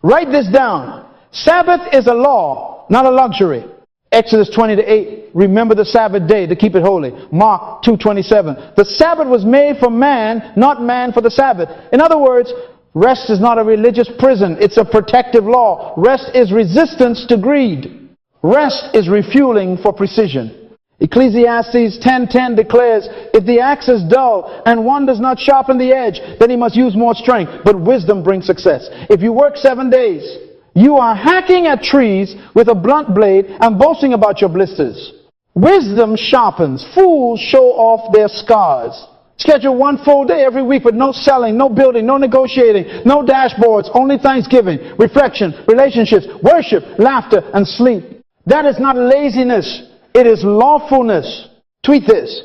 Write this down. Sabbath is a law, not a luxury. Exodus 20:8. Remember the Sabbath day to keep it holy. Mark 2:27. The Sabbath was made for man, not man for the Sabbath. In other words, rest is not a religious prison. It's a protective law. Rest is resistance to greed. Rest is refueling for precision. Ecclesiastes 10:10 declares, if the axe is dull and one does not sharpen the edge, then he must use more strength. But wisdom brings success. If you work 7 days, you are hacking at trees with a blunt blade and boasting about your blisters. Wisdom sharpens. Fools show off their scars. Schedule 1 full day every week with no selling, no building, no negotiating, no dashboards, only Thanksgiving, reflection, relationships, worship, laughter, and sleep. That is not laziness. It is lawfulness. Tweet this.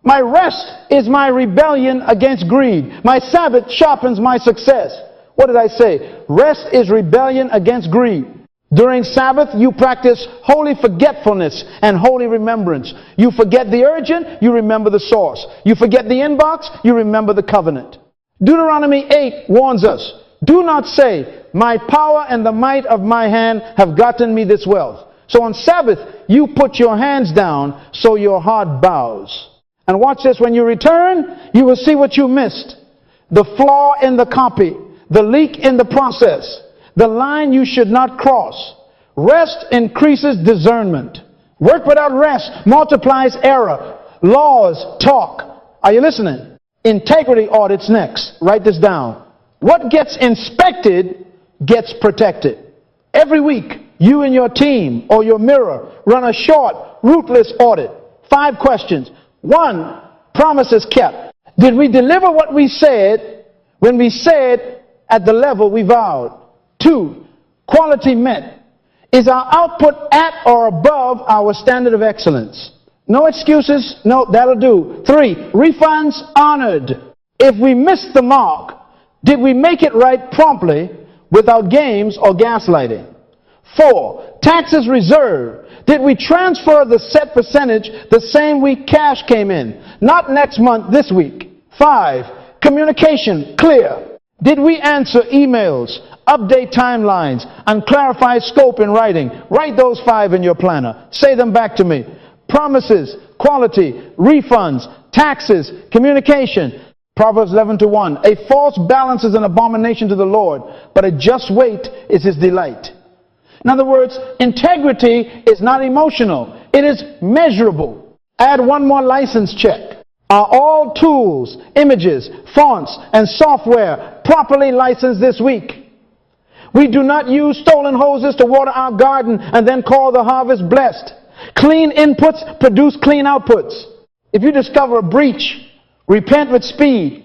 My rest is my rebellion against greed. My Sabbath sharpens my success. What did I say? Rest is rebellion against greed. During Sabbath, you practice holy forgetfulness and holy remembrance. You forget the urgent, you remember the source. You forget the inbox, you remember the covenant. Deuteronomy 8 warns us, do not say, my power and the might of my hand have gotten me this wealth. So on Sabbath, you put your hands down so your heart bows. And watch this, when you return, you will see what you missed. The flaw in the copy, the leak in the process, the line you should not cross. Rest increases discernment. Work without rest multiplies error. Laws talk. Are you listening? Integrity audits next. Write this down. What gets inspected gets protected. Every week, you and your team or your mirror run a short, ruthless audit. 5 questions. 1, promises kept. Did we deliver what we said when we said at the level we vowed? 2, quality met. Is our output at or above our standard of excellence? No excuses. No, that'll do. 3, refunds honored. If we missed the mark, did we make it right promptly without games or gaslighting? 4, taxes reserved. Did we transfer the set percentage the same week cash came in? Not next month, this week. 5, communication clear. Did we answer emails, update timelines, and clarify scope in writing? Write those 5 in your planner. Say them back to me. Promises, quality, refunds, taxes, communication. Proverbs 11:1. A false balance is an abomination to the Lord, but a just weight is his delight. In other words, integrity is not emotional. It is measurable. Add one more license check. Are all tools, images, fonts, and software properly licensed this week? We do not use stolen hoses to water our garden and then call the harvest blessed. Clean inputs produce clean outputs. If you discover a breach, repent with speed,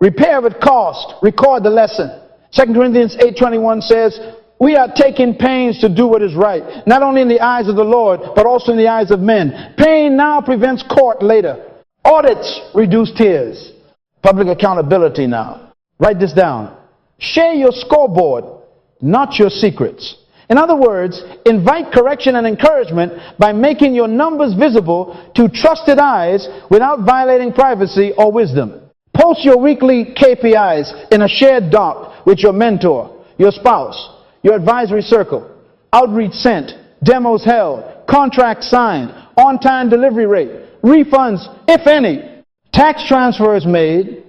repair with cost, record the lesson. 2 Corinthians 8:21 says, we are taking pains to do what is right, not only in the eyes of the Lord, but also in the eyes of men. Pain now prevents court later. Audits reduce tears. Public accountability now. Write this down. Share your scoreboard, not your secrets. In other words, invite correction and encouragement by making your numbers visible to trusted eyes without violating privacy or wisdom. Post your weekly KPIs in a shared doc with your mentor, your spouse, your advisory circle. Outreach sent, demos held, contracts signed, on-time delivery rate, refunds, if any, tax transfers made,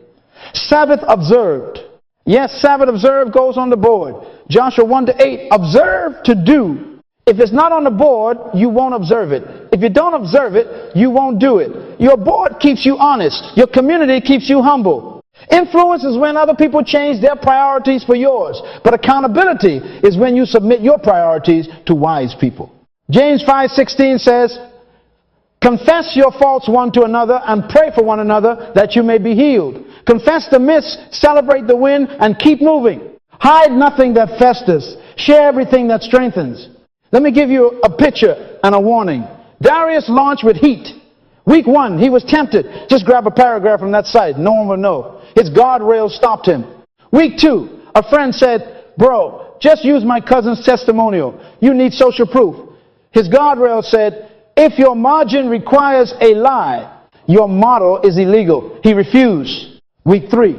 Sabbath observed. Yes, Sabbath observed goes on the board. Joshua 1-8, observe to do. If it's not on the board, you won't observe it. If you don't observe it, you won't do it. Your board keeps you honest. Your community keeps you humble. Influence is when other people change their priorities for yours. But accountability is when you submit your priorities to wise people. James 5:16 says, confess your faults one to another and pray for one another that you may be healed. Confess the miss, celebrate the win, and keep moving. Hide nothing that festers. Share everything that strengthens. Let me give you a picture and a warning. Darius launched with heat. Week 1, he was tempted. Just grab a paragraph from that site. No one will know. His guardrail stopped him. Week 2, a friend said, bro, just use my cousin's testimonial. You need social proof. His guardrail said, if your margin requires a lie, your model is illegal. He refused. Week 3,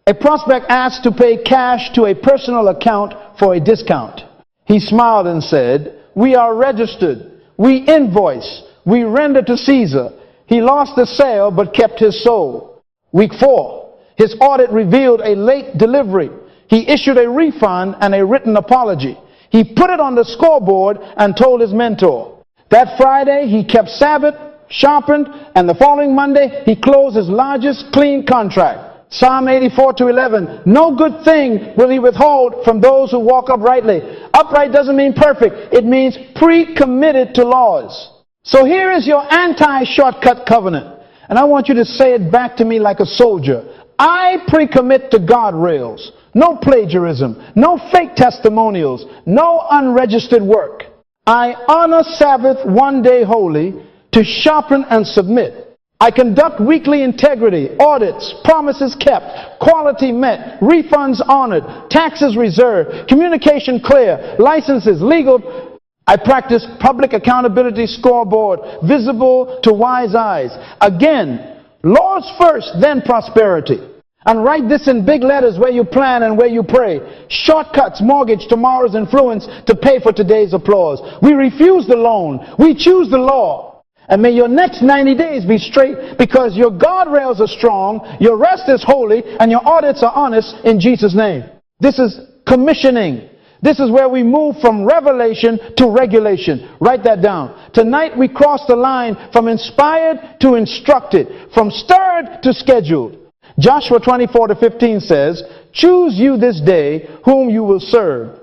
a prospect asked to pay cash to a personal account for a discount. He smiled and said, we are registered. We invoice. We render to Caesar. He lost the sale but kept his soul. Week 4, his audit revealed a late delivery. He issued a refund and a written apology. He put it on the scoreboard and told his mentor. That Friday, he kept Sabbath, sharpened, and the following Monday, he closed his largest clean contract. Psalm 84:11, no good thing will he withhold from those who walk uprightly. Upright doesn't mean perfect. It means pre-committed to laws. So here is your anti-shortcut covenant. And I want you to say it back to me like a soldier. I pre-commit to guardrails. No plagiarism. No fake testimonials. No unregistered work. I honor Sabbath one day holy to sharpen and submit. I conduct weekly integrity, audits, promises kept, quality met, refunds honored, taxes reserved, communication clear, licenses legal. I practice public accountability scoreboard, visible to wise eyes. Again, laws first, then prosperity. And write this in big letters where you plan and where you pray. Shortcuts mortgage tomorrow's influence to pay for today's applause. We refuse the loan. We choose the law. And may your next 90 days be straight because your guardrails are strong, your rest is holy, and your audits are honest in Jesus' name. This is commissioning. This is where we move from revelation to regulation. Write that down. Tonight we cross the line from inspired to instructed, from stirred to scheduled. Joshua 24:15 says, choose you this day whom you will serve.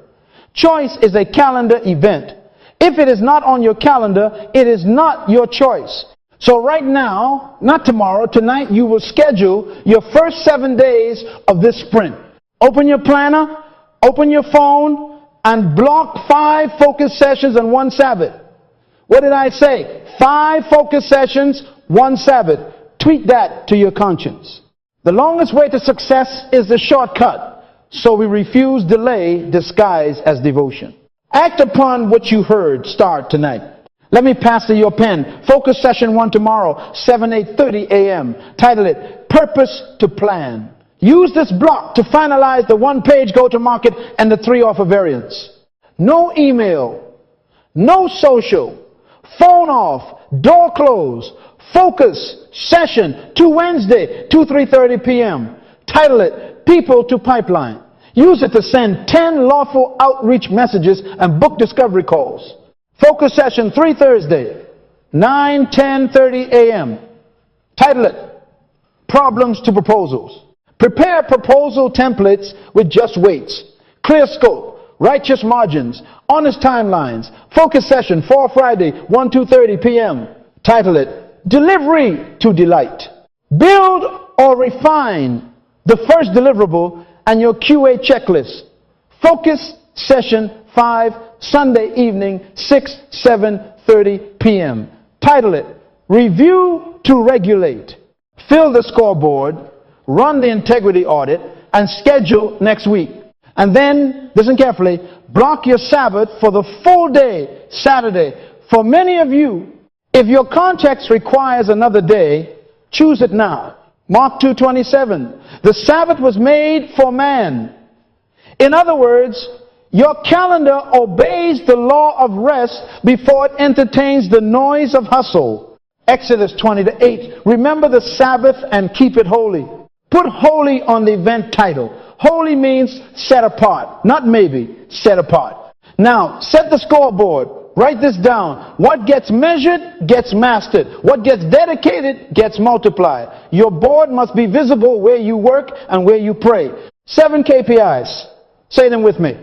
Choice is a calendar event. If it is not on your calendar, it is not your choice. So right now, not tomorrow, tonight you will schedule your first 7 days of this sprint. Open your planner, open your phone, and block 5 focus sessions and 1 Sabbath. What did I say? 5 focus sessions, 1 Sabbath. Tweet that to your conscience. The longest way to success is the shortcut. So we refuse delay disguised as devotion. Act upon what you heard. Start tonight. Let me pass you your pen. Focus session 1 tomorrow, 8:30 a.m. Title it, Purpose to Plan. Use this block to finalize the 1-page go-to-market and the 3 offer variants. No email, no social, phone off, door close, focus session 2 Wednesday, 3:30 p.m. Title it, People to Pipeline. Use it to send 10 lawful outreach messages and book discovery calls. Focus session 3 Thursday, 10:30 a.m. Title it, Problems to Proposals. Prepare proposal templates with just weights, clear scope, righteous margins, honest timelines. Focus session 4 Friday, 2:30 p.m. Title it, Delivery to Delight. Build or refine the first deliverable and your QA checklist. Focus session 5, Sunday evening, 7:30 p.m. Title it, Review to Regulate. Fill the scoreboard, run the integrity audit, and schedule next week. And then, listen carefully, block your Sabbath for the full day, Saturday. For many of you, if your context requires another day, choose it now. Mark 2:27. The Sabbath was made for man. In other words, your calendar obeys the law of rest before it entertains the noise of hustle. Exodus 20:8. Remember the Sabbath and keep it holy. Put holy on the event title. Holy means set apart, not maybe, set apart. Now, set the scoreboard. Write this down. What gets measured gets mastered. What gets dedicated gets multiplied. Your board must be visible where you work and where you pray. 7 KPIs. Say them with me.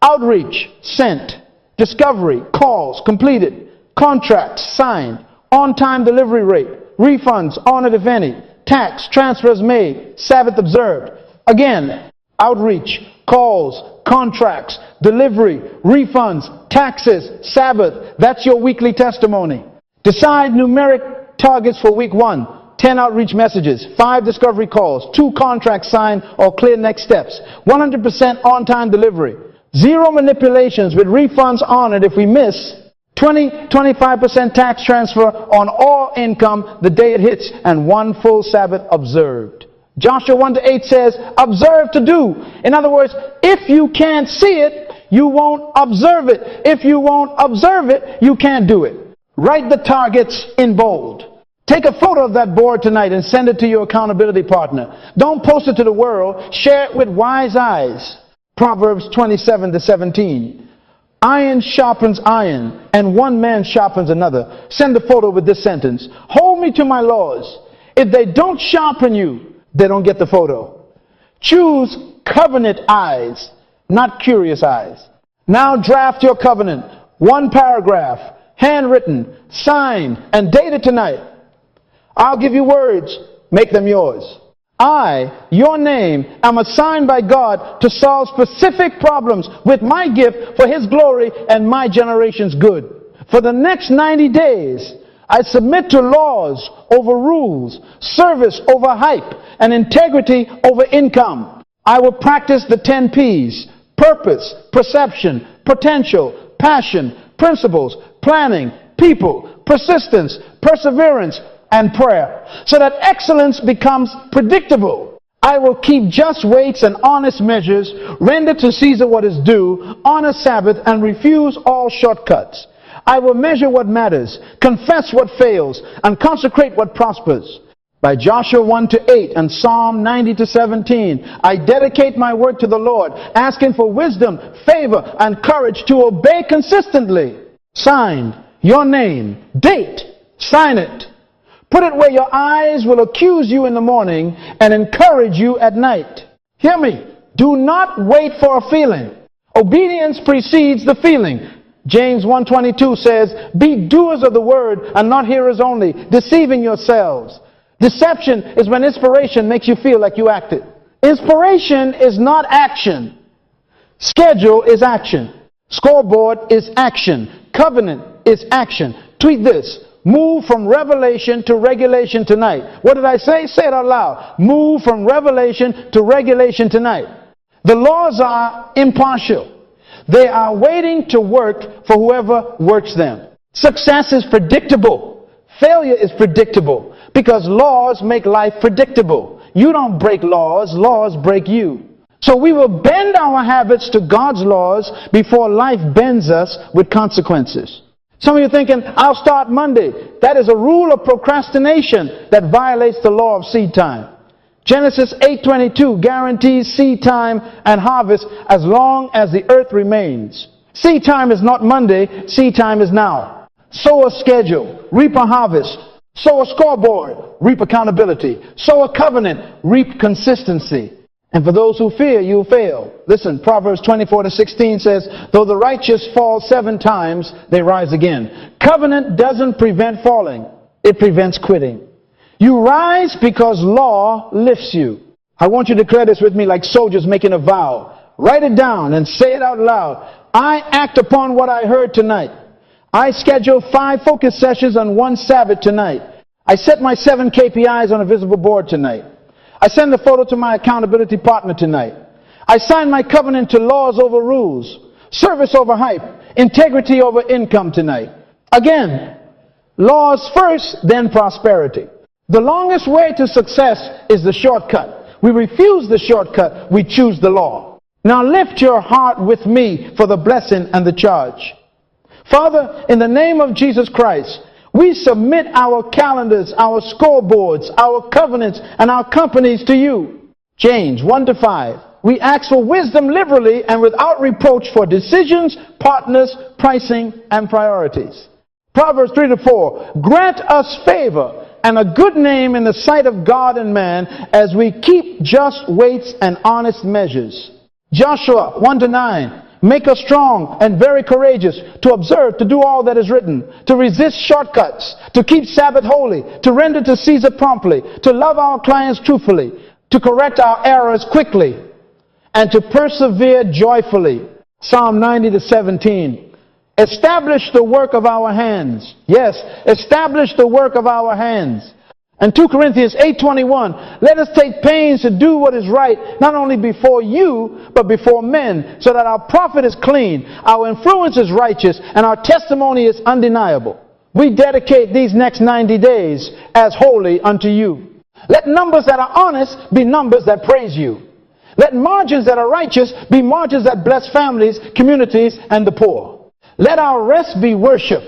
Outreach, sent. Discovery, calls, completed. Contracts, signed. On-time delivery rate. Refunds, honored if any. Tax, transfers made. Sabbath observed. Again, outreach, calls, contracts, delivery, refunds, taxes, Sabbath. That's your weekly testimony. Decide numeric targets for week 1. 10 outreach messages, 5 discovery calls, 2 contracts signed or clear next steps, 100% on-time delivery, 0 manipulations with refunds honored if we miss, 25% tax transfer on all income the day it hits, and 1 full Sabbath observed. Joshua 1-8 says, observe to do. In other words, if you can't see it, you won't observe it. If you won't observe it, you can't do it. Write the targets in bold. Take a photo of that board tonight and send it to your accountability partner. Don't post it to the world. Share it with wise eyes. Proverbs 27-17. Iron sharpens iron, and one man sharpens another. Send a photo with this sentence. Hold me to my laws. If they don't sharpen you, they don't get the photo. Choose covenant eyes, not curious eyes. Now draft your covenant. 1 paragraph, handwritten, signed, and dated tonight. I'll give you words. Make them yours. I, your name, am assigned by God to solve specific problems with my gift for His glory and my generation's good. For the next 90 days, I submit to laws over rules, service over hype, and integrity over income. I will practice the 10 P's: purpose, perception, potential, passion, principles, planning, people, persistence, perseverance, and prayer, so that excellence becomes predictable. I will keep just weights and honest measures, render to Caesar what is due, honor Sabbath, and refuse all shortcuts. I will measure what matters, confess what fails, and consecrate what prospers. By Joshua 1-8 and Psalm 90-17, I dedicate my work to the Lord, asking for wisdom, favor, and courage to obey consistently. Signed, your name, date, sign it. Put it where your eyes will accuse you in the morning and encourage you at night. Hear me. Do not wait for a feeling. Obedience precedes the feeling. James 1:22 says, be doers of the word and not hearers only, deceiving yourselves. Deception is when inspiration makes you feel like you acted. Inspiration is not action. Schedule is action. Scoreboard is action. Covenant is action. Tweet this. Move from revelation to regulation tonight. What did I say? Say it out loud. Move from revelation to regulation tonight. The laws are impartial. They are waiting to work for whoever works them. Success is predictable. Failure is predictable because laws make life predictable. You don't break laws, laws break you. So we will bend our habits to God's laws before life bends us with consequences. Some of you are thinking, I'll start Monday. That is a rule of procrastination that violates the law of seed time. Genesis 8:22 guarantees seed time and harvest as long as the earth remains. Seed time is not Monday, seed time is now. Sow a schedule, reap a harvest. Sow a scoreboard, reap accountability. Sow a covenant, reap consistency. And for those who fear, you'll fail. Listen, Proverbs 24-16 says, though the righteous fall 7 times, they rise again. Covenant doesn't prevent falling. It prevents quitting. You rise because law lifts you. I want you to declare this with me like soldiers making a vow. Write it down and say it out loud. I act upon what I heard tonight. I schedule 5 focus sessions on 1 Sabbath tonight. I set my 7 KPIs on a visible board tonight. I send a photo to my accountability partner tonight. I sign my covenant to laws over rules, service over hype, integrity over income tonight. Again, laws first, then prosperity. The longest way to success is the shortcut. We refuse the shortcut, we choose the law. Now lift your heart with me for the blessing and the charge. Father, in the name of Jesus Christ, We submit our calendars, our scoreboards, our covenants, and our companies to you. James 1-5. We ask for wisdom liberally and without reproach for decisions, partners, pricing, and priorities. Proverbs 3-4. Grant us favor and a good name in the sight of God and man as we keep just weights and honest measures. Joshua 1-9. Make us strong and very courageous to observe, to do all that is written, to resist shortcuts, to keep Sabbath holy, to render to Caesar promptly, to love our clients truthfully, to correct our errors quickly, and to persevere joyfully. Psalm 90-17. Establish the work of our hands. Yes, establish the work of our hands. And 2 Corinthians 8:21, let us take pains to do what is right, not only before you, but before men, so that our profit is clean, our influence is righteous, and our testimony is undeniable. We dedicate these next 90 days as holy unto you. Let numbers that are honest be numbers that praise you. Let margins that are righteous be margins that bless families, communities, and the poor. Let our rest be worship,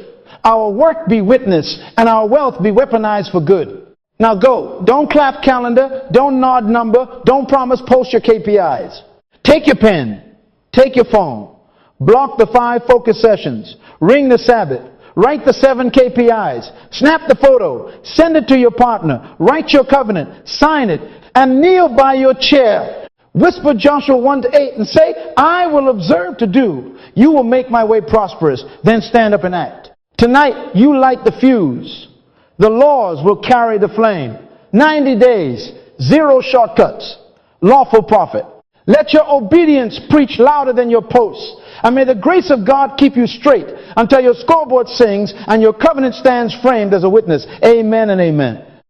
our work be witness, and our wealth be weaponized for good. Now go. Don't clap calendar. Don't nod number. Don't promise post your KPIs. Take your pen. Take your phone. Block the 5 focus sessions. Ring the Sabbath. Write the 7 KPIs. Snap the photo. Send it to your partner. Write your covenant. Sign it. And kneel by your chair. Whisper Joshua 1-8 and say, I will observe to do. You will make my way prosperous. Then stand up and act. Tonight, you light the fuse. The laws will carry the flame. 90 days, 0 shortcuts. Lawful prophet. Let your obedience preach louder than your posts. And may the grace of God keep you straight until your scoreboard sings and your covenant stands framed as a witness. Amen and amen.